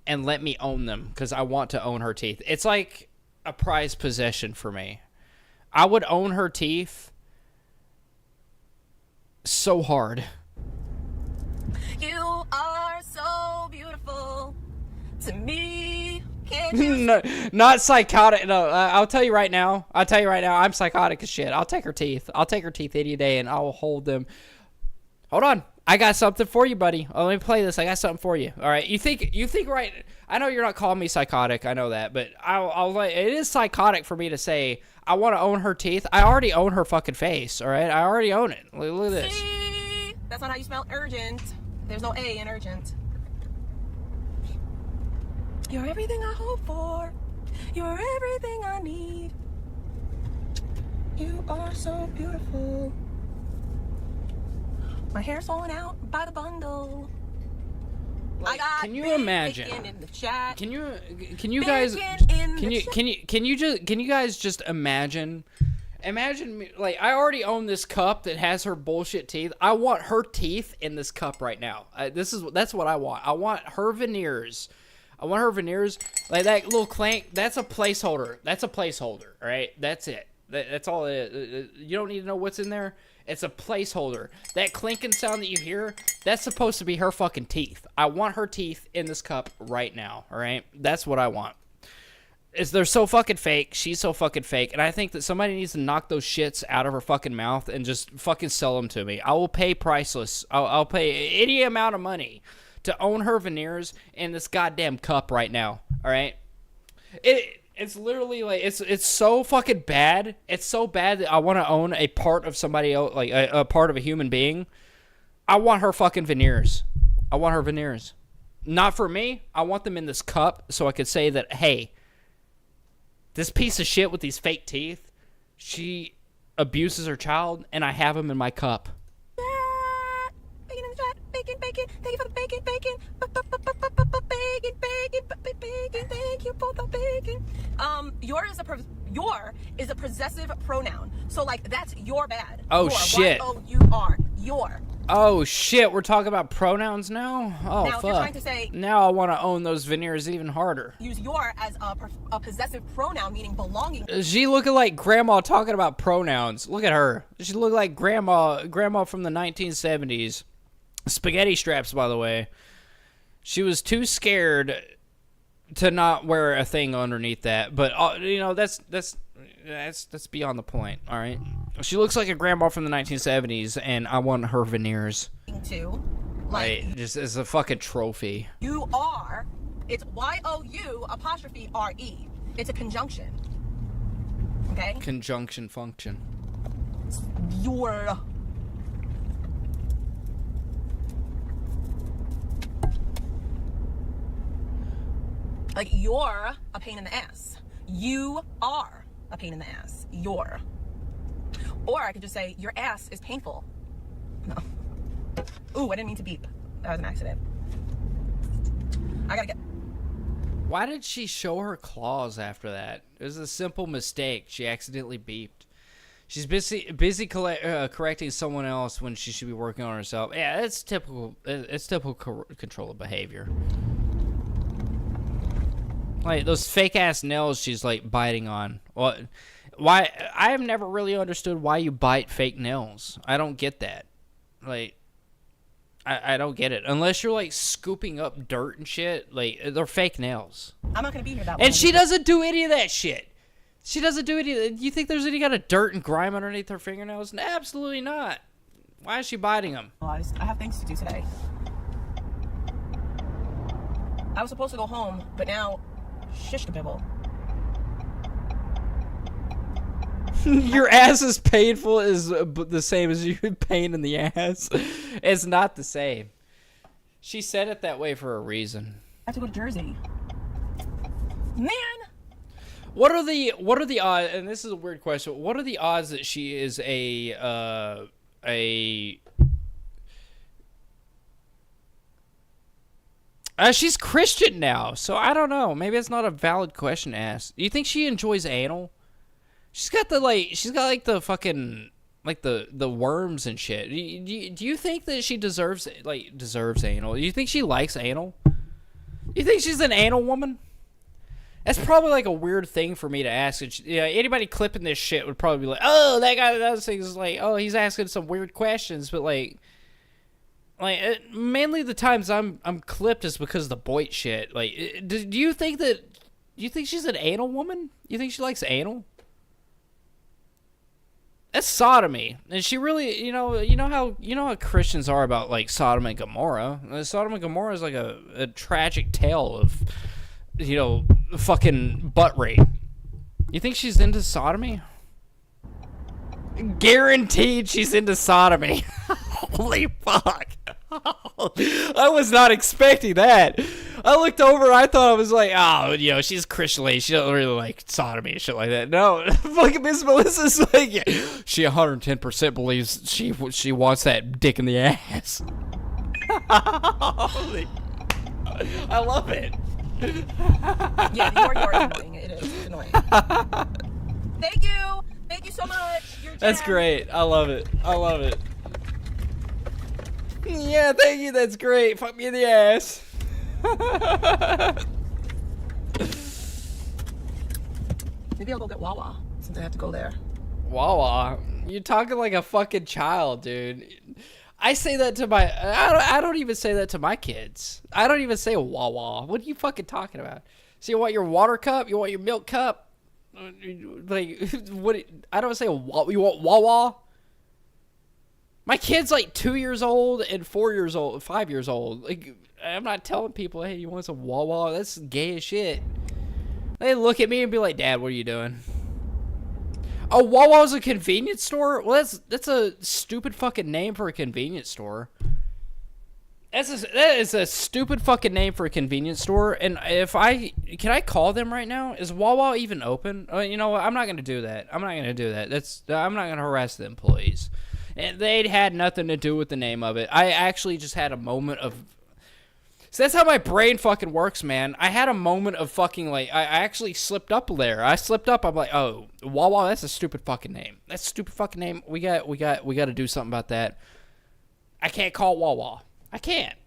and let me own them? Because I want to own her teeth. It's like a prized possession for me. I would own her teeth so hard.
You are so beautiful to me.
No, not psychotic. No, I'll tell you right now. I'm psychotic as shit. I'll take her teeth. I'll take her teeth any day, and I will hold them. Hold on. I got something for you, buddy. Oh, let me play this. I got something for you. All right. You think right? I know you're not calling me psychotic. I know that, but it is psychotic for me to say I want to own her teeth. I already own her fucking face. All right. I already own it. Look at this.
See? That's not how you spell urgent. There's no A in urgent. You're everything I hope for. You're everything I need. You are so beautiful. My hair's falling out by the bundle.
Like,
I got
can you imagine?
in the chat.
Can you guys can you guys just imagine? Imagine me, like, I already own this cup that has her bullshit teeth. I want her teeth in this cup right now. That's what I want. I want her veneers. Like that little clank. That's a placeholder. All right. That's it. That's all it is. You don't need to know what's in there. It's a placeholder. That clinking sound that you hear, that's supposed to be her fucking teeth. I want her teeth in this cup right now. All right. That's what I want. They're so fucking fake. She's so fucking fake. And I think that somebody needs to knock those shits out of her fucking mouth and just fucking sell them to me. I will pay priceless. I'll pay any amount of money to own her veneers in this goddamn cup right now. All right. It's literally like it's so fucking bad. It's so bad that I want to own a part of somebody else, like a part of a human being. I want her fucking veneers. I want her veneers. Not for me. I want them in this cup so I could say that, hey, this piece of shit with these fake teeth, she abuses her child, and I have him in my cup.
Bacon in the chat. Bacon, bacon. Thank you for the bacon, bacon. Bacon, bacon, bacon. Thank you for the bacon. Your is a possessive pronoun. So like that's your bad.
Oh
your,
shit.
Y-O-U-R. Your.
Oh shit, we're talking about pronouns now? Oh
now,
fuck.
If you're trying to say,
now I want to own those veneers even harder.
Use your as a possessive pronoun meaning belonging.
She looking like grandma talking about pronouns. Look at her. She look like grandma from the 1970s. Spaghetti straps, by the way. She was too scared to not wear a thing underneath that, but you know that's beyond the point. All right, she looks like a grandma from the 1970s, and I want her veneers.
To,
like, just as a fucking trophy.
You are. It's Y-O-U''R-E. It's a conjunction. Okay.
Conjunction function.
Your. Like, you're a pain in the ass. You are a pain in the ass. You're. Or I could just say, your ass is painful. No. Ooh, I didn't mean to beep. That was an accident. I gotta get...
Why did she show her claws after that? It was a simple mistake. She accidentally beeped. She's busy correcting someone else when she should be working on herself. Yeah, it's typical. It's typical control of behavior. Like those fake ass nails she's like biting on. Why? I have never really understood why you bite fake nails. I don't get that. Like, I don't get it. Unless you're like scooping up dirt and shit. Like, they're fake nails.
I'm not gonna be here that long.
And she doesn't do any of that shit. She doesn't do any. You think there's any kind of dirt and grime underneath her fingernails? Absolutely not. Why is she biting them?
I have things to do today. I was supposed to go home, but now, shish kabibble.
Your ass is painful is the same as you pain in the ass. It's not the same. She said it that way for a reason.
I have to go to Jersey. Man!
What are the odds? And this is a weird question. What are the odds that she is she's Christian now, so I don't know. Maybe it's not a valid question to ask. Do you think she enjoys anal? She's got the fucking like the worms and shit. Do you think that she deserves anal? Do you think she likes anal? You think she's an anal woman? That's probably like a weird thing for me to ask. Anybody clipping this shit would probably be like, "Oh, that guy that does things is like, oh, he's asking some weird questions." But mainly the times I'm clipped is because of the Boyd shit. Like, do you think she's an anal woman? You think she likes anal? That's sodomy, and she really, you know how Christians are about like Sodom and Gomorrah. Sodom and Gomorrah is like a tragic tale of, fucking butt rape. You think she's into sodomy? Guaranteed she's into sodomy. Holy fuck. I was not expecting that. I looked over, I thought I was like, oh, she's Christian lady. She don't really like sodomy and shit like that. No, fucking Miss Melissa's like, she 110% believes she wants that dick in the ass. Holy, I love it.
Yeah, you're annoying. It is. It's annoying. Thank you. Thank you so much.
That's great. I love it. Yeah, thank you. That's great. Fuck me in the ass.
Maybe I'll go get Wawa since I have to go there.
Wawa? You're talking like a fucking child, dude. I say that to I don't even say that to my kids. I don't even say Wawa. What are you fucking talking about? So you want your water cup? You want your milk cup? Like, what? I don't say you want Wawa. My kid's like 2 years old and 4 years old, 5 years old. Like, I'm not telling people, hey, you want some Wawa? That's gay as shit. They look at me and be like, Dad, what are you doing? Oh, Wawa's a convenience store? Well, that's a stupid fucking name for a convenience store. That is a stupid fucking name for a convenience store. And can I call them right now? Is Wawa even open? You know what? I'm not gonna do that. I'm not gonna harass the employees. And they had nothing to do with the name of it. I actually just had a moment of. So that's how my brain fucking works, man. I had a moment of fucking like I actually slipped up there. I'm like, oh, Wawa, that's a stupid fucking name. That's a stupid fucking name. We got to do something about that. I can't call Wawa. I can't.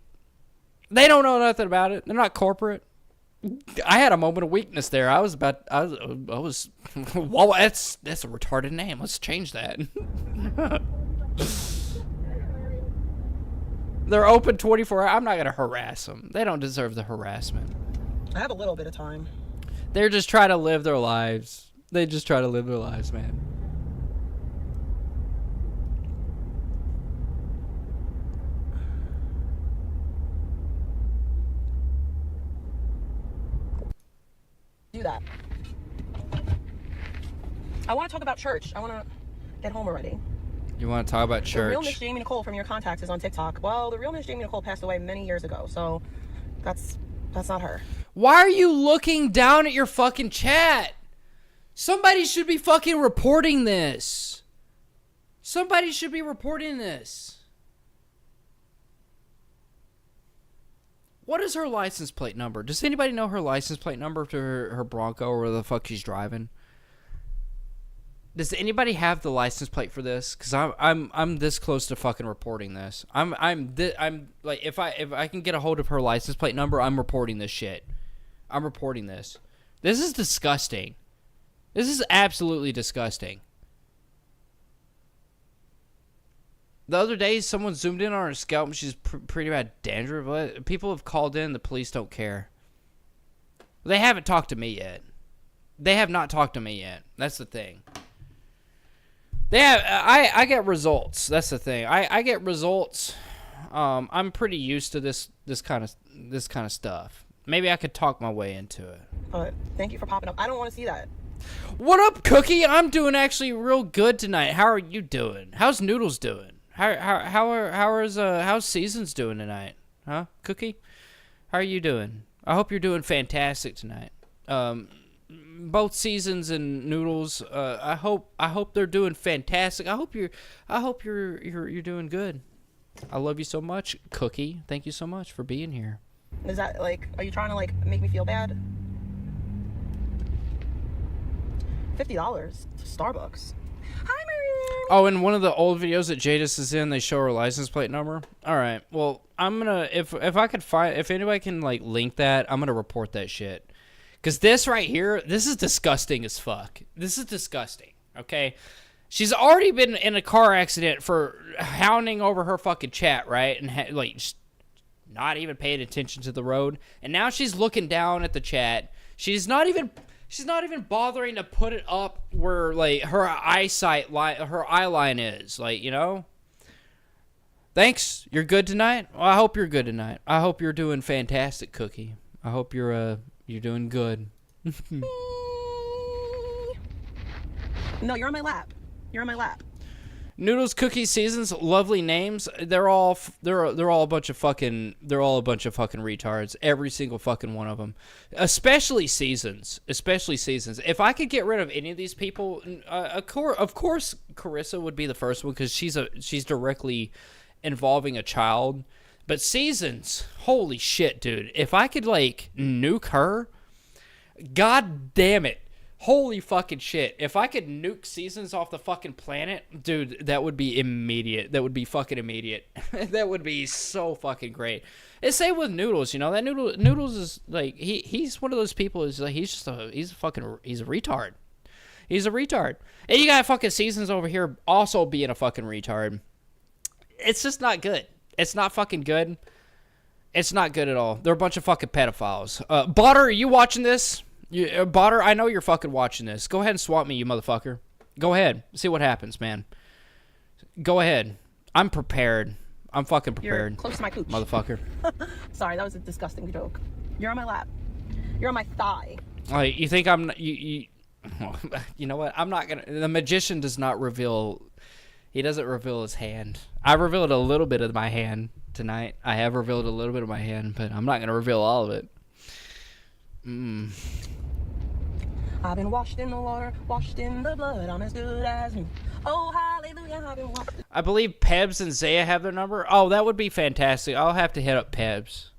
They don't know nothing about it. They're not corporate. I had a moment of weakness there. I was Wawa. That's a retarded name. Let's change that. They're open 24 hours. I'm not going to harass them. They don't deserve the harassment.
I have a little bit of time.
They're just trying to live their lives. They just try to live their lives, man.
Do that. I want to talk about church. I want to get home already.
You want to talk about church?
The real Miss Jamie Nicole from your contacts is on TikTok. Well, the real Miss Jamie Nicole passed away many years ago, so that's not her.
Why are you looking down at your fucking chat? Somebody should be fucking reporting this. Somebody should be reporting this. What is her license plate number? Does anybody know her license plate number to her Bronco or where the fuck she's driving? Does anybody have the license plate for this? Cause I'm this close to fucking reporting this. I'm like if I can get a hold of her license plate number, I'm reporting this shit. I'm reporting this. This is disgusting. This is absolutely disgusting. The other day, someone zoomed in on her scalp and she's pretty bad dandruff. But people have called in. The police don't care. They haven't talked to me yet. They have not talked to me yet. That's the thing. They have. I get results. That's the thing. I get results. I'm pretty used to this kind of stuff. Maybe I could talk my way into it.
Thank you for popping up. I don't want to see that.
What up, Cookie? I'm doing actually real good tonight. How are you doing? How's Noodles doing? How's Seasons doing tonight? Huh, Cookie? How are you doing? I hope you're doing fantastic tonight. Both Seasons and Noodles. I hope they're doing fantastic. I hope you're doing good. I love you so much, Cookie. Thank you so much for being here.
Is that like, are you trying to like make me feel bad? $50 to Starbucks. Hi, Marie.
Oh, in one of the old videos that Jadis is in, they show her license plate number. All right. Well, I'm gonna if I could find if anybody can like link that, I'm gonna report that shit. Cause this right here, this is disgusting as fuck. This is disgusting. Okay. She's already been in a car accident for hounding over her fucking chat, right? And like, just not even paying attention to the road. And now she's looking down at the chat. She's not even bothering to put it up where like her eye line is. Like, you know. Thanks. You're good tonight. Well, I hope you're good tonight. I hope you're doing fantastic, Cookie. I hope you're doing good.
No, you're on my lap. You're on my lap.
Noodles, Cookies, Seasons, lovely names. They're all a bunch of fucking retards. Every single fucking one of them. Especially Seasons. If I could get rid of any of these people, of course Carissa would be the first one because she's directly involving a child. But Seasons, holy shit, dude. If I could like nuke her, god damn it. Holy fucking shit. If I could nuke Seasons off the fucking planet, dude, that would be immediate. That would be fucking immediate. That would be so fucking great. And same with Noodles, you know, that Noodles is like, he's one of those people is like, he's a retard. He's a retard. And you got fucking Seasons over here also being a fucking retard. It's just not good. It's not fucking good. It's not good at all. They're a bunch of fucking pedophiles. Botter, are you watching this? Botter, I know you're fucking watching this. Go ahead and swap me, you motherfucker. Go ahead. See what happens, man. Go ahead. I'm prepared. I'm fucking prepared.
You're close to my cooch.
Motherfucker.
Sorry, that was a disgusting joke. You're on my lap. You're on my thigh.
Like, you think I'm... You know what? I'm not gonna... The magician does not reveal... He doesn't reveal his hand. I revealed a little bit of my hand tonight. I have revealed a little bit of my hand, but I'm not gonna reveal all of it.
I've been washed in the water, washed in the blood. I'm as good as new. Oh, hallelujah, I've been washed.
I believe Pebs and Zaya have their number. Oh, that would be fantastic. I'll have to hit up Pebs.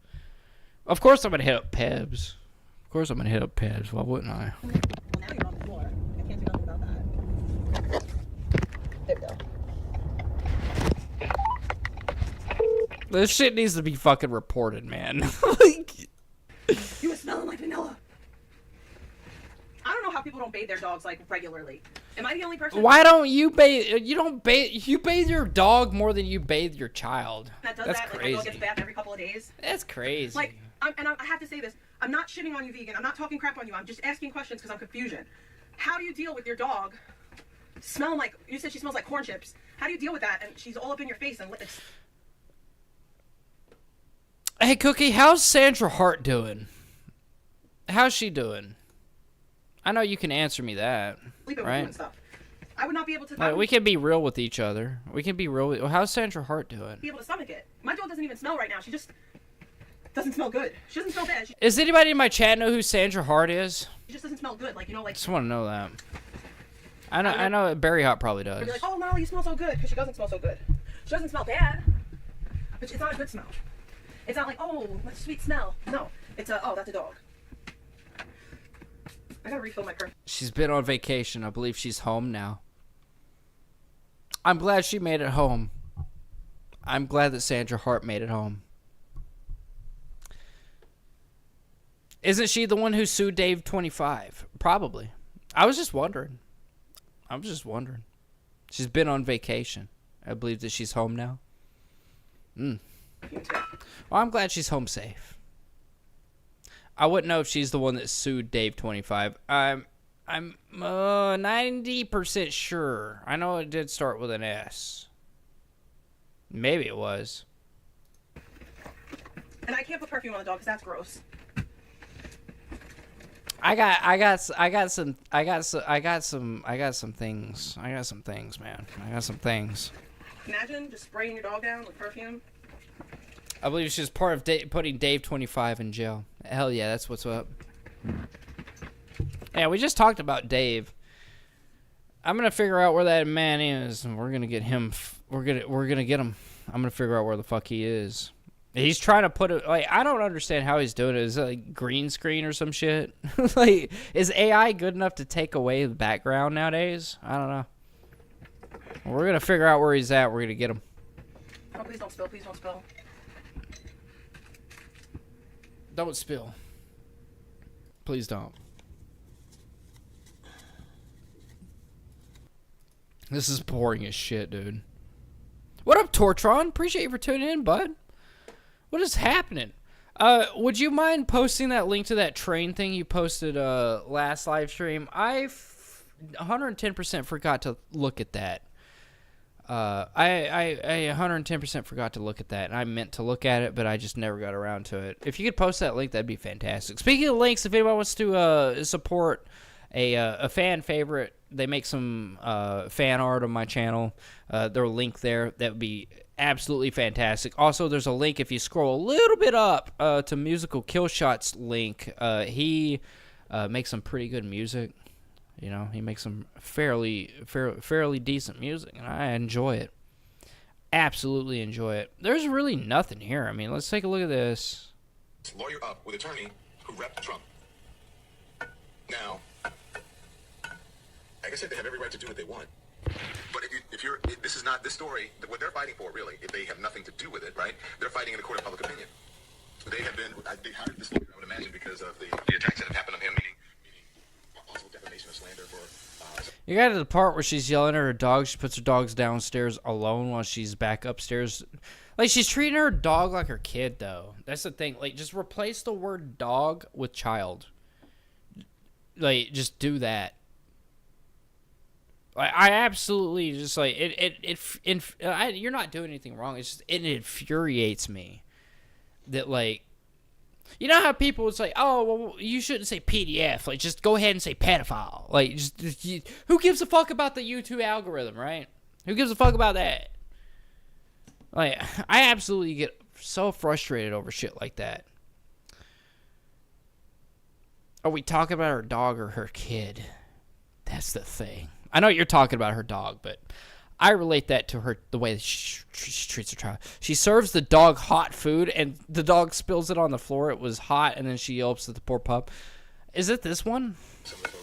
Of course I'm going to hit up Pebs. Why wouldn't I?
Well, now you're on the floor. I can't do nothing about that. There we go.
This shit needs to be fucking reported, man.
You were smelling like vanilla. I don't know how people don't bathe their dogs like regularly. Am I the only person?
Why don't you bathe? You bathe your dog more than you bathe your child.
That does
That's
that?
crazy.
Like, my dog gets a bath every couple of days.
That's crazy.
Like, I have to say this. I'm not shitting on you, vegan. I'm not talking crap on you. I'm just asking questions because I'm confusion. How do you deal with your dog smelling like? You said she smells like corn chips. How do you deal with that? And she's all up in your face and it's.
Hey, Cookie, how's Sandra Hart doing? How's she doing? I know you can answer me that, right?
And stuff. I would not be able to.
Like, we can be real with each other. We can be real. How's Sandra Hart doing?
Be able to stomach it. My dog doesn't even smell right now. She just doesn't smell good. She doesn't smell bad.
Does anybody in my chat know who Sandra Hart is?
She just doesn't smell good. Like, you know, like.
Just want to know that. I know Barry Hot probably does.
I'd be like, oh no, you smell so good, because she doesn't smell so good. She doesn't smell bad, but it's not a good smell. It's not like, oh, what a sweet smell. No, it's a, oh, that's a dog. I gotta refill my perfume.
She's been on vacation. I believe she's home now. I'm glad she made it home. I'm glad that Sandra Hart made it home. Isn't she the one who sued Dave 25? Probably. I was just wondering. She's been on vacation. I believe that she's home now. Well, I'm glad she's home safe. I wouldn't know if she's the one that sued Dave 25. I'm 90% sure. I know it did start with an S. Maybe it was.
And I can't put perfume on the dog because that's gross.
I got some things, man. I got some things.
Imagine just spraying your dog down with perfume.
I believe she's part of putting Dave 25 in jail. Hell yeah, that's what's up. Yeah, we just talked about Dave. I'm gonna figure out where that man is, and we're gonna get him. We're gonna get him. I'm gonna figure out where the fuck he is. He's trying to put it, like, I don't understand how he's doing it. Is it like green screen or some shit? Like, is AI good enough to take away the background nowadays? I don't know. We're gonna figure out where he's at. We're gonna get him.
Oh, please don't spill. Please don't spill.
Don't spill. Please don't. This is boring as shit, dude. What up, Tortron? Appreciate you for tuning in, bud. What is happening? Would you mind posting that link to that train thing you posted last live stream? I 110% forgot to look at that. I 110% forgot to look at that, and I meant to look at it, but I just never got around to it. If you could post that link, that'd be fantastic. Speaking of links, if anybody wants to support a fan favorite, they make some fan art on my channel. There's a link there. That would be absolutely fantastic. Also, there's a link if you scroll a little bit up to Musical Killshot's link. He makes some pretty good music. You know, he makes some fairly decent music, and I enjoy it. Absolutely enjoy it. There's really nothing here. I mean, let's take a look at this.
Lawyer up with attorney who repped Trump. Now, like I said, they have every right to do what they want. But if this is not this story, what they're fighting for, really, if they have nothing to do with it, right? They're fighting in the court of public opinion. They have been, they hired this lawyer, I would imagine, because of the attacks that have happened on him, meaning possible defamation of slander for.
You got to the part where she's yelling at her dog. She puts her dogs downstairs alone while she's back upstairs. Like, she's treating her dog like her kid, though. That's the thing. Like, just replace the word dog with child. Like, just do that. I absolutely just, like, you're not doing anything wrong. It's just, it infuriates me that, like, you know how people would say, oh, well, you shouldn't say PDF. Like, just go ahead and say pedophile. Like, who gives a fuck about the YouTube algorithm, right? Who gives a fuck about that? Like, I absolutely get so frustrated over shit like that. Are we talking about her dog or her kid? That's the thing. I know you're talking about her dog, but I relate that to her, the way that she treats her child. She serves the dog hot food, and the dog spills it on the floor. It was hot, and then she yelps at the poor pup. Is it this one?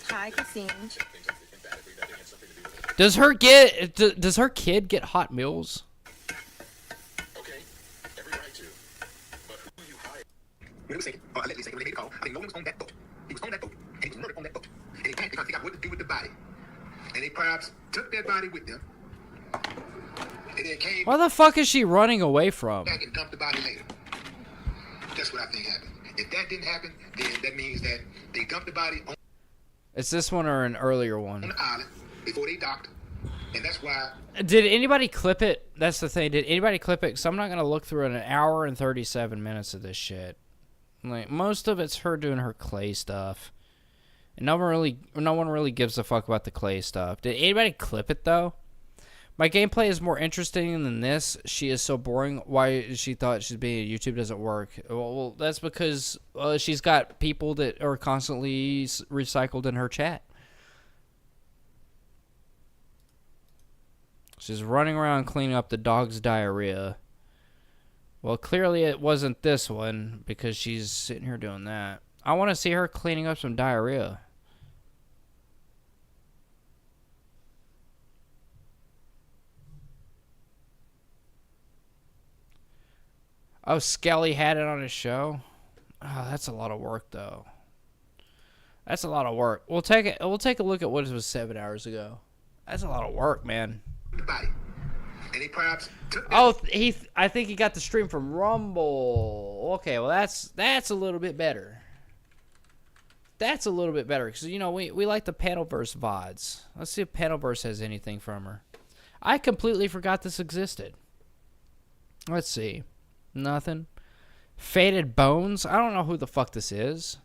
Hi, Christine.
Does her kid get hot meals?
When it was taken, or allegedly taken, when they made a call, I think no one was on that boat. He was on that boat, and he was murdered on that boat. And they panicked because they got what to do with the body. And they perhaps took that body with them. And then came
Why the fuck is she running away from?
back and dumped the body later. That's what I think happened. If that didn't happen, then that means that they dumped the body on
It's this one or an earlier one?
the island before they docked. And that's why.
Did anybody clip it? That's the thing. Did anybody clip it? Because I'm not going to look through an hour and 37 minutes of this shit. Like, most of it's her doing her clay stuff. And no one really gives a fuck about the clay stuff. Did anybody clip it, though? My gameplay is more interesting than this. She is so boring. Why she thought she's being YouTube doesn't work? Well, that's because she's got people that are constantly recycled in her chat. She's running around cleaning up the dog's diarrhea. Well, clearly it wasn't this one because she's sitting here doing that. I want to see her cleaning up some diarrhea. Oh, Skelly had it on his show? Oh, that's a lot of work, though. That's a lot of work. We'll take a look at what it was 7 hours ago. That's a lot of work, man.
the body. And they perhaps took that.
Oh, I think he got the stream from Rumble. Okay, well that's a little bit better. That's a little bit better because, you know, we like the Panelverse VODs. Let's see if Panelverse has anything from her. I completely forgot this existed. Let's see. Nothing. Faded Bones. I don't know who the fuck this is.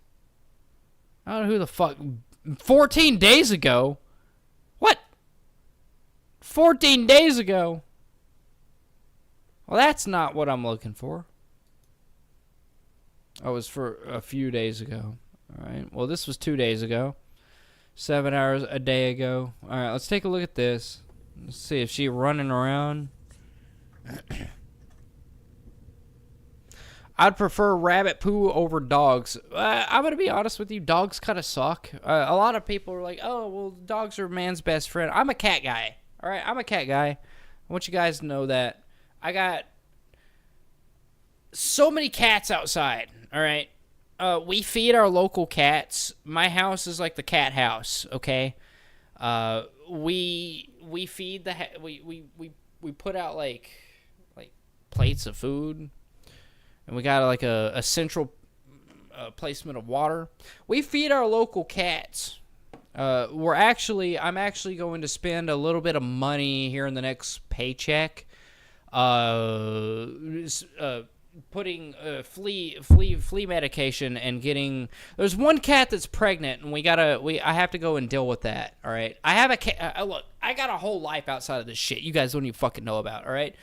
I don't know who the fuck. 14 days ago? What? 14 days ago? Well, that's not what I'm looking for. Oh, it was for a few days ago. All right. Well, this was 2 days ago. 7 hours a day ago. All right, let's take a look at this. Let's see if she's running around. I'd prefer rabbit poo over dogs. I'm going to be honest with you. Dogs kind of suck. A lot of people are like, oh, well, dogs are man's best friend. I'm a cat guy. All right, I'm a cat guy. I want you guys to know that. I got so many cats outside. All right. We feed our local cats. My house is like the cat house, okay? We feed the we put out like plates of food. And we got like a central placement of water. We feed our local cats. I'm actually going to spend a little bit of money here in the next paycheck. Putting flea medication and getting. There's one cat that's pregnant, and I have to go and deal with that. All right. I have a cat. Look, I got a whole life outside of this shit. You guys don't even fucking know about. All right.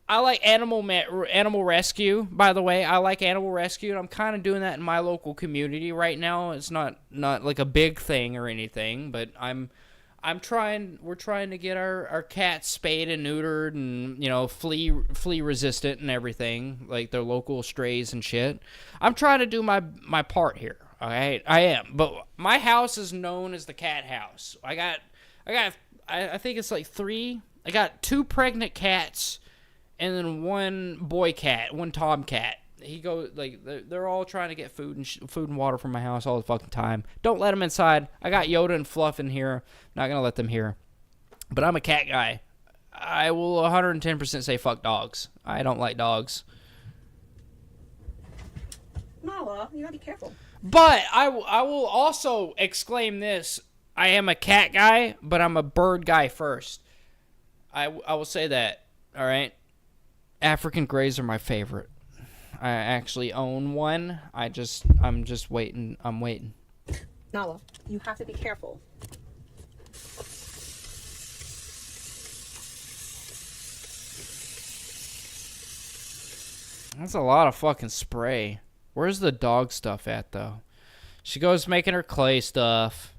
I like animal rescue, by the way. I like animal rescue, and I'm kind of doing that in my local community right now. It's not like a big thing or anything, but we're trying to get our cats spayed and neutered and, you know, flea resistant and everything, like their local strays and shit. I'm trying to do my part here. All right, I am. But my house is known as the cat house. I think it's like 3. I got 2 pregnant cats. And then one boy cat, one tomcat. He goes like they're all trying to get food and water from my house all the fucking time. Don't let them inside. I got Yoda and Fluff in here. Not gonna let them here. But I'm a cat guy. I will 110% say fuck dogs. I don't like dogs.
Mala, you gotta be careful.
But I will also exclaim this: I am a cat guy, but I'm a bird guy first. I will say that. All right. African Greys are my favorite. I actually own one. I'm just waiting. I'm waiting.
Nala, you have to be careful.
That's a lot of fucking spray. Where's the dog stuff at, though? She goes making her clay stuff.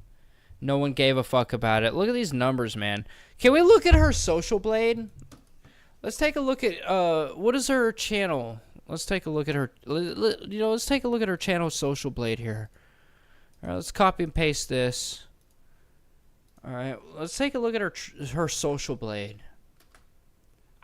No one gave a fuck about it. Look at these numbers, man. Can we look at her social blade? Let's take a look at, what is her channel? Let's take a look at her, let's take a look at her channel social blade here. All right, let's copy and paste this. All right, let's take a look at her social blade.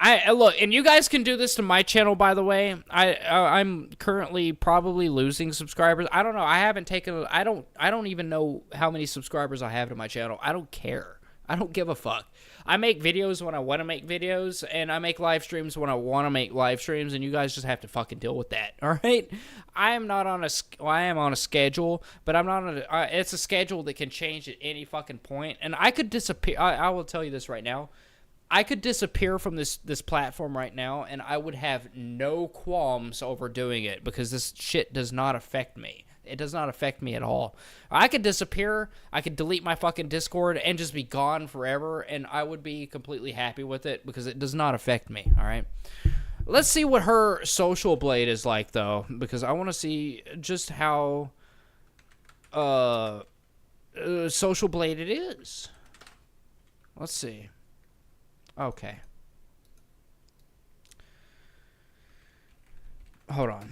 Look, and you guys can do this to my channel, by the way. I'm currently probably losing subscribers. I don't know. I haven't taken, I don't even know how many subscribers I have to my channel. I don't care. I don't give a fuck. I make videos when I want to make videos, and I make live streams when I want to make live streams, and you guys just have to fucking deal with that, all right? I am on a schedule, but I'm not on a, it's a schedule that can change at any fucking point, and I could disappear. I will tell you this right now. I could disappear from this platform right now, and I would have no qualms over doing it because this shit does not affect me. It does not affect me at all. I could disappear. I could delete my fucking Discord and just be gone forever, and I would be completely happy with it because it does not affect me, all right? Let's see what her social blade is like, though, because I want to see just how social blade it is. Let's see. Okay. Hold on.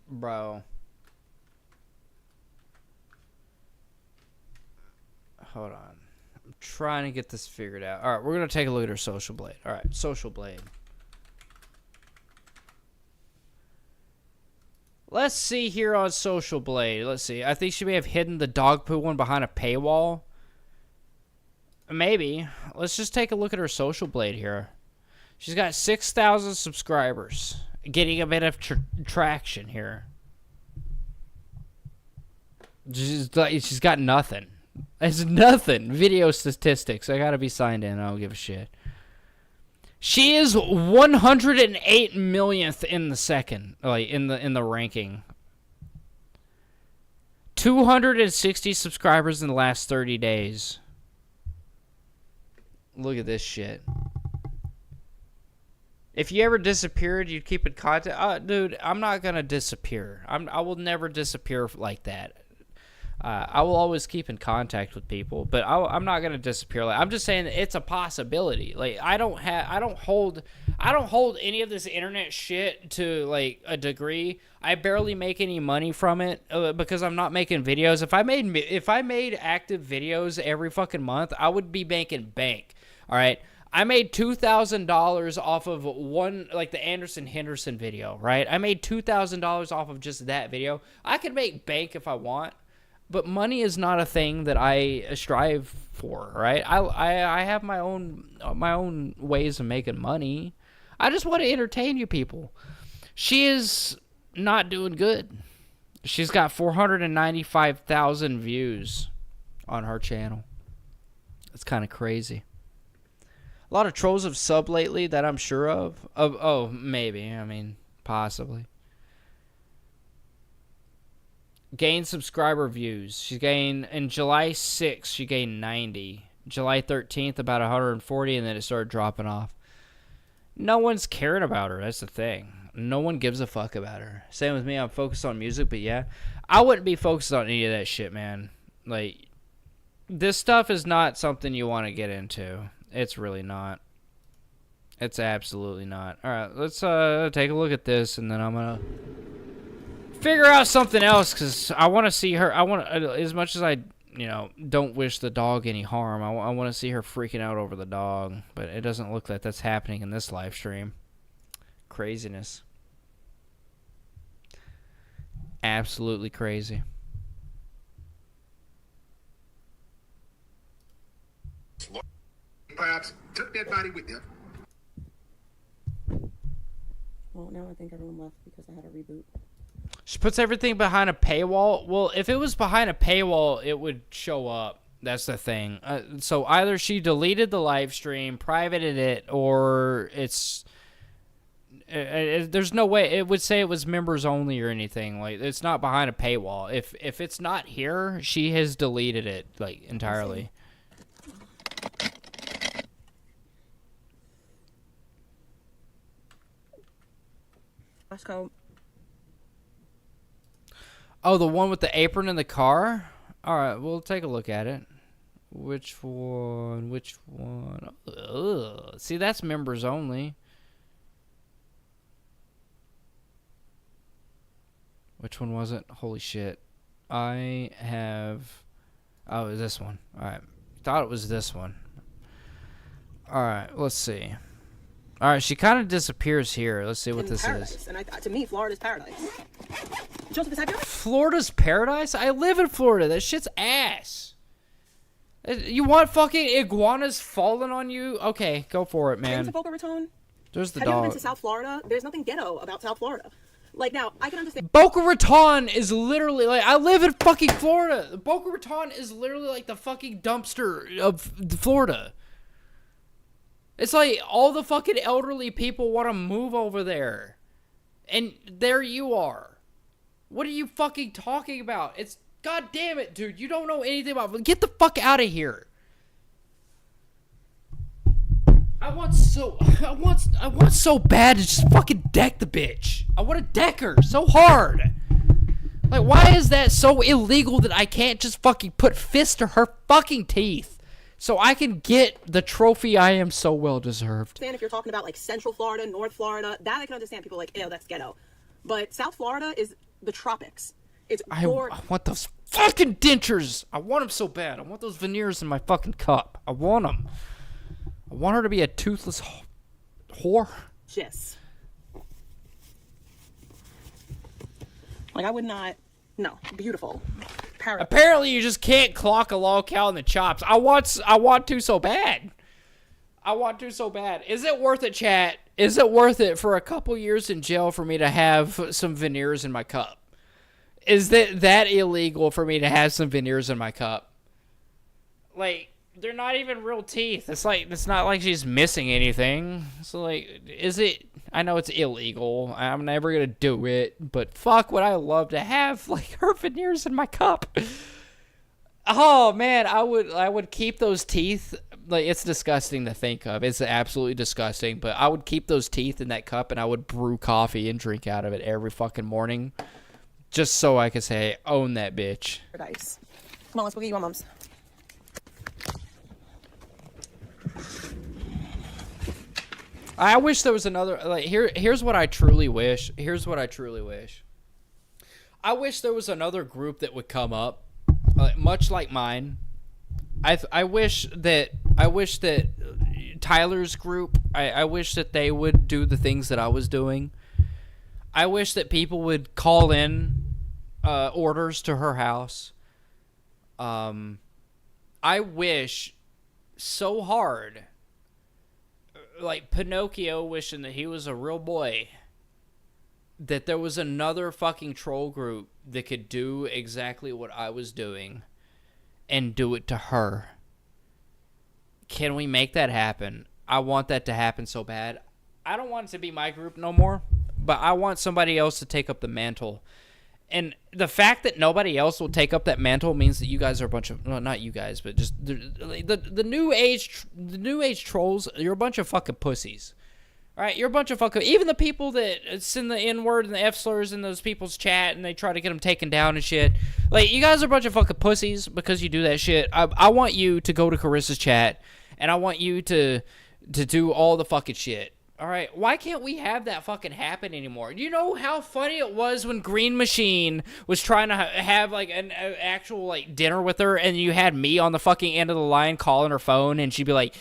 Bro. Hold on. I'm trying to get this figured out. Alright, we're going to take a look at her social blade. Alright, social blade. Let's see here on social blade. Let's see. I think she may have hidden the dog poo one behind a paywall. Maybe. Let's just take a look at her social blade here. She's got 6,000 subscribers. getting a bit of traction here. She's got nothing. It's nothing. Video statistics. I gotta be signed in. I don't give a shit. She is 108 millionth in the second, like in the ranking. 260 subscribers in the last 30 days. Look at this shit. If you ever disappeared, you'd keep in contact. Dude, I'm not gonna disappear. I will never disappear like that. I will always keep in contact with people, but I'm not gonna disappear. Like, I'm just saying that it's a possibility. Like, I don't hold any of this internet shit to like a degree. I barely make any money from it because I'm not making videos. If I made active videos every fucking month, I would be making bank. All right. I made $2,000 off of one, like the Anderson Henderson video, right? I made $2,000 off of just that video. I could make bank if I want. But money is not a thing that I strive for, right? I have my own ways of making money. I just want to entertain you people. She is not doing good. She's got 495,000 views on her channel. It's kind of crazy. A lot of trolls have subbed lately that I'm sure of. Oh, maybe. I mean, possibly. Gained subscriber views. She gained, in July 6th, she gained 90. July 13th, about 140, and then it started dropping off. No one's caring about her. That's the thing. No one gives a fuck about her. Same with me. I'm focused on music, but yeah. I wouldn't be focused on any of that shit, man. Like, this stuff is not something you want to get into. It's really not. It's absolutely not. Alright, let's take a look at this, and then I'm gonna figure out something else, because I want to see her. I want, as much as I, don't wish the dog any harm, I want to see her freaking out over the dog, but it doesn't look like that's happening in this live stream. Craziness. Absolutely crazy.
Perhaps took that body with them.
Well, now I think everyone left because I had a reboot.
She puts everything behind a paywall. Well, if it was behind a paywall, it would show up. That's the thing. So either she deleted the live stream, privated it, or it's... there's no way it would say it was members only or anything. Like, it's not behind a paywall. If it's not here, she has deleted it, like, entirely.
Costco.
Oh, the one with the apron in the car? Alright, we'll take a look at it. Which one? Which one? Ugh. See, that's members only. Which one was it? Holy shit. I have... Oh, this one. Alright. Thought it was this one. Alright, let's see. Alright, she kind of disappears here. Let's see what this is.
And to me, Florida's paradise. Joseph, is that
Florida's paradise? I live in Florida. That shit's ass. You want fucking iguanas falling on you? Okay, go for it, man.
Boca Raton?
There's the
Have you ever
dog.
been to South Florida? There's nothing ghetto about South Florida. Like, now, I can understand...
Boca Raton is literally, like, I live in fucking Florida. Boca Raton is literally like the fucking dumpster of Florida. It's like all the fucking elderly people want to move over there. And there you are. What are you fucking talking about? It's, god damn it, dude. You don't know anything about it. Get the fuck out of here. I want so bad to just fucking deck the bitch. I want to deck her so hard. Like, why is that so illegal that I can't just fucking put fists to her fucking teeth? So I can get the trophy I am so well deserved.
If you're talking about like Central Florida, North Florida, that I can understand. People are like, ew, that's ghetto. But South Florida is the tropics. It's
I want those fucking dentures. I want them so bad. I want those veneers in my fucking cup. I want them. I want her to be a toothless whore.
Yes. Like, I would not. No, beautiful.
Apparently, you just can't clock a lolcow in the chops. I want to so bad. I want to so bad. Is it worth it, chat? Is it worth it for a couple years in jail for me to have some veneers in my cup? Is that illegal for me to have some veneers in my cup? Like, they're not even real teeth. It's not like she's missing anything. So, like, is it... I know it's illegal. I'm never gonna do it. But fuck, would I love to have, like, her veneers in my cup. Oh, man, I would keep those teeth... Like, it's disgusting to think of. It's absolutely disgusting. But I would keep those teeth in that cup, and I would brew coffee and drink out of it every fucking morning. Just so I could say, own that bitch.
Paradise. Come on, let's go get you on Mom's.
I wish there was another, like, here's what I truly wish. Here's what I truly wish. I wish there was another group that would come up, much like mine. I wish that Tyler's group, I wish that they would do the things that I was doing. I wish that people would call in orders to her house. I wish so hard, like Pinocchio wishing that he was a real boy, that there was another fucking troll group that could do exactly what I was doing and do it to her. Can we make that happen? I want that to happen so bad. I don't want it to be my group no more, but I want somebody else to take up the mantle. And the fact that nobody else will take up that mantle means that you guys are a bunch of, well, not you guys, but just the new age trolls. You're a bunch of fucking pussies. All right, you're a bunch of fucking, even the people that send the N-word and the F-slurs in those people's chat and they try to get them taken down and shit. Like, you guys are a bunch of fucking pussies because you do that shit. I want you to go to Carissa's chat and I want you to do all the fucking shit. All right, why can't we have that fucking happen anymore? You know how funny it was when Green Machine was trying to have, like, an actual, like, dinner with her, and you had me on the fucking end of the line calling her phone, and she'd be like,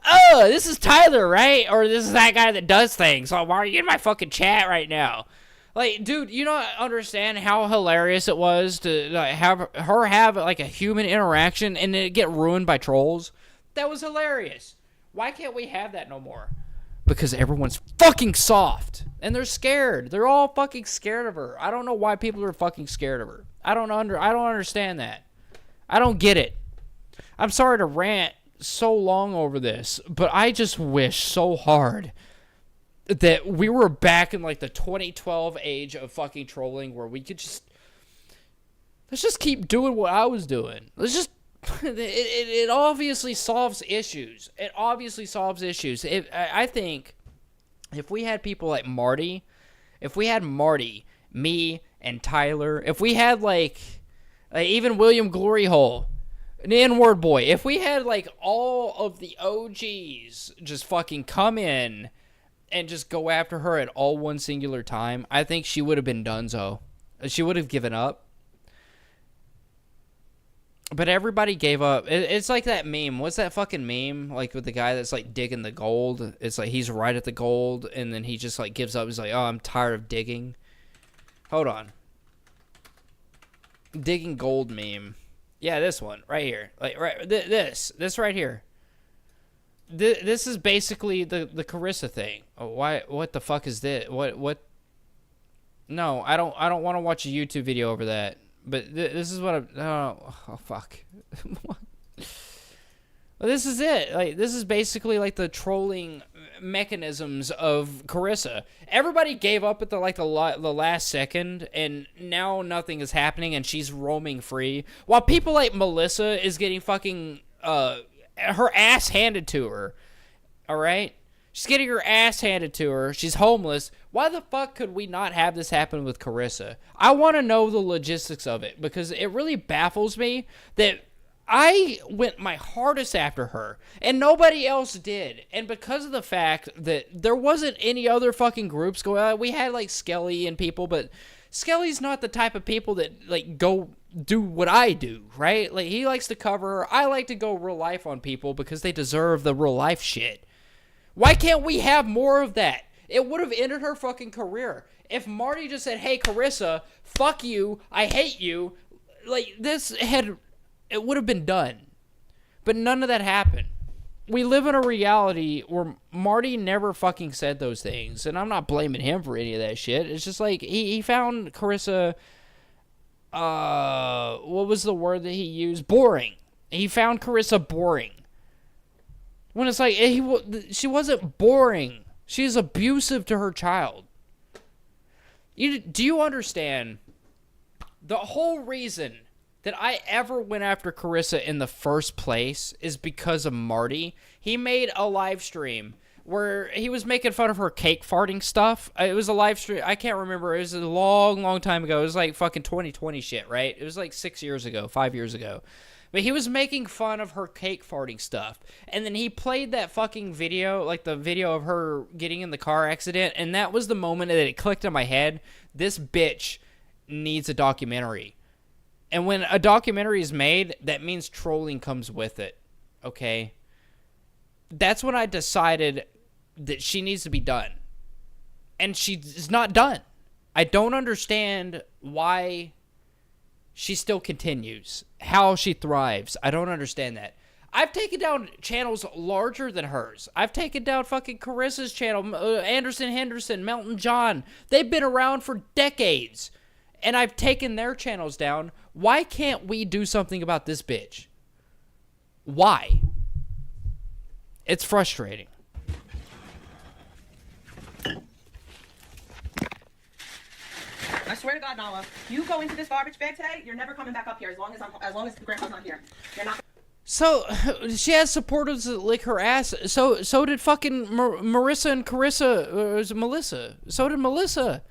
oh, this is Tyler, right? Or this is that guy that does things. So why are you in my fucking chat right now? Like, dude, you don't understand how hilarious it was to have her have, like, a human interaction and it get ruined by trolls? That was hilarious. Why can't we have that no more? Because everyone's fucking soft. And they're scared. They're all fucking scared of her. I don't know why people are fucking scared of her. I don't understand that. I don't get it. I'm sorry to rant so long over this, but I just wish so hard that we were back in, like, the 2012 age of fucking trolling where we could just... Let's just keep doing what I was doing. Let's just... It obviously solves issues. It obviously solves issues. I think if we had people like Marty, if we had Marty, me, and Tyler, if we had, like even William Glory Hole, an N-word boy, if we had, like, all of the OGs just fucking come in and just go after her at all one singular time, I think she would have been donezo. She would have given up. But everybody gave up. It's like that meme. What's that fucking meme? Like, with the guy that's, like, digging the gold. It's like he's right at the gold, and then he just, like, gives up. He's like, oh, I'm tired of digging. Hold on. Digging gold meme. Yeah, this one. Right here. Like, right. This right here. This is basically the Carissa thing. Oh, why? What the fuck is this? What? No, I don't want to watch a YouTube video over that. But this is what I'm... Oh, fuck. Well, this is it. Like, this is basically, like, the trolling mechanisms of Carissa. Everybody gave up at the last second, and now nothing is happening, and she's roaming free. While people like Melissa is getting fucking... her ass handed to her. Alright? She's getting her ass handed to her. She's homeless. Why the fuck could we not have this happen with Carissa? I want to know the logistics of it, because it really baffles me that I went my hardest after her, and nobody else did. And because of the fact that there wasn't any other fucking groups going on, we had, like, Skelly and people, but Skelly's not the type of people that, like, go do what I do, right? Like, he likes to cover her. I like to go real life on people because they deserve the real life shit. Why can't we have more of that? It would have ended her fucking career. If Marty just said, hey, Carissa, fuck you, I hate you, like, it would have been done. But none of that happened. we live in a reality where Marty never fucking said those things, and I'm not blaming him for any of that shit. It's just like he found Carissa. What was the word that he used? Boring. He found Carissa boring. When it's like she wasn't boring. She's abusive to her child. Do you understand? The whole reason that I ever went after Carissa in the first place is because of Marty. He made a live stream where he was making fun of her cake farting stuff. It was a live stream. I can't remember. It was a long time ago. It was like fucking 2020 shit, right? It was like 5 years ago. But he was making fun of her cake farting stuff. And then he played that fucking video, like the video of her getting in the car accident. And that was the moment that it clicked in my head. This bitch needs a documentary. And when a documentary is made, that means trolling comes with it. Okay? That's when I decided that she needs to be done. And she's not done. I don't understand why she still continues. How she thrives. I don't understand that. I've taken down channels larger than hers. I've taken down fucking Carissa's channel, Anderson Henderson, Melton John. They've been around for decades. And I've taken their channels down. Why can't we do something about this bitch? Why? It's frustrating.
I swear to God, Nala, you go into this garbage bag today, you're never coming back up here as long as Grandpa's not here. You're not.
So, she has supporters that lick her ass. So did fucking Marissa and Carissa. Was it Melissa? So did Melissa.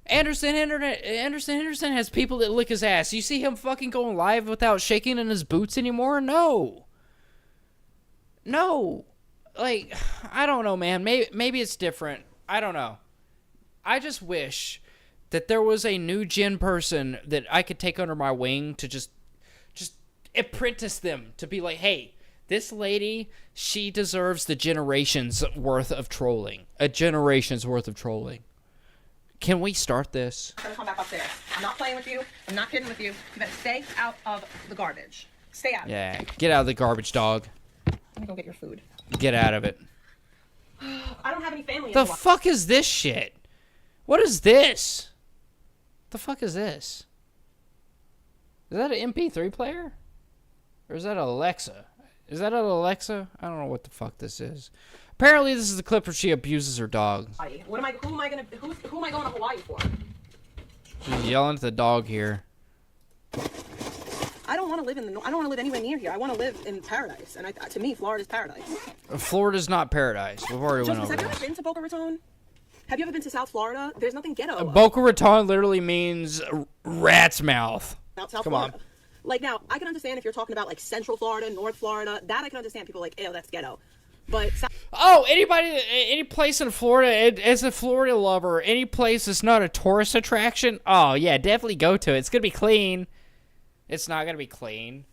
Anderson Henderson has people that lick his ass. You see him fucking going live without shaking in his boots anymore? No. Like, I don't know, man. Maybe it's different. I don't know. I just wish that there was a new gen person that I could take under my wing to just apprentice them to be like, hey, this lady, she deserves the generation's worth of trolling. A generation's worth of trolling. Can we start this?
I'm gonna come back upstairs. I'm not playing with you. I'm not kidding with you. You better stay out of the garbage. Stay out.
Yeah, get out of the garbage, dog.
Let me go get your food.
Get out of it.
I don't have any family.
The fuck is this shit? What is this? The fuck is this? Is that an MP3 player? Or is that an Alexa? Is that an Alexa? I don't know what the fuck this is. Apparently this is the clip where she abuses her dog.
Who am I going to Hawaii for?
She's yelling at the dog here.
I don't want to live anywhere near here. I want to live in paradise. And to me, Florida's paradise.
Florida's not paradise. We've already went over
Have you ever been to Boca Raton? Have you ever been to South Florida? There's nothing ghetto.
Boca Raton literally means rat's mouth.
South
Come
Florida.
on.
Like, now, I can understand if you're talking about, like, Central Florida, North Florida. That I can understand. People are like, ew, that's ghetto. But
any place in Florida, as a Florida lover, any place that's not a tourist attraction, oh, yeah, definitely go to it. It's going to be clean. It's not going to be clean.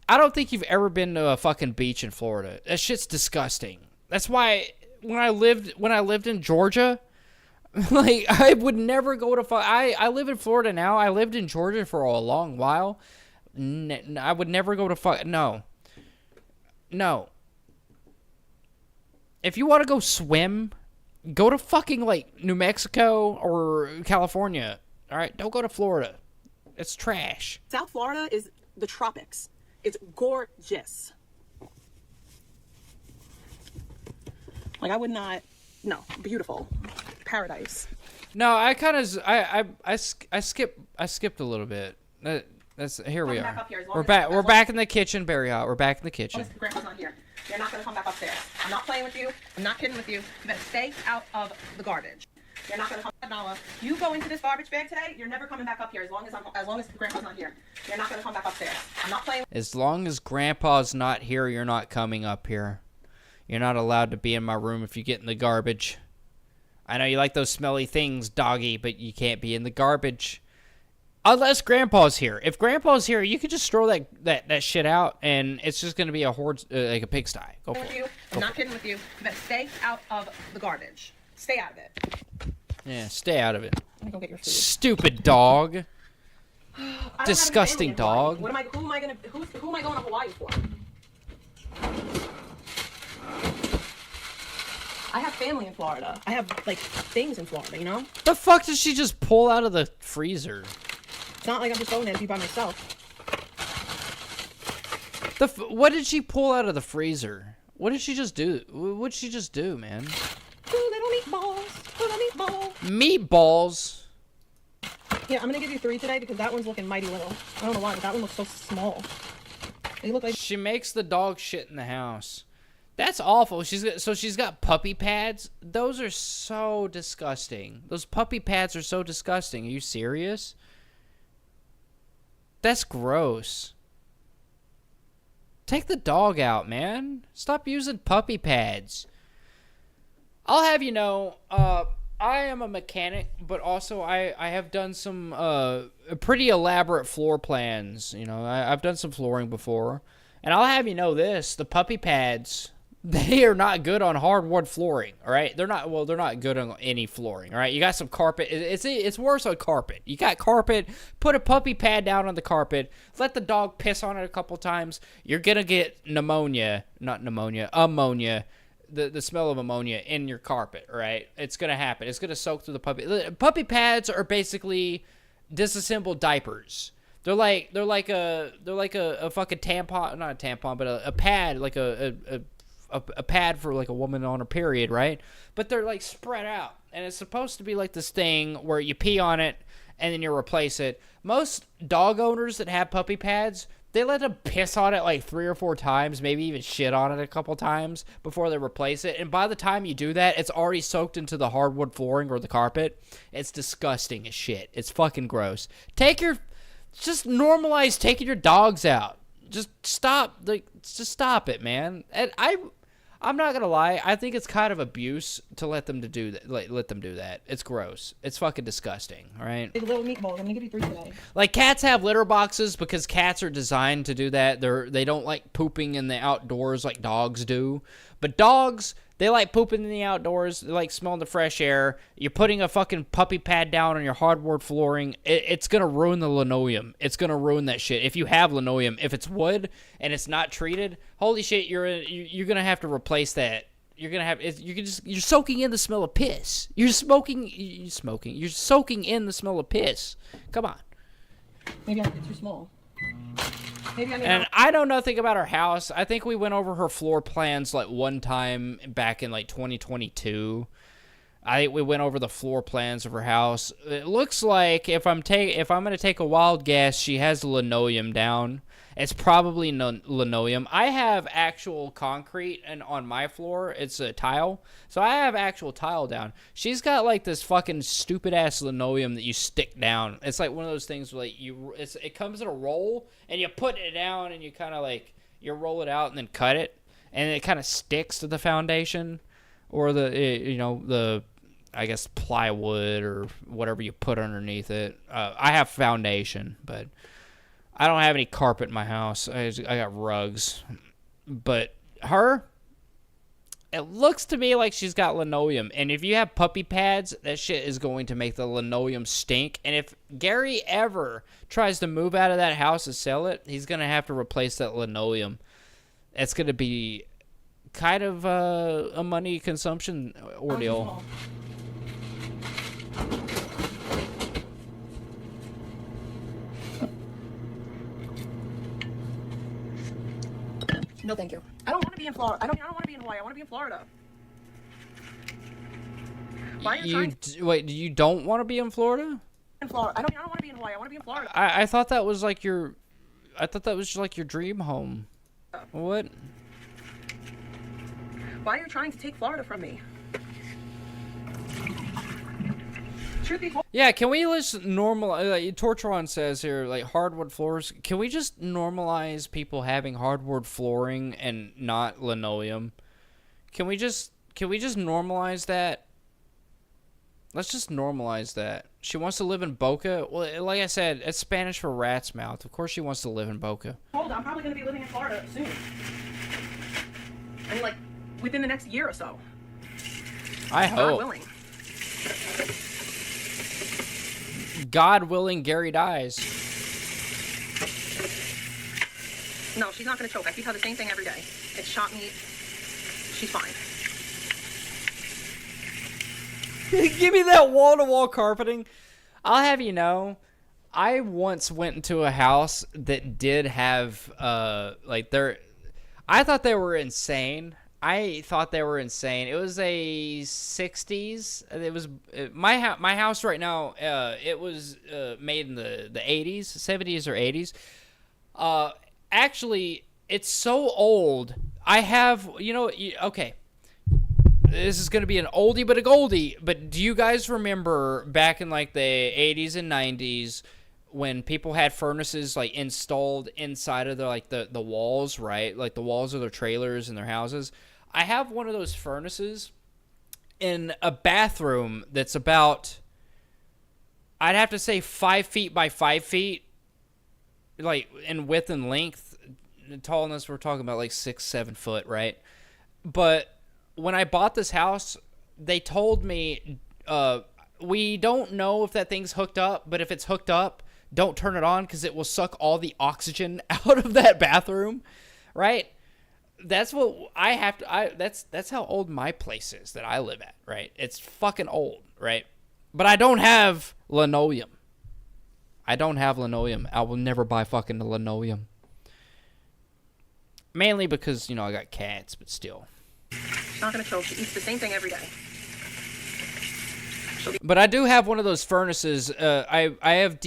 I don't think you've ever been to a fucking beach in Florida. That shit's disgusting. That's why when I lived in Georgia, like, I would never go to I live in Florida now. I lived in Georgia for a long while. I would never go to no. If you want to go swim, go to fucking, like, New Mexico or California. All right? Don't go to Florida. It's trash.
South Florida is the tropics. It's gorgeous. Like, I would not... No, beautiful. Paradise.
No, I kind of... I skipped a little bit. Here we are. We're back in the kitchen, Barry Hot. We're back in the kitchen.
Grandpa's not here. You're not going to come back upstairs. I'm not playing with you. I'm not kidding with you. You better stay out of the garbage. You're not going to come back, Nala. You go into this garbage bag today, you're never coming back up here as long as Grandpa's not here. You're not going to come back upstairs. I'm not playing.
As long as Grandpa's not here, you're not coming up here. You're not allowed to be in my room if you get in the garbage. I know you like those smelly things, doggy, but you can't be in the garbage. Unless Grandpa's here. If Grandpa's here, you could just throw that shit out, and it's just going to be a horde, like a pigsty. Go for it.
I'm not kidding with you. You better stay out of the garbage. Stay out of it.
Yeah, stay out of it.
Let me go get your food.
Stupid dog. Disgusting dog.
Who am I going to Hawaii for? I have family in Florida. I have, like, things in Florida, you know?
The fuck did she just pull out of the freezer?
It's not like I'm just going there to be by myself.
What did she pull out of the freezer? What did she just do? What did she just do, man?
2 little meatballs. 2 little meatballs.
Meatballs.
Yeah, I'm gonna give you 3 today because that one's looking mighty little. I don't know why, but that one looks so small. They look like...
She makes the dog shit in the house. That's awful. She's got puppy pads. Those are so disgusting. Those puppy pads are so disgusting. Are you serious? That's gross. Take the dog out, man. Stop using puppy pads. I'll have you know, I am a mechanic, but also I have done some pretty elaborate floor plans. You know, I've done some flooring before. And I'll have you know this, the puppy pads, they are not good on hardwood flooring, all right? They're not good on any flooring, all right? You got some carpet. It's worse on carpet. You got carpet, put a puppy pad down on the carpet, let the dog piss on it a couple times. You're going to get ammonia, the smell of ammonia in your carpet, all right? It's going to happen. It's going to soak through the puppy. Puppy pads are basically disassembled diapers. They're like a fucking tampon, not a tampon, but a pad, like a pad for like a woman on her period, right? But they're like spread out, and it's supposed to be like this thing where you pee on it and then you replace it. Most dog owners that have puppy pads, they let them piss on it like 3 or 4 times, maybe even shit on it a couple times before they replace it. And by the time you do that, it's already soaked into the hardwood flooring or the carpet. It's disgusting as shit. It's fucking gross. Just normalize taking your dogs out. Just stop it, man. And I'm not gonna lie. I think it's kind of abuse to let them do that. Let them do that. It's gross. It's fucking disgusting. All right.
Big little meatballs. I'm gonna give you 3 today.
Like cats have litter boxes because cats are designed to do that. They don't like pooping in the outdoors like dogs do. But dogs, they like pooping in the outdoors. They like smelling the fresh air. You're putting a fucking puppy pad down on your hardwood flooring. It's going to ruin the linoleum. It's going to ruin that shit. If you have linoleum, if it's wood and it's not treated, holy shit, you're going to have to replace that. You're going to have you're soaking in the smell of piss. You're soaking in the smell of piss. Come on.
Maybe I'm too small.
And I know nothing about her house. I think we went over her floor plans like one time back in like 2022. I think we went over the floor plans of her house. It looks like if I'm going to take a wild guess, she has linoleum down. It's probably linoleum. I have actual concrete and on my floor it's a tile. So I have actual tile down. She's got like this fucking stupid ass linoleum that you stick down. It's like one of those things where like it comes in a roll and you put it down and you kind of like you roll it out and then cut it and it kind of sticks to the foundation or the I guess plywood or whatever you put underneath it. I have foundation, but I don't have any carpet in my house. I got rugs. But her, it looks to me like she's got linoleum. And if you have puppy pads, that shit is going to make the linoleum stink. And if Gary ever tries to move out of that house and sell it, he's going to have to replace that linoleum. It's going to be kind of a money consumption ordeal.
No, thank you. I don't want to be in Florida. I don't want to be in Hawaii. I want to be in Florida. Why are you trying to...
Wait, you don't want to be in Florida?
In Florida. I don't want to be in Hawaii. I want to be in Florida.
I thought that was like your... I thought that was like your dream home. What?
Why are you trying to take Florida from me? Truth be told...
Yeah, can we just normalize... Like, Tortron says here, like, hardwood floors. Can we just normalize people having hardwood flooring and not linoleum? Can we just normalize that? Let's just normalize that. She wants to live in Boca. Well, like I said, it's Spanish for rat's mouth. Of course she wants to live in Boca.
I'm probably going to be living in Florida soon. I mean, like, within the next year or so.
I hope.
God willing.
God willing, Gary dies.
No, she's not going to choke. I feed her the same thing every day. It's shot meat. She's fine.
Give me that wall-to-wall carpeting. I'll have you know, I once went into a house that did have like I thought they were insane. It was a 60s. It was my house right now. It was made in the 80s, 70s or 80s. Actually, it's so old. I have, okay. This is going to be an oldie but a goldie, but do you guys remember back in like the 80s and 90s when people had furnaces like installed inside of the walls, right? Like the walls of their trailers and their houses. I have one of those furnaces in a bathroom that's about, I'd have to say 5 feet by 5 feet, like in width and length. Tallness, we're talking about like 6-7 foot, right? But when I bought this house, they told me, we don't know if that thing's hooked up, but if it's hooked up, don't turn it on because it will suck all the oxygen out of that bathroom, right? That's what I have to. That's how old my place is that I live at, right? It's fucking old, right? But I don't have linoleum. I will never buy fucking linoleum. Mainly because, I got cats, but still.
She's not gonna choke. She eats the same thing every day.
But I do have one of those furnaces. I've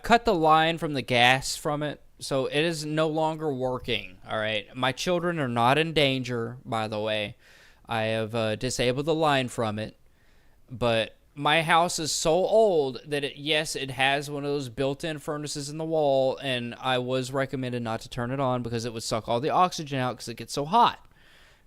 cut the line from the gas from it, so it is no longer working. All right, my children are not in danger, by the way. I have disabled the line from it, but my house is so old that it has one of those built-in furnaces in the wall, and I was recommended not to turn it on because it would suck all the oxygen out because it gets so hot.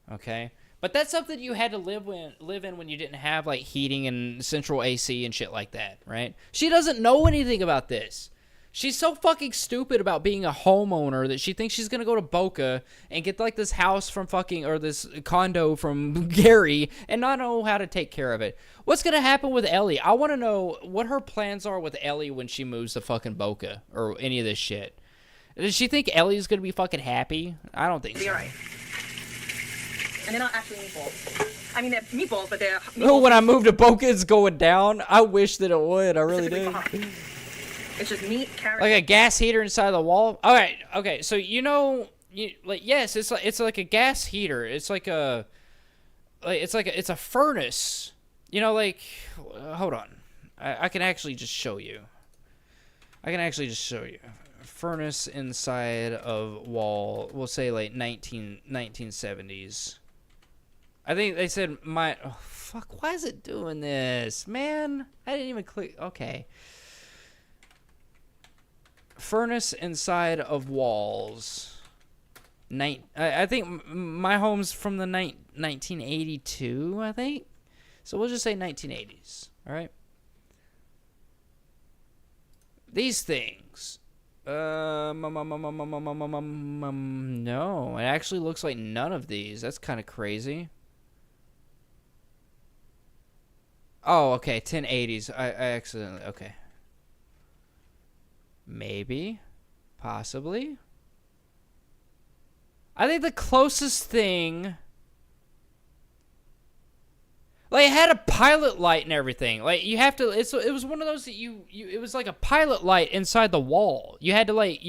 Okay, but that's something you had to live in when you didn't have like heating and central AC and shit like that, right? She doesn't know anything about this. She's so fucking stupid about being a homeowner that she thinks she's gonna go to Boca and get like this house from or this condo from Gary and not know how to take care of it. What's gonna happen with Ellie? I want to know what her plans are with Ellie when she moves to fucking Boca or any of this shit. Does she think Ellie's gonna be fucking happy? I don't think so.
You're right. And they're not actually meatballs. I mean, they're meatballs, but they're meatballs.
Oh, when I moved to Boca, it's going down. I wish that it would. I really do.
It's just meat, carrots.
Like a gas heater inside the wall. All right, okay. So yes, it's like a gas heater. It's like it's a furnace. Hold on. I can actually just show you. Furnace inside of wall. We'll say like 1970s. I think they said fuck, why is it doing this, man? I didn't even click. Okay. Furnace inside of walls. I think my home's from the 1982, I think. So we'll just say 1980s, all right? These things. No, it actually looks like none of these. That's kind of crazy. Oh, okay, 1080s. I accidentally, okay. Maybe. Possibly. I think the closest thing... Like, it had a pilot light and everything. Like, you have to... It was one of those that it was like a pilot light inside the wall. You had to light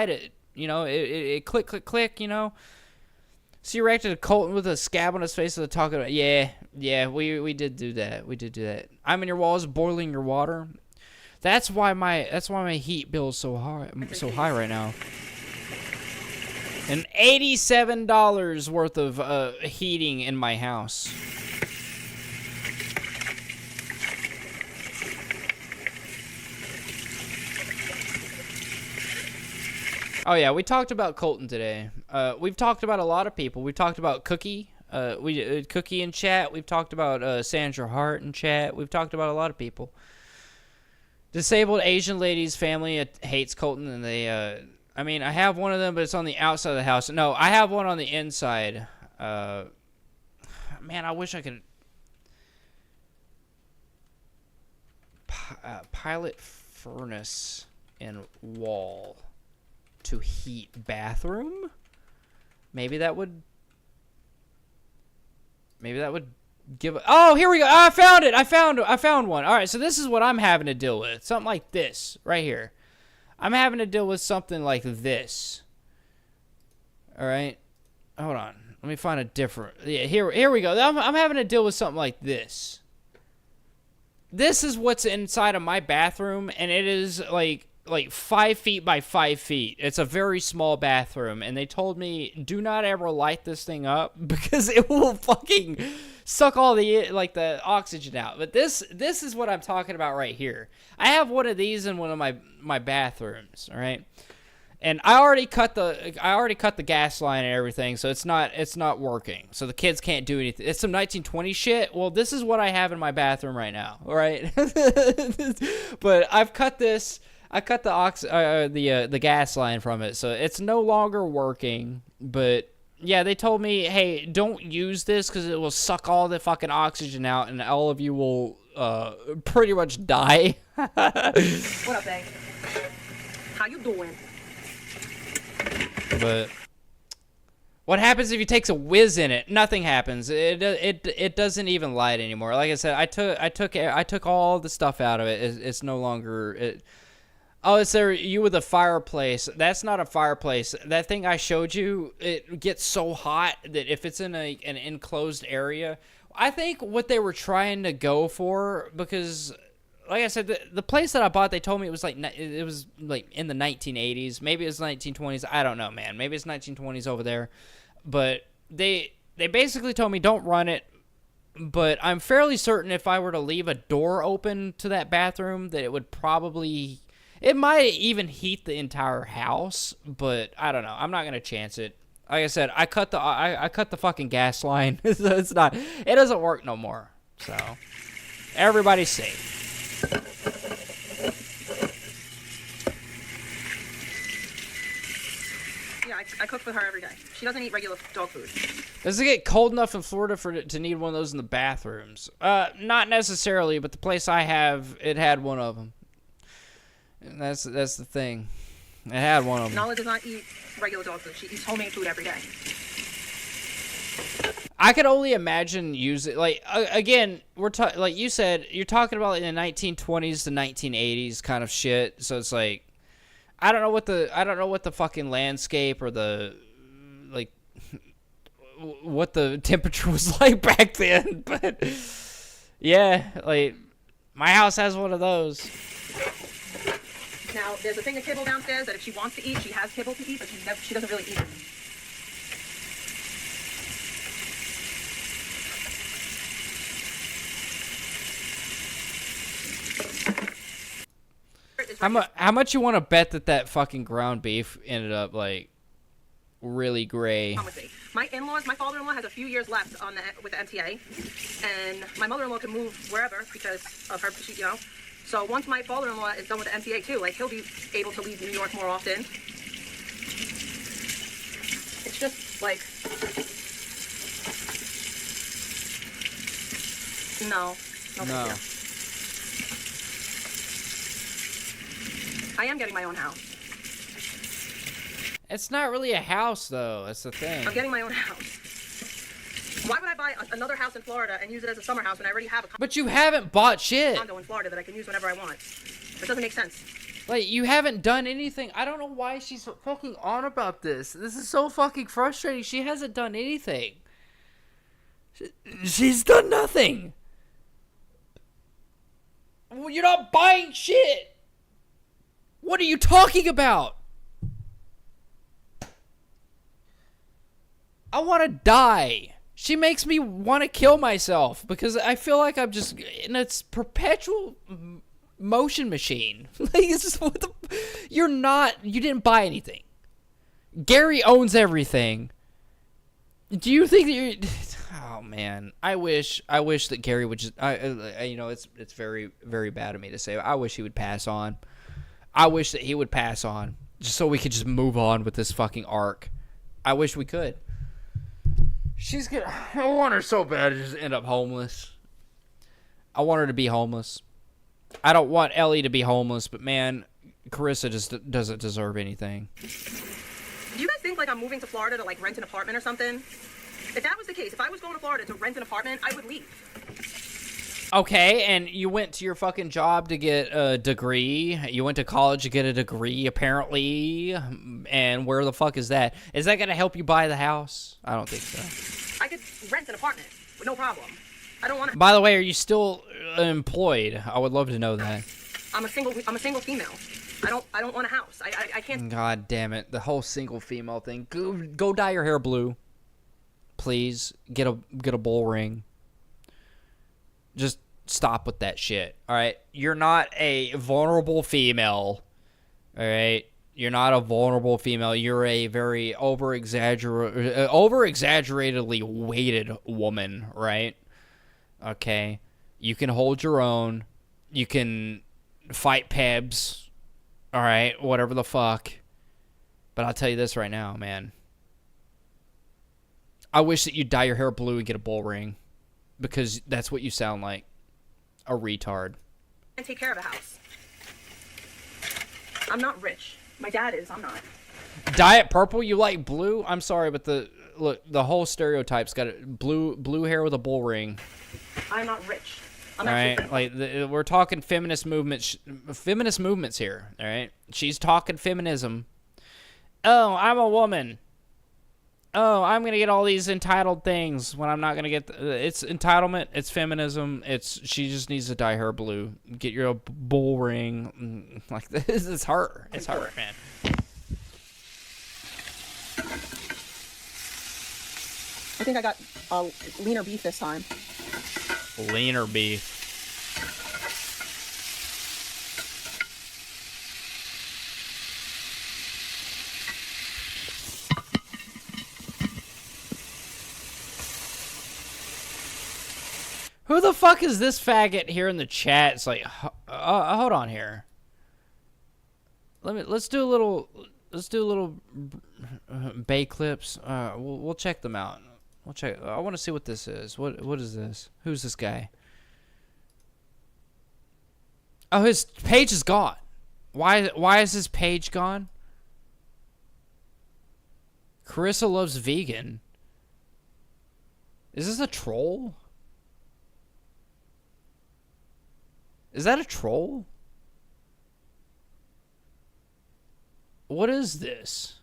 it, it click, click, click, So you reacted to Colton with a scab on his face and talking about, yeah, we did do that. We did do that. I'm in your walls, boiling your water. That's why my heat bill is so high right now. And $87 worth of heating in my house. Oh yeah, we talked about Colton today. We've talked about a lot of people. We talked about Cookie. Cookie in chat. We've talked about Sandra Hart in chat. We've talked about a lot of people. Disabled Asian lady's family hates Colton, and they. I have one of them, but it's on the outside of the house. No, I have one on the inside. Man, I wish I could. Pilot furnace and wall to heat bathroom. Maybe that would give. Oh, here we go. I found it. I found one. All right, so this is what I'm having to deal with. Something like this right here. I'm having to deal with something like this. All right, hold on. Let me find a different. Yeah, here we go. I'm having to deal with something like this. This is what's inside of my bathroom, and it is like 5 feet by 5 feet. It's a very small bathroom, and they told me do not ever light this thing up because it will fucking suck all the the oxygen out. But this is what I'm talking about right here. I have one of these in one of my bathrooms, all right? And I already cut the gas line and everything, so it's not working. So the kids can't do anything. It's some 1920 shit. Well, this is what I have in my bathroom right now, all right? But I've cut this. I cut the gas line from it, so it's no longer working. But yeah, they told me, hey, don't use this because it will suck all the fucking oxygen out, and all of you will pretty much die.
What up, babe? How you doing?
But what happens if he takes a whiz in it? Nothing happens. It doesn't even light anymore. Like I said, I took all the stuff out of it. It's no longer. Oh, it's there. You with a fireplace. That's not a fireplace. That thing I showed you, it gets so hot that if it's in an enclosed area, I think what they were trying to go for, because like I said, the place that I bought, they told me it was like in the 1980s. Maybe it was 1920s. I don't know, man. Maybe it's 1920s over there. But they basically told me don't run it. But I'm fairly certain if I were to leave a door open to that bathroom, that it would probably. It might even heat the entire house, but I don't know. I'm not gonna chance it. Like I said, I cut the fucking gas line. It doesn't work no more. So everybody's safe.
Yeah, I cook for her every day. She doesn't eat regular dog food.
Does it get cold enough in Florida to need one of those in the bathrooms? Not necessarily, but the place I have, it had one of them. And that's the thing. It had one of them.
Nala does not eat regular dog food. She eats homemade food every day.
I could only imagine using again. We're like you said, you're talking about in the 1920s to 1980s kind of shit. So it's like, I don't know what the fucking landscape or the what the temperature was like back then. But yeah, like my house has one of those.
Now, there's a thing of kibble downstairs that if she wants to eat, she has kibble to eat, but she doesn't really eat it.
How much you want to bet that fucking ground beef ended up like really gray?
My in-laws, my father-in-law has a few years left with the MTA, and my mother-in-law can move wherever because of her, you know. So once my father-in-law is done with the MTA too, like he'll be able to leave New York more often. It's just like, no. I am getting my own house.
It's not really a house though. That's the thing.
I'm getting my own house. Why would I buy another house in Florida and use it as a summer house when I already have a
But you haven't bought shit.
condo in Florida that I can use whenever I want? It doesn't make sense.
Like, you haven't done anything. I don't know why she's fucking on about this. This is so fucking frustrating. She hasn't done anything. She's done nothing. Well, you're not buying shit. What are you talking about? I want to die. She makes me want to kill myself because I feel like I'm just in a perpetual motion machine. Like, it's just you didn't buy anything. Gary owns everything. Do you think that you're? Oh man, I wish that Gary would just. You know, it's very, very bad of me to say. I wish he would pass on. I wish that he would pass on just so we could just move on with this fucking arc. I wish we could. I want her so bad to just end up homeless. I want her to be homeless. I don't want Ellie to be homeless, but man, Carissa just doesn't deserve anything.
Do you guys think like I'm moving to Florida to like rent an apartment or something. If that was the case, if I was going to Florida to rent an apartment, I would leave.
Okay, and you went to your fucking job to get a degree. You went to college to get a degree, apparently. And where the fuck is that? Is that going to help you buy the house? I don't think so.
I could rent an apartment with no problem. I don't want to.
By the way, are you still employed? I would love to know that.
I'm a single female. I don't want a house. I can't.
God damn it. The whole single female thing. Go dye your hair blue. Please. Get a bull ring. Just stop with that shit. Alright? You're not a vulnerable female. Alright? You're not a vulnerable female. You're a very over-exaggeratedly weighted woman, right? Okay? You can hold your own. You can fight pebs. Alright? Whatever the fuck. But I'll tell you this right now, man. I wish that you'd dye your hair blue and get a bull ring. Because that's what you sound like. A retard.
And take care of a house. I'm not rich. My dad is. I'm not.
Dye it purple? You like blue? I'm sorry, but the whole stereotype's got blue hair with a bull ring.
I'm not rich. I'm
all right, like we're talking feminist movements here. All right, she's talking feminism. Oh, I'm a woman. Oh, I'm gonna get all these entitled things when I'm not gonna get. It's entitlement. It's feminism. She just needs to dye her blue. Get your bull ring. Like this. It's her. It's her, man.
I think I got leaner beef this time.
Leaner beef. Who the fuck is this faggot here in the chat? It's like, hold on here. Let's do a little Bay clips. We'll check them out. We'll check. I want to see what this is. What is this? Who's this guy? Oh, his page is gone. Why is his page gone? Carissa loves vegan. Is this a troll? Is that a troll? What is this?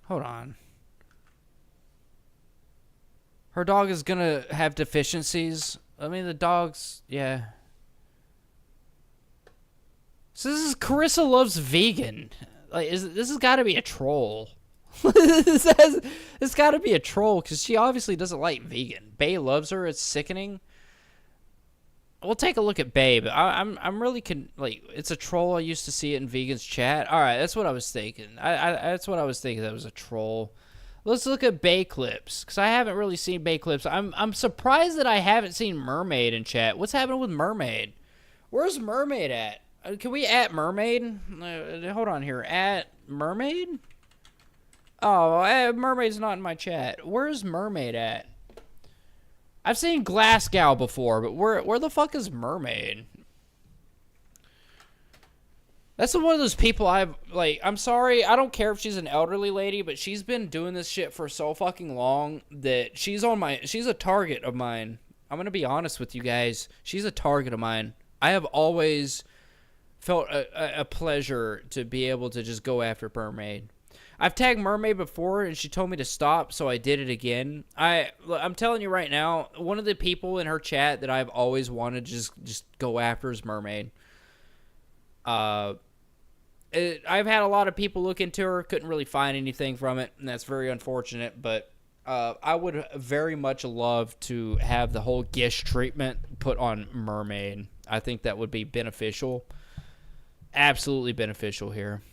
Hold on. Her dog is gonna have deficiencies. I mean, the dog's, yeah. So this is Carissa loves vegan. Like, this has got to be a troll. It's got to be a troll because she obviously doesn't like vegan. Bae loves her. It's sickening. We'll take a look at Bae, but I'm really like, it's a troll. I used to see it in vegans chat. All right, that's what I was thinking. That's what I was thinking. That was a troll. Let's look at Bae clips because I haven't really seen Bae clips. I'm surprised that I haven't seen Mermaid in chat. What's happening with Mermaid? Where's Mermaid at? Can we at Mermaid? Hold on here. At Mermaid? Oh, Mermaid's not in my chat. Where's Mermaid at? I've seen Glasgow before, but where the fuck is Mermaid? That's one of those people I'm sorry, I don't care if she's an elderly lady, but she's been doing this shit for so fucking long that she's a target of mine. I'm gonna be honest with you guys. She's a target of mine. I have always felt a pleasure to be able to just go after Mermaid. I've tagged Mermaid before, and she told me to stop, so I did it again. I'm telling you right now, one of the people in her chat that I've always wanted to just go after is Mermaid. I've had a lot of people look into her, couldn't really find anything from it, and that's very unfortunate, but I would very much love to have the whole Gish treatment put on Mermaid. I think that would be beneficial. Absolutely beneficial here.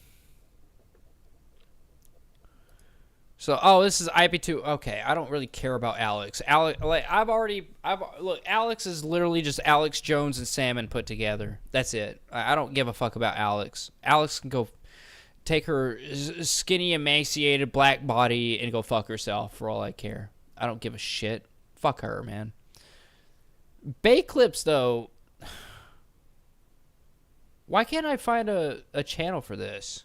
So, this is IP2. Okay, I don't really care about Alex. Look, Alex is literally just Alex Jones and Salmon put together. That's it. I don't give a fuck about Alex. Alex can go take her skinny, emaciated black body and go fuck herself for all I care. I don't give a shit. Fuck her, man. Bae clips, though. Why can't I find a channel for this?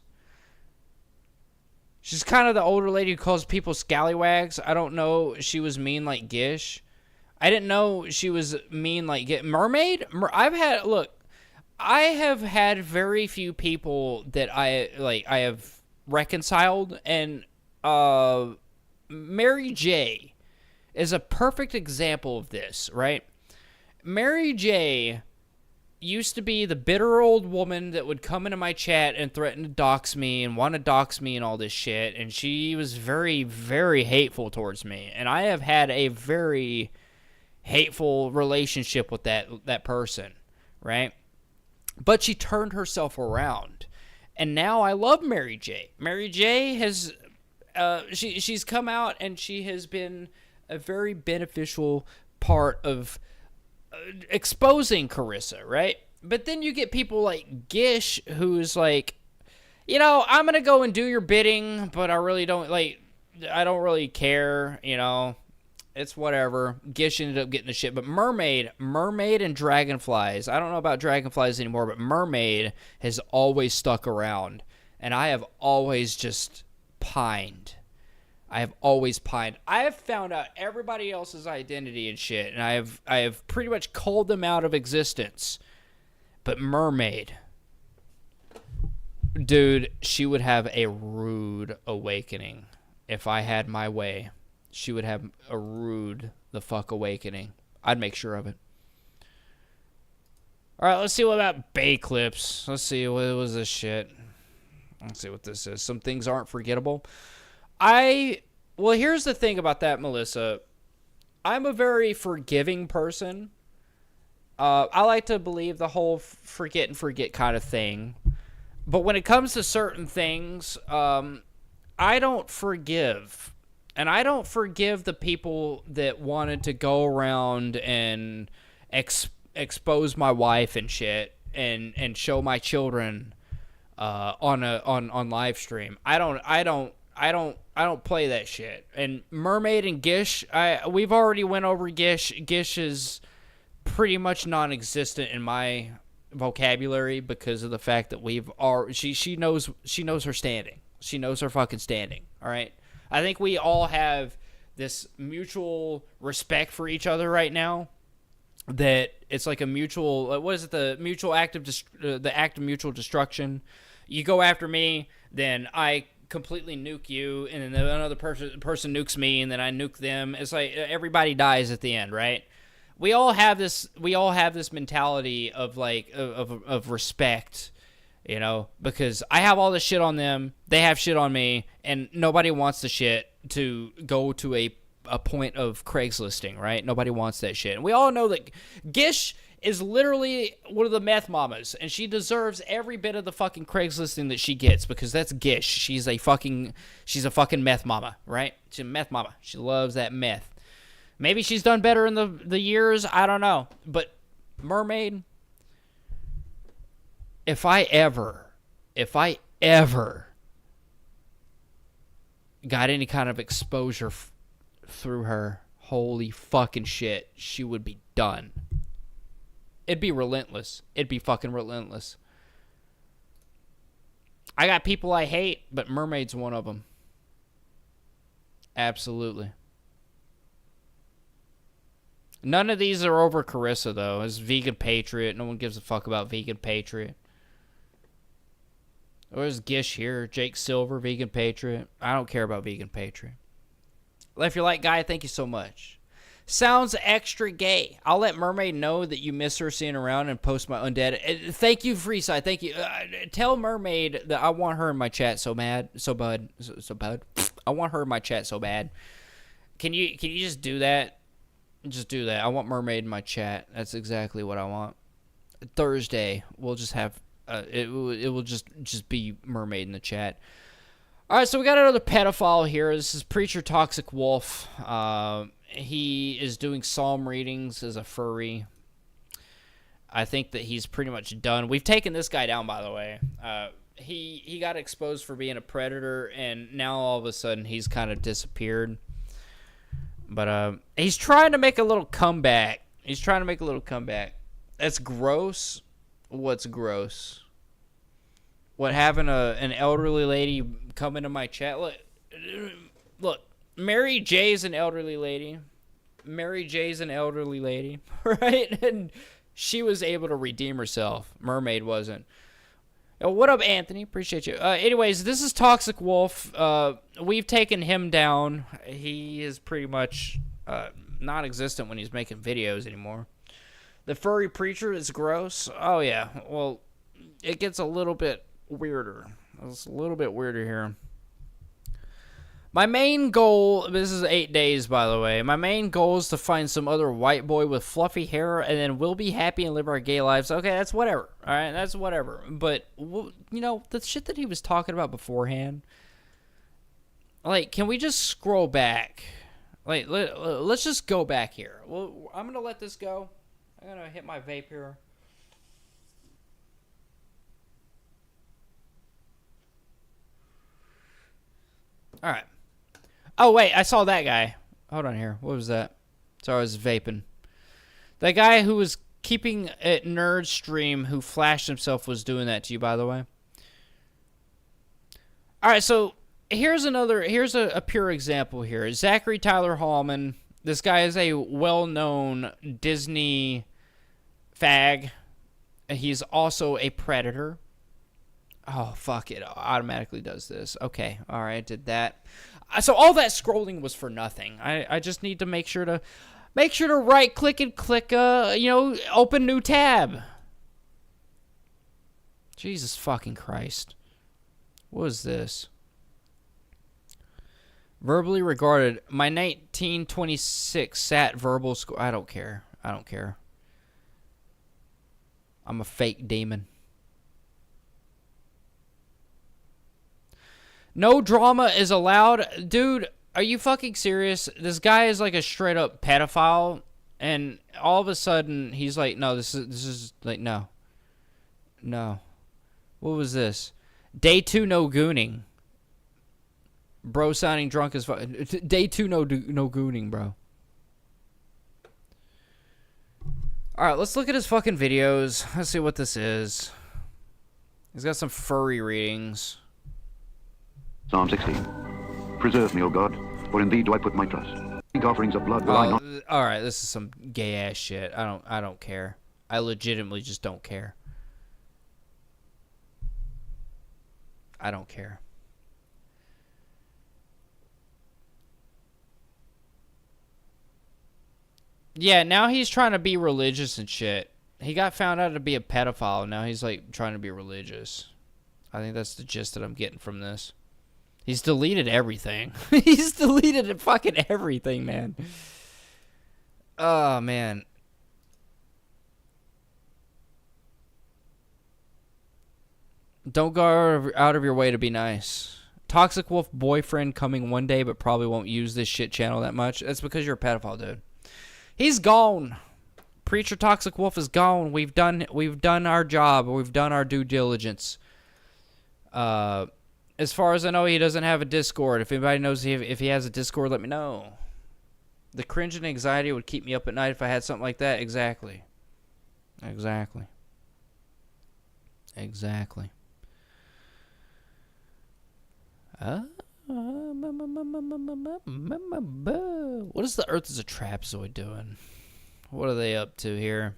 She's kind of the older lady who calls people scallywags. I don't know she was mean like Gish. I didn't know she was mean like Mermaid. I have had very few people that I have reconciled, and Mary J is a perfect example of this, right? Mary J used to be the bitter old woman that would come into my chat and threaten to dox me and want to dox me and all this shit, and she was very, very hateful towards me, and I have had a very hateful relationship with that person, right? But she turned herself around, and now I love Mary J. Mary J has she's come out, and she has been a very beneficial part of exposing Carissa, right? But then you get people like Gish, who's like, I'm gonna go and do your bidding, but I really don't I don't really care, it's whatever. Gish ended up getting the shit. But Mermaid and Dragonflies, I don't know about Dragonflies anymore, but Mermaid has always stuck around, and I have always just pined. I have found out everybody else's identity and shit, and I have pretty much called them out of existence. But Mermaid, dude, she would have a rude awakening if I had my way. She would have a rude the fuck awakening. I'd make sure of it. All right, let's see what about Bay Clips. Let's see, what was this shit? Let's see what this is. Some things aren't forgettable. Well, here's the thing about that, Melissa. I'm a very forgiving person. I like to believe the whole forget and forget kind of thing. But when it comes to certain things, I don't forgive. And I don't forgive the people that wanted to go around and expose my wife and shit and show my children on live stream. I don't play that shit. And Mermaid and Gish, we've already went over Gish. Gish is pretty much non-existent in my vocabulary because of the fact that she knows her standing. She knows her fucking standing. All right. I think we all have this mutual respect for each other right now. That it's like a mutual. What is it? The mutual act of the act of mutual destruction. You go after me, then I completely nuke you, and then another person nukes me, and then I nuke them. It's like everybody dies at the end, right? We all have this mentality of of respect, because I have all this shit on them, they have shit on me, and nobody wants the shit to go to a point of Craigslisting, right? Nobody wants that shit. And we all know that Gish is literally one of the meth mamas, and she deserves every bit of the fucking Craigslisting that she gets, because that's Gish. She's a fucking meth mama, right? She's a meth mama. She loves that meth. Maybe she's done better in the years, I don't know. But Mermaid, if I ever got any kind of exposure through her, holy fucking shit, she would be done. It'd be relentless. It'd be fucking relentless. I got people I hate, but Mermaid's one of them. Absolutely. None of these are over Carissa, though. It's Vegan Patriot. No one gives a fuck about Vegan Patriot. There's Gish here. Jake Silver, Vegan Patriot. I don't care about Vegan Patriot. Left Your Light Guy, thank you so much. Sounds extra gay. I'll let Mermaid know that you miss her seeing around and post my undead. Thank you, Freeside. Thank you. Tell Mermaid that I want her in my chat so bad. So bud. I want her in my chat so bad. Can you just do that? Just do that. I want Mermaid in my chat. That's exactly what I want. Thursday, we'll just have it will just be Mermaid in the chat. All right, so we got another pedophile here. This is Preacher Toxic Wolf. He is doing psalm readings as a furry. I think that he's pretty much done. We've taken this guy down, by the way. He got exposed for being a predator, and now all of a sudden he's kind of disappeared. But he's trying to make a little comeback. That's gross. What's gross? what having an elderly lady come into my chat. Look, Mary J's an elderly lady. Mary J's an elderly lady, right? And she was able to redeem herself. Mermaid wasn't. What up, Anthony? Appreciate you. Anyways, this is Toxic Wolf. We've taken him down. He is pretty much non-existent when he's making videos anymore. The furry preacher is gross. Oh, yeah. Well, it gets a little bit weirder. It's a little bit weirder here. My main goal, this is 8 days, by the way. My main goal is to find some other white boy with fluffy hair, and then we'll be happy and live our gay lives. Okay, that's whatever. All right, that's whatever. But, you know, the shit that he was talking about beforehand, like, can we just scroll back? Like, let's just go back here. Well, I'm going to let this go. I'm going to hit my vape here. All right. Oh, wait, I saw that guy. Hold on here. What was that? Sorry, I was vaping. That guy who was keeping it nerd stream who flashed himself was doing that to you, by the way. All right, so here's a pure example here. Zachary Tyler Hallman. This guy is a well-known Disney fag. He's also a predator. Oh, fuck, it automatically does this. Okay, all right, did that. So all that scrolling was for nothing. I just need to make sure to right click and click open new tab. Jesus fucking Christ. What is this? Verbally regarded. My 1926 SAT verbal score. I don't care. I'm a fake demon. No drama is allowed. Dude, are you fucking serious? This guy is like a straight up pedophile, and all of a sudden he's like, no, this is like, no. What was this? Day 2, no gooning. Bro sounding drunk as fuck. Day 2, no gooning, bro. Alright, let's look at his fucking videos. Let's see what this is. He's got some furry readings.
Psalm 60. Preserve me, O God, for in thee do I put my trust. Think offerings of blood will I not.
All right, this is some gay ass shit. I don't care. I legitimately just don't care. I don't care. Yeah, now he's trying to be religious and shit. He got found out to be a pedophile. Now he's like trying to be religious. I think that's the gist that I'm getting from this. He's deleted everything. He's deleted fucking everything, man. Oh, man. Don't go out of your way to be nice. Toxic Wolf boyfriend coming one day, but probably won't use this shit channel that much. That's because you're a pedophile, dude. He's gone. Preacher Toxic Wolf is gone. We've done our job. We've done our due diligence. As far as I know, he doesn't have a Discord. If anybody knows if he has a Discord, let me know. The cringe and anxiety would keep me up at night if I had something like that. Exactly. What is the Earth is a Trapezoid doing? What are they up to here?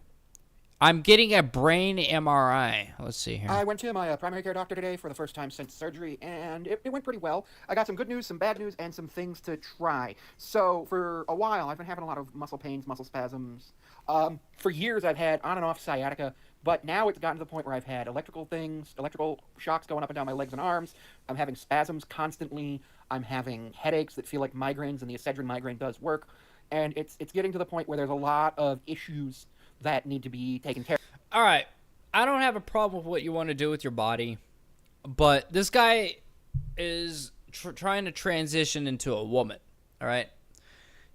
I'm getting a brain MRI. Let's see here.
I went to my primary care doctor today for the first time since surgery, and it went pretty well. I got some good news, some bad news, and some things to try. So for a while, I've been having a lot of muscle pains, muscle spasms. For years, I've had on and off sciatica, but now it's gotten to the point where I've had electrical shocks going up and down my legs and arms. I'm having spasms constantly. I'm having headaches that feel like migraines, and the Excedrin migraine does work. And it's getting to the point where there's a lot of issues that need to be taken care of.
All right. I don't have a problem with what you want to do with your body, but this guy is trying to transition into a woman, all right?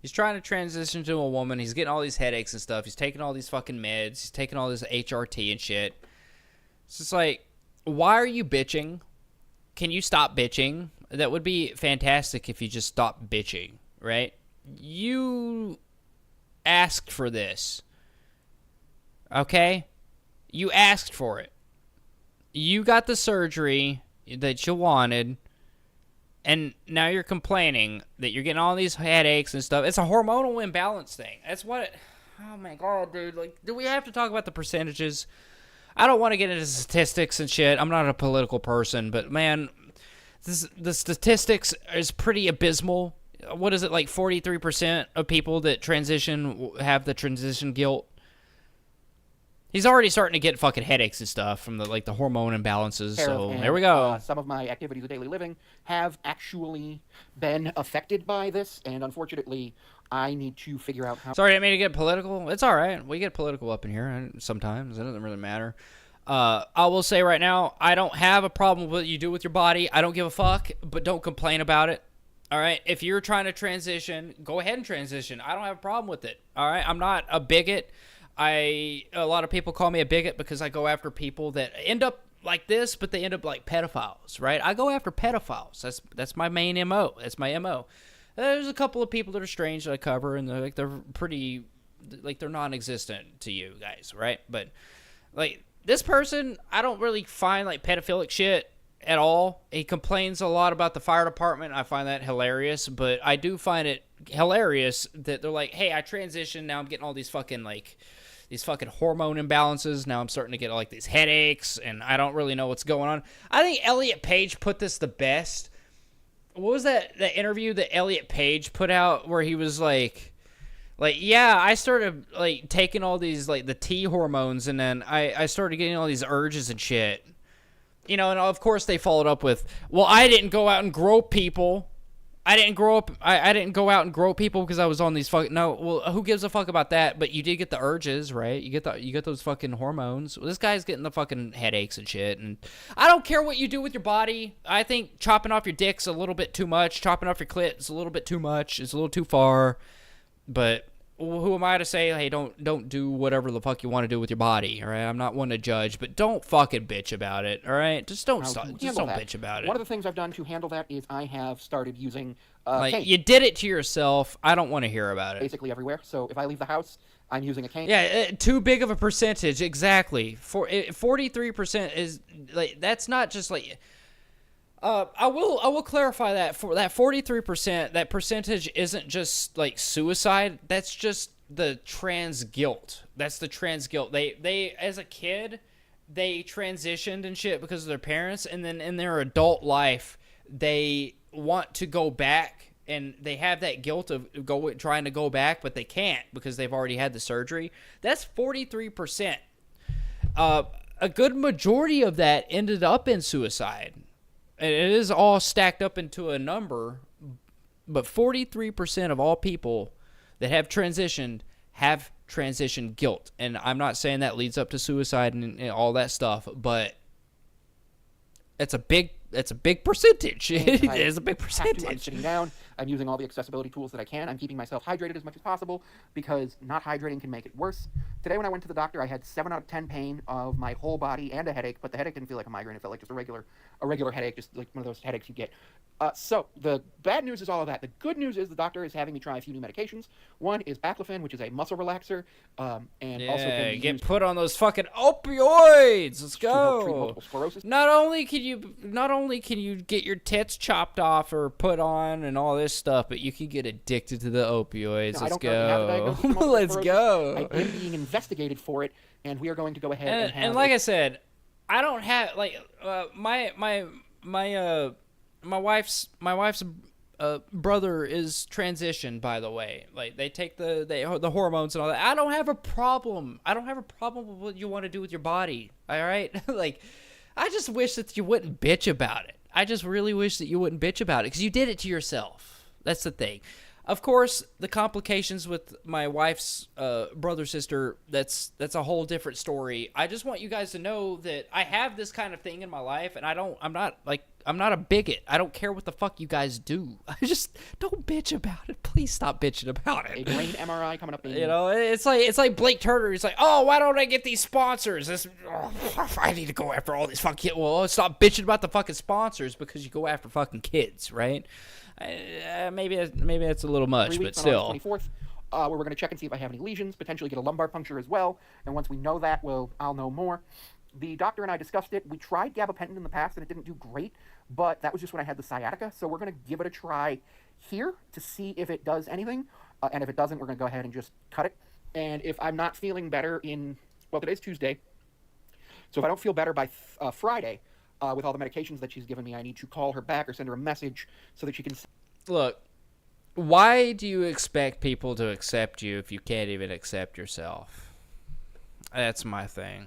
He's trying to transition to a woman. He's getting all these headaches and stuff. He's taking all these fucking meds. He's taking all this HRT and shit. It's just like, why are you bitching? Can you stop bitching? That would be fantastic if you just stopped bitching, right? You asked for this. Okay? You asked for it. you got the surgery that you wanted, and now you're complaining that you're getting all these headaches and stuff. It's a hormonal imbalance thing. That's what oh my god, dude. Like, do we have to talk about the percentages? I don't want to get into statistics and shit. I'm not a political person, but man, the statistics is pretty abysmal. What is it, like 43% of people that transition have the transition guilt? He's already starting to get fucking headaches and stuff from the hormone imbalances. So there we go.
Some of my activities of daily living have actually been affected by this, and unfortunately, I need to figure out how.
Sorry, I mean to get political. It's all right. We get political up in here sometimes. It doesn't really matter. I will say right now, I don't have a problem with what you do with your body. I don't give a fuck, but don't complain about it. All right? If you're trying to transition, go ahead and transition. I don't have a problem with it. All right? I'm not a bigot. A lot of people call me a bigot because I go after people that end up like this, but they end up like pedophiles, right? I go after pedophiles. That's my main MO. That's my MO. There's a couple of people that are strange that I cover, and they're pretty, like, they're non-existent to you guys, right? But like this person, I don't really find like pedophilic shit at all. He complains a lot about the fire department. I find that hilarious, but I do find it hilarious that they're like, hey, I transitioned, now I'm getting all these fucking hormone imbalances. Now I'm starting to get like these headaches, and I don't really know what's going on. I think Elliot Page put this the best. What was that interview that Elliot Page put out where he was like, yeah, I started like taking all these like the T hormones, and then I started getting all these urges and shit. You know, and of course they followed up with, well, I didn't go out and grope people. I didn't grow up. I didn't go out and grope people because I was on these fucking. No, well, who gives a fuck about that? But you did get the urges, right? You get those fucking hormones. Well, this guy's getting the fucking headaches and shit. And I don't care what you do with your body. I think chopping off your dick's a little bit too much. Chopping off your clit is a little bit too much. It's a little too far. But who am I to say, hey, don't do whatever the fuck you want to do with your body, all right? I'm not one to judge, but don't fucking bitch about it, all right? Just don't bitch about it.
One of the things I've done to handle that is I have started using
cane. You did it to yourself. I don't want to hear about it.
Basically everywhere. So if I leave the house, I'm using a cane.
Yeah, too big of a percentage, exactly. 43% is like, that's not just like. I will clarify that for that 43%, that percentage isn't just like suicide. That's just the trans guilt. That's the trans guilt. They as a kid, they transitioned and shit because of their parents, and then in their adult life, they want to go back, and they have that guilt of trying to go back, but they can't because they've already had the surgery. That's 43%. A good majority of that ended up in suicide. It is all stacked up into a number, but 43% of all people that have transitioned have transition guilt. And I'm not saying that leads up to suicide and all that stuff, but it's a big percentage. It is a big percentage.
I'm sitting down. I'm using all the accessibility tools that I can. I'm keeping myself hydrated as much as possible because not hydrating can make it worse. Today when I went to the doctor, I had 7 out of 10 pain of my whole body and a headache, but the headache didn't feel like a migraine. It felt like just a regular headache, just like one of those headaches you get. So the bad news is all of that. The good news is the doctor is having me try a few new medications. One is baclofen, which is a muscle relaxer, and also can be
get put on those fucking opioids. Let's
to help treat
go.
multiple sclerosis.
Not only can you get your tits chopped off or put on and all this stuff, but you can get addicted to the opioids.
No,
Let's
I don't currently have a diagnosis of
go.
multiple
Let's
sclerosis.
go.
I am being investigated for it, and we are going to go ahead and have.
And like I said, I don't have like my wife's brother is transitioned, by the way. Like they take the hormones and all that. I don't have a problem. I don't have a problem with what you want to do with your body. All right, like I just wish that you wouldn't bitch about it. I just really wish that you wouldn't bitch about it because you did it to yourself. That's the thing. Of course, the complications with my wife's brother, sister, that's a whole different story. I just want you guys to know that I have this kind of thing in my life, and I'm not a bigot. I don't care what the fuck you guys do. I just don't bitch about it. Please stop bitching about it.
A brain MRI coming up.
You know, it's like Blake Turner. He's like, oh, why don't I get these sponsors? I need to go after all these fucking. Well, stop bitching about the fucking sponsors because you go after fucking kids, right? Maybe that's a little much,
3
but
weeks on
still.
August 24th, where we're going to check and see if I have any lesions, potentially get a lumbar puncture as well. And once we know that, I'll know more. The doctor and I discussed it. We tried gabapentin in the past and it didn't do great, but that was just when I had the sciatica. So we're going to give it a try here to see if it does anything. And if it doesn't, we're going to go ahead and just cut it. And if I'm not feeling better well, today's Tuesday. So if I don't feel better by Friday with all the medications that she's given me, I need to call her back or send her a message so that she can...
Look, why do you expect people to accept you if you can't even accept yourself? That's my thing.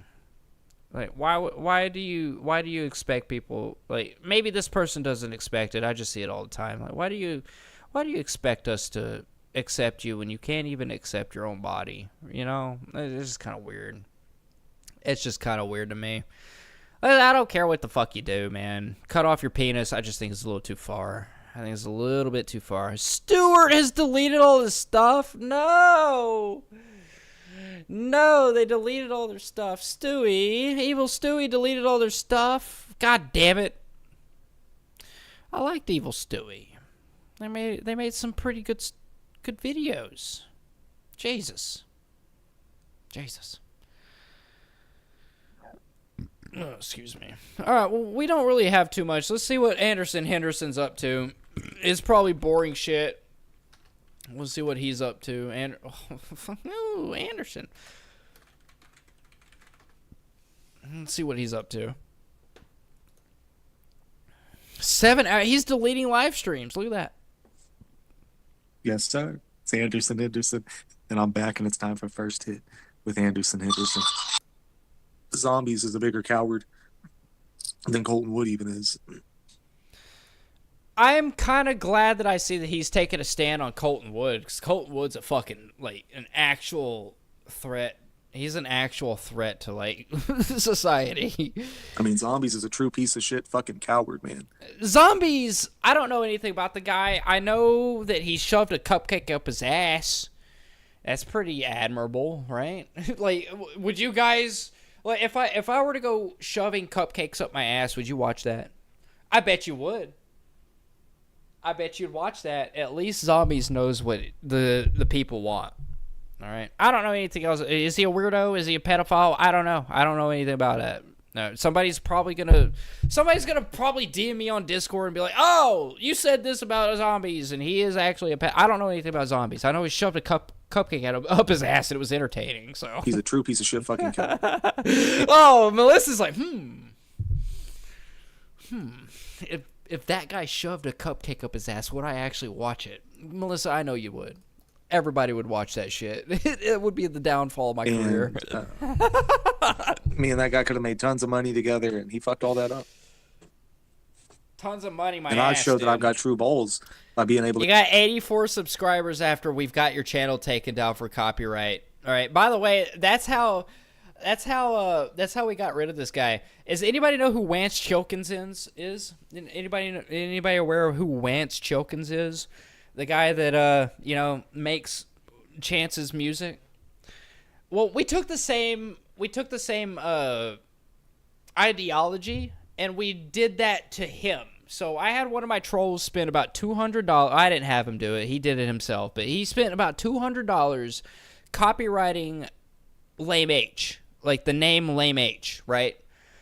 Like, why do you expect people, like, maybe this person doesn't expect it, I just see it all the time. Like, why do you expect us to accept you when you can't even accept your own body? You know, it's just kind of weird. It's just kind of weird to me. I don't care what the fuck you do, man. Cut off your penis, I just think it's a little too far. I think it's a little bit too far. Stuart has deleted all his stuff. No, they deleted all their stuff. Evil Stewie deleted all their stuff. God damn it. I liked Evil Stewie. They made some pretty good videos. Jesus. Oh, excuse me. All right, well, we don't really have too much. Let's see what Anderson Henderson's up to. It's probably boring shit. We'll see what he's up to. Anderson. Let's see what he's up to. 7 hours. He's deleting live streams. Look at that.
Yes, sir. It's Anderson Henderson, and I'm back, and it's time for First Hit with Anderson Henderson. Zombies is a bigger coward than Colton Wood even is.
I'm kind of glad that I see that he's taking a stand on Colton Wood, because Colton Wood's a fucking, like, an actual threat. He's an actual threat to, like, society.
I mean, Zombies is a true piece of shit fucking coward, man.
Zombies, I don't know anything about the guy. I know that he shoved a cupcake up his ass. That's pretty admirable, right? Like, would you guys... Like, if I were to go shoving cupcakes up my ass, would you watch that? I bet you would. I bet you'd watch that. At least Zombies knows what the people want. All right. I don't know anything else. Is he a weirdo? Is he a pedophile? I don't know. I don't know anything about that. No. Somebody's gonna probably DM me on Discord and be like, "Oh, you said this about Zombies, and he is actually a I don't know anything about Zombies. I know he shoved a cupcake up his ass and it was entertaining. So
he's a true piece of shit fucking coward.
Oh, Melissa's like, If that guy shoved a cupcake up his ass, would I actually watch it? Melissa, I know you would. Everybody would watch that shit. It would be the downfall of my career.
Me and that guy could have made tons of money together, and he fucked all that up.
Tons of money, my
and
ass,
I showed that I've got true balls by being able to...
You got 84 subscribers after we've got your channel taken down for copyright. All right. By the way, that's how we got rid of this guy. Does anybody know who Wance Chilkins is? Anybody aware of who Wance Chilkins is? The guy that makes Chance's music. Well, we took the same ideology and we did that to him. So I had one of my trolls spend about $200. I didn't have him do it. He did it himself, but he spent about $200 copywriting Lame H, like the name Lame H, right?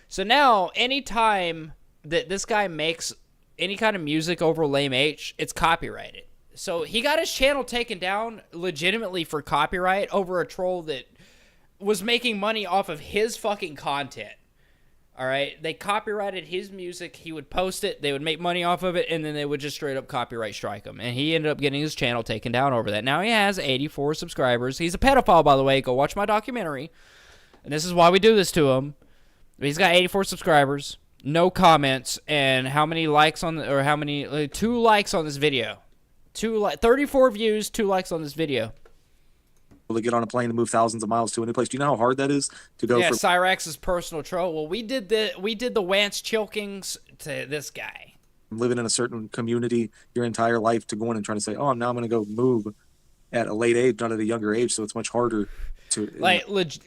So now anytime that this guy makes any kind of music over Lame H, it's copyrighted. So he got his channel taken down legitimately for copyright over a troll that was making money off of his fucking content. All right? They copyrighted his music. He would post it. They would make money off of it, and then they would just straight up copyright strike him. And he ended up getting his channel taken down over that. Now he has 84 subscribers. He's a pedophile, by the way. Go watch my documentary. And this is why we do this to him. He's got 84 subscribers, no comments, and how many likes on 2 likes on this video. 34 views, 2 likes on this video.
To get on a plane and move thousands of miles to a new place. Do you know how hard that is to go?
Yeah,
from
Cyrax's personal troll. Well, we did the Wance Chilkins to this guy.
Living in a certain community your entire life to going and trying to say, oh, now I'm going to go move at a late age, not at a younger age, so it's much harder to...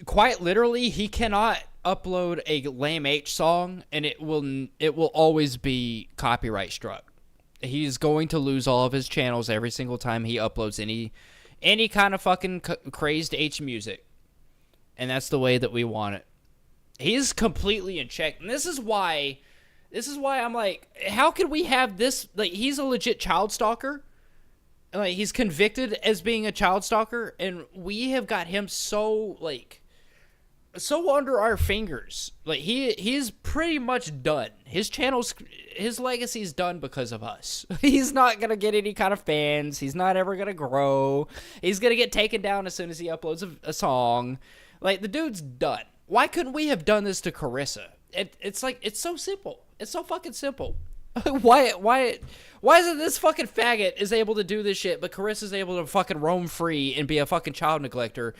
Quite literally, he cannot upload a Lame H song, and it will always be copyright struck. He's going to lose all of his channels every single time he uploads any kind of fucking crazed H music. And that's the way that we want it. He's completely in check. And this is why I'm like, how could we have this? Like, he's a legit child stalker. Like, he's convicted as being a child stalker, and we have got him so under our fingers. Like, he's pretty much done. His legacy's done because of us. He's not gonna get any kind of fans. He's not ever gonna grow. He's gonna get taken down as soon as he uploads a song. Like, the dude's done. Why couldn't we have done this to Carissa? It's like, it's so simple. It's so fucking simple. Why is it this fucking faggot is able to do this shit, but Carissa's able to fucking roam free and be a fucking child neglector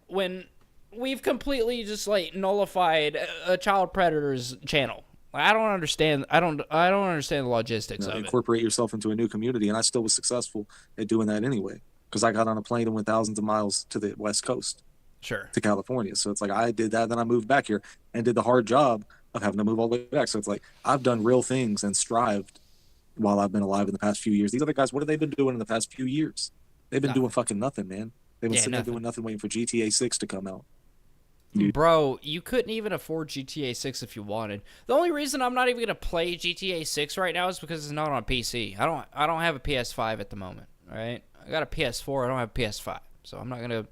when we've completely just, like, nullified a child predator's channel? I don't understand. I don't understand the logistics of it.
Incorporate yourself into a new community, and I still was successful at doing that anyway, because I got on a plane and went thousands of miles to the West Coast.
Sure.
To California. So it's like, I did that, then I moved back here and did the hard job of having to move all the way back. So it's like, I've done real things and strived while I've been alive in the past few years. These other guys, what have they been doing in the past few years? They've been doing fucking nothing, man. They've been sitting there doing nothing, waiting for GTA 6 to come out.
Bro, you couldn't even afford GTA 6 if you wanted. The only reason I'm not even gonna play GTA 6 right now is because it's not on PC. I don't have a PS5 at the moment. All right, I got a PS4. I don't have a PS5, so I'm not gonna.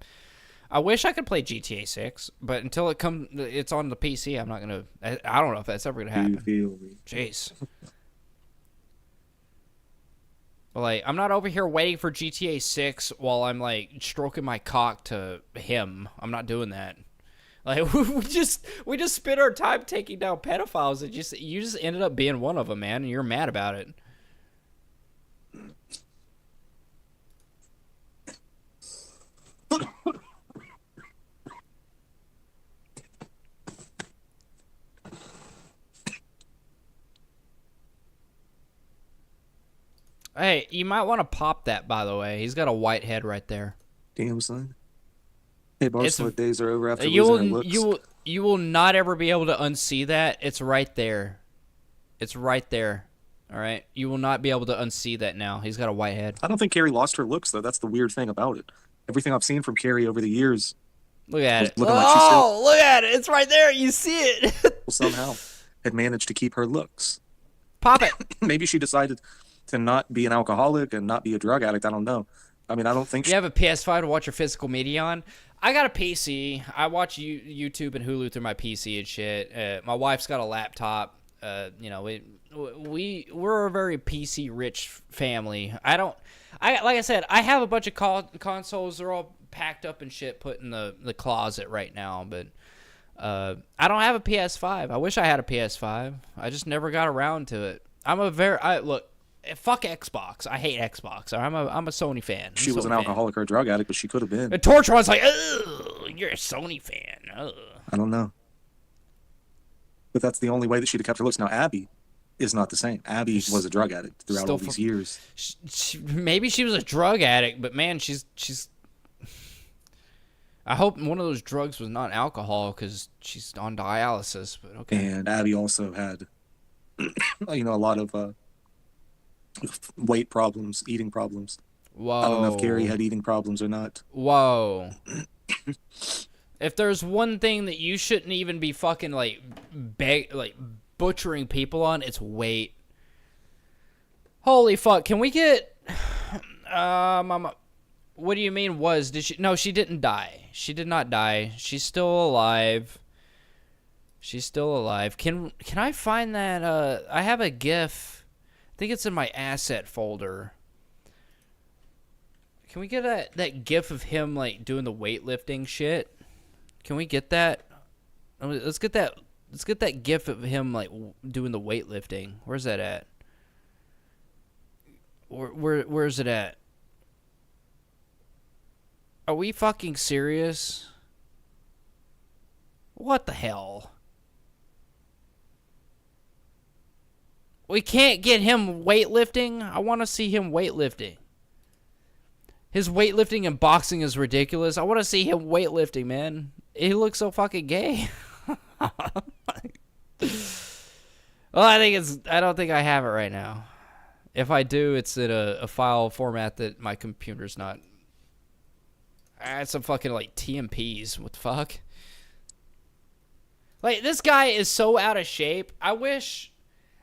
I wish I could play GTA 6, but until it's on the PC, I'm not gonna. I don't know if that's ever gonna happen. Jeez. But, like, I'm not over here waiting for GTA 6 while I'm, like, stroking my cock to him. I'm not doing that. Like, we just spent our time taking down pedophiles, and you just ended up being one of them, man, and you're mad about it. Hey, you might want to pop that, by the way. He's got a white head right there.
Damn, son. Hey, Barcelona days are over after losing our looks.
You will not ever be able to unsee that. It's right there. It's right there. All right? You will not be able to unsee that now. He's got a white head.
I don't think Carrie lost her looks, though. That's the weird thing about it. Everything I've seen from Carrie over the years.
Look at it.
Look at
it. It's right there. You see it.
Somehow had managed to keep her looks.
Pop it.
Maybe she decided to not be an alcoholic and not be a drug addict. I don't know. I mean, I don't think
you have a PS5 to watch your physical media on. I got a PC. I watch YouTube and Hulu through my PC and shit. My wife's got a laptop. You know, we're a very PC rich family. Like I said, I have a bunch of consoles. They're all packed up and shit, put in the closet right now. But I don't have a PS5. I wish I had a PS5. I just never got around to it. Look. Fuck Xbox. I hate Xbox. I'm a Sony fan.
She was an alcoholic or a drug addict, but she could have been.
And Torchron's like, ugh, you're a Sony fan. Ugh.
I don't know. But that's the only way that she'd have kept her looks. Now, Abby is not the same. Abby was a drug addict throughout all these years.
Maybe she was a drug addict, but man, she's. I hope one of those drugs was not alcohol because she's on dialysis. But okay.
And Abby also had, a lot of weight problems, eating problems.
Whoa.
I don't know if Carrie had eating problems or not.
Whoa. If there's one thing that you shouldn't even be fucking like butchering people on, it's weight. Holy fuck! Can we get? What do you mean? Did she? No, she didn't die. She did not die. She's still alive. She's still alive. Can I find that? I have a GIF. I think it's in my asset folder. Can we get that GIF of him like doing the weightlifting shit? Can we get that? Let's get that. Let's get that GIF of him like doing the weightlifting. Where's that at? Where's it at? Are we fucking serious? What the hell? We can't get him weightlifting? I want to see him weightlifting. His weightlifting and boxing is ridiculous. I want to see him weightlifting, man. He looks so fucking gay. Well, I don't think I have it right now. If I do, it's in a file format that my computer's not. It's some fucking like TMPs. What the fuck? Like, this guy is so out of shape. I wish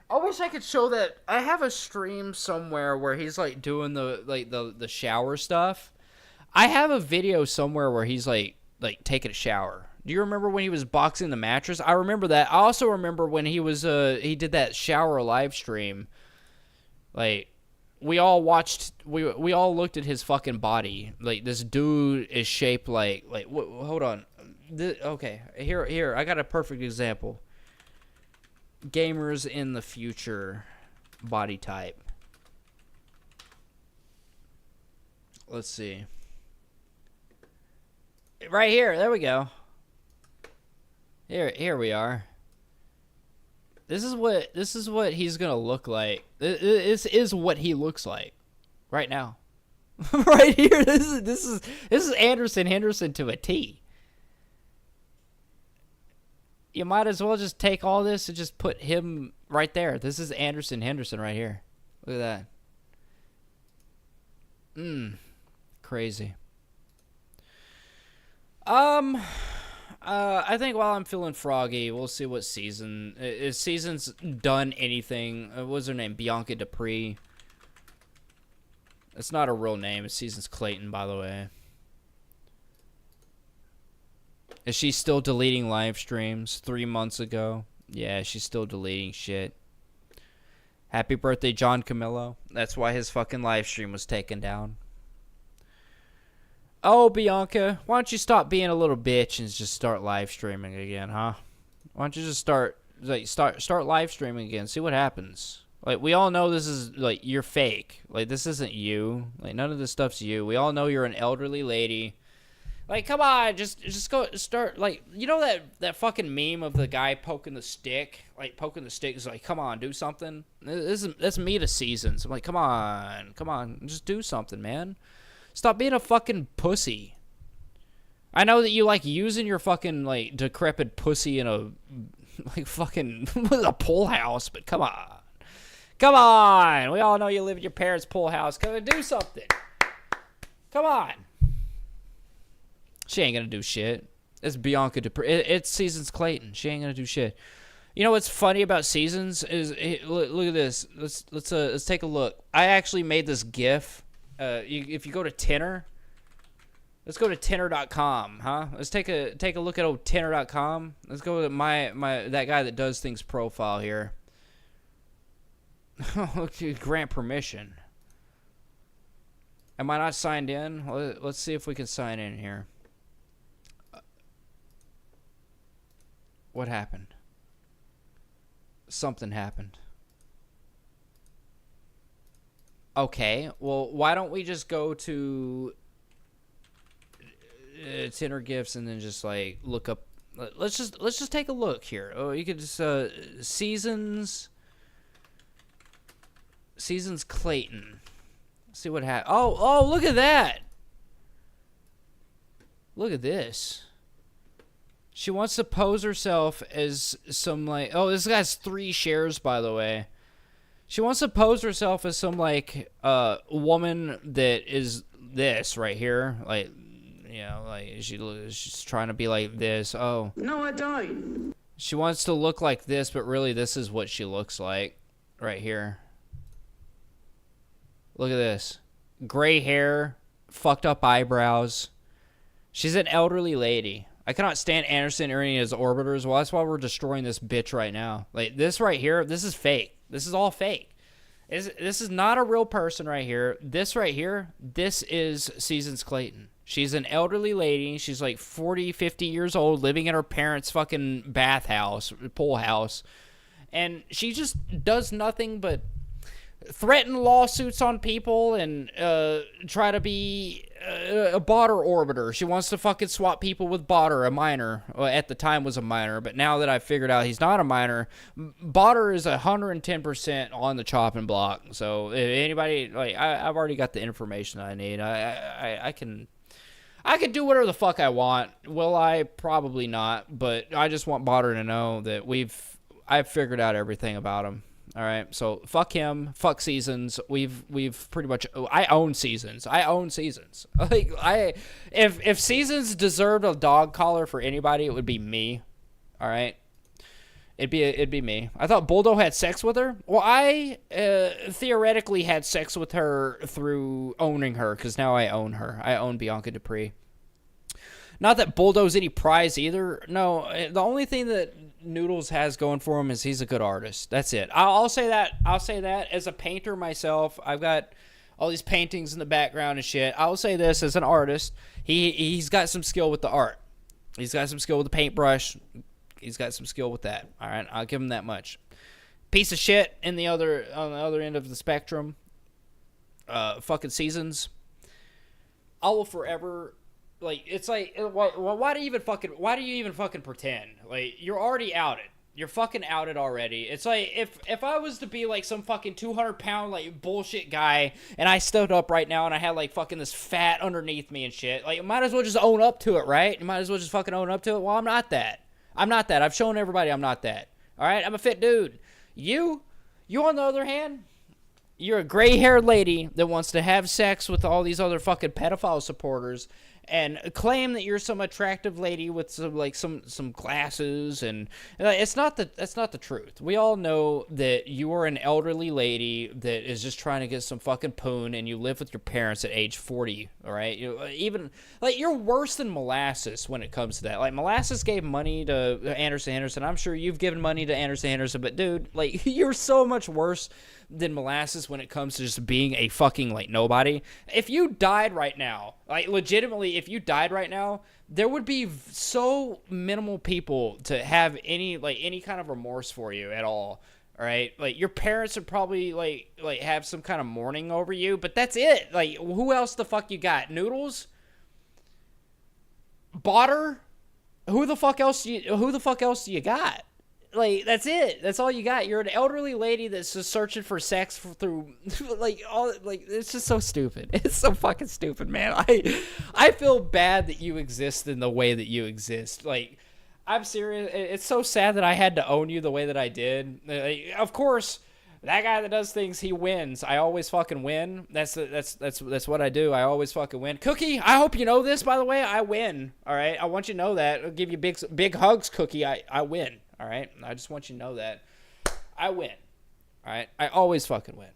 I could show that. I have a stream somewhere where he's like doing the shower stuff. I have a video somewhere where he's like taking a shower. Do you remember when he was boxing the mattress? I remember that. I also remember when he was he did that shower live stream. Like, we all watched, we all looked at his fucking body. Like, this dude is shaped like hold on. Okay, here I got a perfect example. Gamers in the future body type. Let's see. Right here, there we go. Here we are. This is what he's gonna look like. This is what he looks like right now. Right here. This is Anderson Henderson to a T. You might as well just take all this and just put him right there. This is Anderson Henderson right here. Look at that. Crazy. I think while I'm feeling froggy, we'll see what season. Is Season's done anything? What's her name? Bianca Dupree. It's not a real name. It's Season's Clayton, by the way. Is she still deleting live streams 3 months ago? Yeah, she's still deleting shit. Happy birthday, John Camillo. That's why his fucking live stream was taken down. Oh, Bianca, why don't you stop being a little bitch and just start live streaming again, huh? Why don't you just start live streaming again? See what happens. Like, we all know this is, like, you're fake. Like, this isn't you. Like, none of this stuff's you. We all know you're an elderly lady. Like, come on, just go start, like, you know that fucking meme of the guy poking the stick? Like, poking the stick is like, come on, do something. That's me to Seasons. I'm like, come on, just do something, man. Stop being a fucking pussy. I know that you like using your fucking, like, decrepit pussy in a, like, fucking, a pool house, but come on. Come on. We all know you live in your parents' pool house. Come and do something. Come on. She ain't gonna do shit. It's Bianca Dupree. It's Seasons Clayton. She ain't gonna do shit. You know what's funny about Seasons is look at this. Let's take a look. I actually made this GIF. If you go to Tenor, let's go to tenor.com, huh? Let's take a look at old tenor.com. Let's go to my that guy that does things profile here. Grant permission. Am I not signed in? Let's see if we can sign in here. What happened? Something happened. Okay, well, why don't we just go to Tenor Gifts and then just, like, look up. Let's just take a look here. Oh, you could just Seasons Clayton. See what happened. Oh, look at that. Look at this. She wants to pose herself as some, like... Oh, this guy's 3 shares, by the way. She wants to pose herself as some, like, woman that is this right here. Like, you know, like, she's trying to be like this. Oh.
No, I don't.
She wants to look like this, but really this is what she looks like. Right here. Look at this. Gray hair. Fucked up eyebrows. She's an elderly lady. I cannot stand Anderson or any of his orbiters. Well, that's why we're destroying this bitch right now. Like, this right here, this is fake. This is all fake. This is not a real person right here. This right here, this is Seasons Clayton. She's an elderly lady. She's like 40, 50 years old, living in her parents' fucking bathhouse, pool house. And she just does nothing but threaten lawsuits on people and try to be a botter orbiter. She wants to fucking swap people with Botter, a minor. Well, at the time was a minor, but now that I've figured out he's not a minor, Botter is 110% on the chopping block. So if anybody, like, I've already got the information I need. I can do whatever the fuck I want. Will I? Probably not. But I just want Botter to know that I've figured out everything about him. All right, so fuck him, fuck Seasons. We've pretty much. I own Seasons. Like, if Seasons deserved a dog collar for anybody, it would be me. All right, It'd be me. I thought Buldo had sex with her. Well, I theoretically had sex with her through owning her, because now I own her. I own Bianca Dupree. Not that Buldo's any prize either. No, the only thing that Noodles has going for him is he's a good artist. That's it. I'll say that. I'll say that as a painter myself. I've got all these paintings in the background and shit. I'll say this as an artist. He's got some skill with the art. He's got some skill with the paintbrush. He's got some skill with that. All right, I'll give him that much. Piece of shit on the other end of the spectrum. Fucking Seasons. I will forever, like, it's like, why do you even fucking pretend? Like, you're already outed. You're fucking outed already. It's like, if I was to be like some fucking 200-pound like bullshit guy, and I stood up right now and I had like fucking this fat underneath me and shit, like, you might as well just own up to it, right? You might as well just fucking own up to it. Well, I'm not that. I'm not that. I've shown everybody I'm not that. All right? I'm a fit dude. You on the other hand, you're a gray-haired lady that wants to have sex with all these other fucking pedophile supporters and claim that you're some attractive lady with some glasses, and that's not the truth. We all know that you are an elderly lady that is just trying to get some fucking poon, and you live with your parents at age 40. All right, you're worse than Molasses when it comes to that. Like, Molasses gave money to Anderson. I'm sure you've given money to Anderson, but dude, like, you're so much worse than Molasses when it comes to just being a fucking, like, nobody. If you died right now, like, legitimately, if you died right now, there would be so minimal people to have any kind of remorse for you at all. All right, like, your parents would probably like have some kind of mourning over you, but that's it. Like, who else the fuck you got? Noodles, Botter, who the fuck else do you got? Like, that's it. That's all you got. You're an elderly lady that's just searching for sex through, it's just so stupid. It's so fucking stupid, man. I feel bad that you exist in the way that you exist. Like, I'm serious. It's so sad that I had to own you the way that I did. Of course, that guy that does things, he wins. I always fucking win. That's what I do. I always fucking win. Cookie, I hope you know this, by the way. I win. All right? I want you to know that. I'll give you big hugs, Cookie. I win. All right? I just want you to know that. I win. All right? I always fucking win.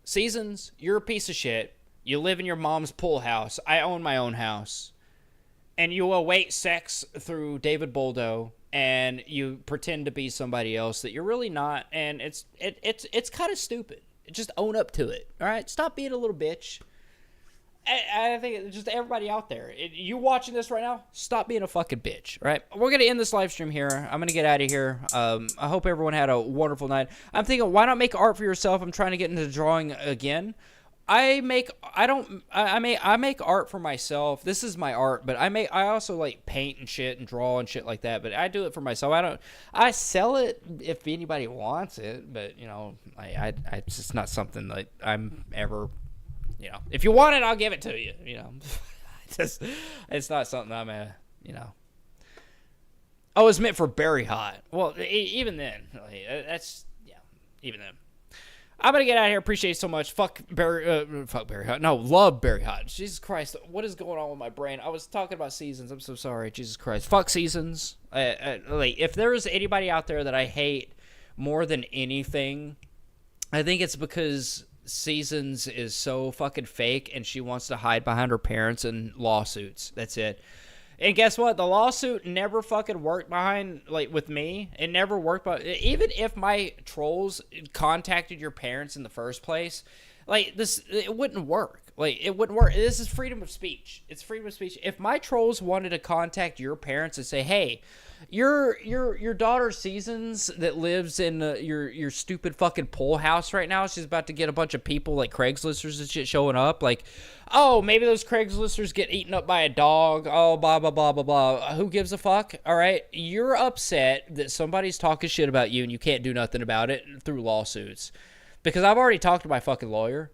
Seasons, you're a piece of shit. You live in your mom's pool house. I own my own house. And you await sex through David Boldo, and you pretend to be somebody else that you're really not, and it's kind of stupid. Just own up to it. All right? Stop being a little bitch. I think just everybody out there, you watching this right now, stop being a fucking bitch, all right? We're going to end this live stream here. I'm going to get out of here. I hope everyone had a wonderful night. I'm thinking, why not make art for yourself? I'm trying to get into drawing again. I make art for myself. This is my art, but I also like paint and shit and draw and shit like that, but I do it for myself. I sell it if anybody wants it, but you know, it's just not something that I'm ever, you know, if you want it, I'll give it to you, you know. It's not something I'm oh, it's meant for Berry Hot. Well, even then, like, that's, yeah, even then. I'm going to get out of here. Appreciate you so much. Fuck Berry Hot. No, love Berry Hot. Jesus Christ. What is going on with my brain? I was talking about Seasons. I'm so sorry. Jesus Christ. Fuck Seasons. Like, if there is anybody out there that I hate more than anything, I think it's because Seasons is so fucking fake and she wants to hide behind her parents and lawsuits. That's it. And guess what? The lawsuit never fucking worked with me. It never worked. Even if my trolls contacted your parents in the first place, like, it wouldn't work. Like, it wouldn't work. This is freedom of speech. It's freedom of speech. If my trolls wanted to contact your parents and say, hey, your daughter Seasons that lives in your stupid fucking pool house right now, she's about to get a bunch of people like Craigslisters and shit showing up, like, oh, maybe those Craigslisters get eaten up by a dog, oh, blah blah blah blah blah, who gives a fuck? All right, you're upset that somebody's talking shit about you and you can't do nothing about it through lawsuits, because I've already talked to my fucking lawyer.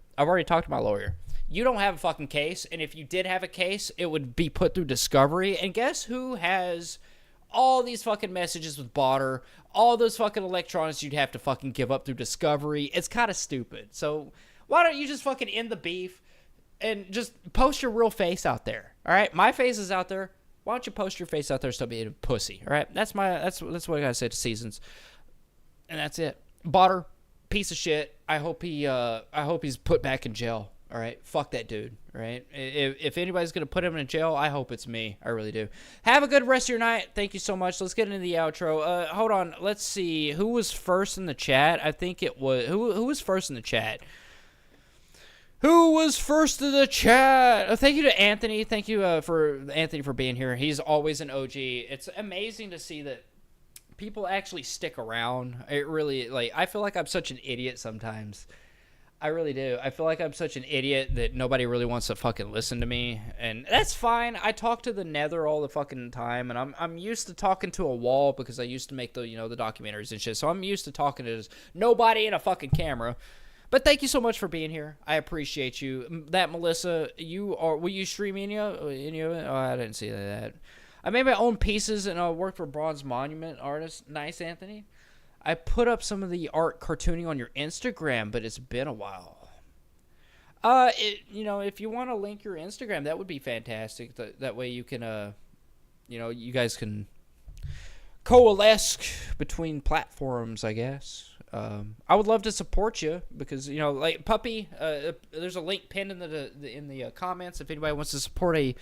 You don't have a fucking case, and if you did have a case, it would be put through discovery, and guess who has all these fucking messages with Botter, all those fucking electronics you'd have to fucking give up through discovery? It's kind of stupid. So why don't you just fucking end the beef and just post your real face out there? All right, my face is out there. Why don't you post your face out there, stop being a pussy? All right, that's what I gotta say to Seasons, and that's it. Botter, piece of shit. I hope he's put back in jail. All right, fuck that dude. All right, if anybody's gonna put him in jail, I hope it's me. I really do. Have a good rest of your night. Thank you so much. Let's get into the outro. Hold on. Let's see who was first in the chat. I think it was who was first in the chat. Who was first in the chat? Thank you to Anthony. Thank you for Anthony for being here. He's always an OG. It's amazing to see that people actually stick around. It really, like, I feel like I'm such an idiot sometimes. I really do. I feel like I'm such an idiot that nobody really wants to fucking listen to me, and that's fine. I talk to the Nether all the fucking time, and I'm used to talking to a wall because I used to make the the documentaries and shit. So I'm used to talking to nobody in a fucking camera. But thank you so much for being here. I appreciate you. That Melissa, were you streaming any of it? Oh, I didn't see that. I made my own pieces and I worked for Bronze Monument artist. Nice, Anthony. I put up some of the art cartooning on your Instagram, but it's been a while. If you want to link your Instagram, that would be fantastic. That way you can, you guys can coalesce between platforms, I guess. I would love to support you because like Puppy. There's a link pinned in the comments if anybody wants to support a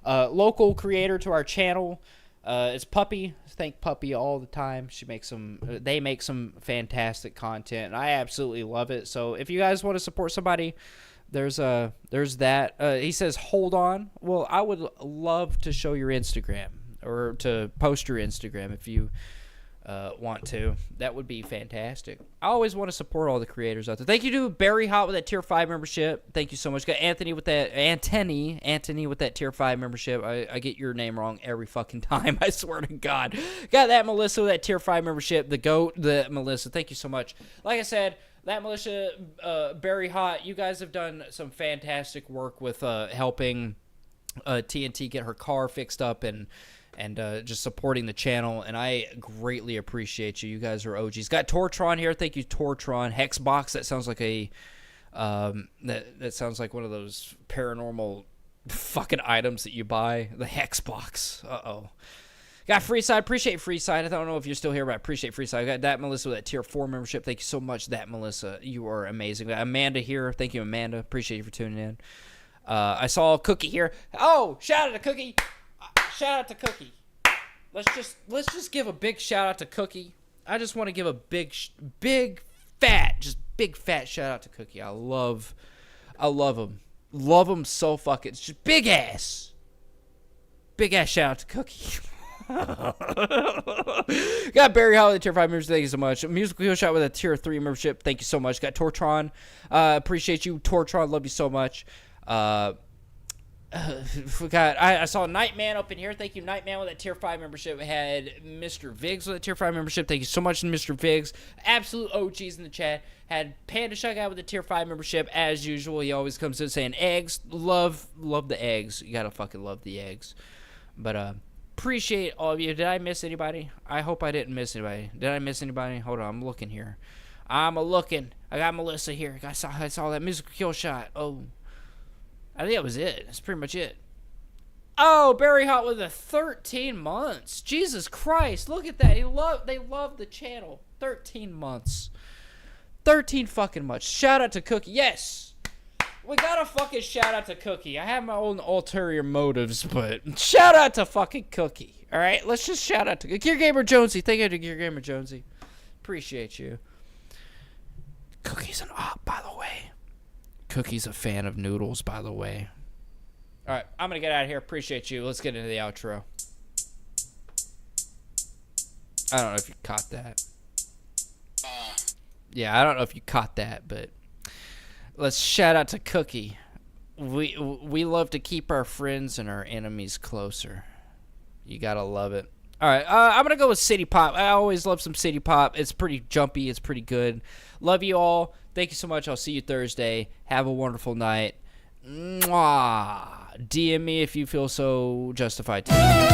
local creator to our channel. It's Puppy. Thank Puppy all the time. They make some fantastic content, and I absolutely love it. So if you guys want to support somebody, there's that. He says, hold on. Well, I would love to show your Instagram or to post your Instagram if you want to. That would be fantastic. I always want to support all the creators out there. Thank you to Barry Hot with that tier 5 membership. Thank you so much. Got Anthony with that tier 5 membership. I get your name wrong every fucking time. I swear to God. Got that Melissa with that tier 5 membership. The GOAT, the Melissa. Thank you so much. Like I said, that Melissa, Barry Hot, you guys have done some fantastic work with helping TNT get her car fixed up and just supporting the channel, and I greatly appreciate you. You guys are OGs. Got Tortron here. Thank you, Tortron. Hexbox. That sounds like that sounds like one of those paranormal fucking items that you buy. The Hexbox. Got Freeside. Appreciate Freeside. I don't know if you're still here, but I appreciate Freeside. I got that Melissa with that tier 4 membership. Thank you so much, that Melissa. You are amazing. Got Amanda here. Thank you, Amanda. Appreciate you for tuning in. I saw Cookie here. Oh, shout out to Cookie. Shout out to Cookie. Let's just give a big shout out to Cookie. I just want to give a big fat shout out to Cookie. I love him. Love him so fucking. It's just big ass shout out to Cookie. Got Barry Holly, tier 5 membership. Thank you so much. Musical Heel Shot with a tier 3 membership. Thank you so much. Got Tortron. Appreciate you, Tortron. Love you so much. I saw Nightman up in here. Thank you, Nightman, with that tier 5 membership. We had Mr. Viggs with a tier 5 membership. Thank you so much, Mr. Viggs. Absolute OGs in the chat. Had Panda Shy Guy with a tier 5 membership. As usual, he always comes in saying eggs. Love the eggs. You gotta fucking love the eggs. But appreciate all of you. Did I miss anybody? I hope I didn't miss anybody. Did I miss anybody? Hold on, I'm looking here. I'm looking. I got Melissa here. I saw that musical kill shot. Oh. I think that was it. That's pretty much it. Oh, Barry Hot with the 13 months. Jesus Christ. Look at that. They love the channel. 13 months. 13 fucking months. Shout out to Cookie. Yes. We got a fucking shout out to Cookie. I have my own ulterior motives, but shout out to fucking Cookie. All right? Let's just shout out to Gear Gamer Jonesy. Thank you to Gear Gamer Jonesy. Appreciate you. Cookie's an op, by the way. Cookie's a fan of noodles, by the way. All right, I'm going to get out of here. Appreciate you. Let's get into the outro. I don't know if you caught that. Yeah, I don't know if you caught that, but let's shout out to Cookie. We love to keep our friends and our enemies closer. You got to love it. All right, I'm going to go with City Pop. I always love some City Pop. It's pretty jumpy. It's pretty good. Love you all. Thank you so much. I'll see you Thursday. Have a wonderful night. Mwah. DM me if you feel so justified to.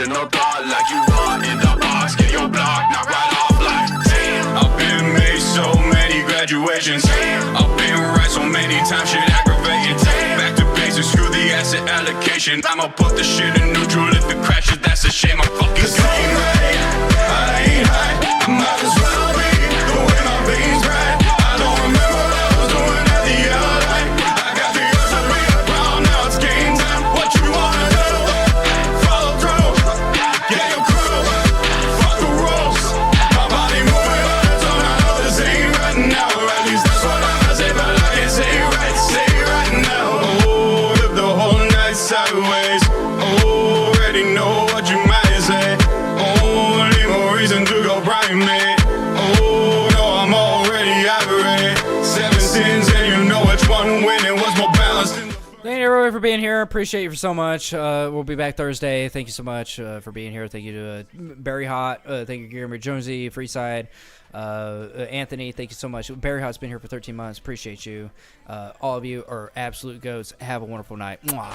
emotional thought like you want in the box. Get your block, knock right off like damn. I've been made so many graduations. I've been right so many times, shit aggravating. Back to basics, screw the asset allocation. I'ma put the shit in neutral if it crashes, that's a shame. I'm fucking same way. I ain't high, I might as well be the way my veins right. I don't remember what I was doing at the other night. I got the urge to be a clown, now it's game time. What you wanna do? Follow through. Yeah, your crew. Fuck the rules. My body moving on its own. I know this ain't right now. Or at least that's what I'ma say, but I can't say right now. Oh, live the whole night sideways. Already know what you might say. Only more reason to go primate. Oh no, I'm already irate. 7 sins and you know which one winning was more balanced.
Thank you everyone for being here. Appreciate you so much. We'll be back Thursday. Thank you so much for being here. Thank you to Barry Hot. Thank you, Guillermo Jonesy, Freeside. Anthony, thank you so much. Barry Hot's been here for 13 months. Appreciate you. All of you are absolute goats. Have a wonderful night. Mwah.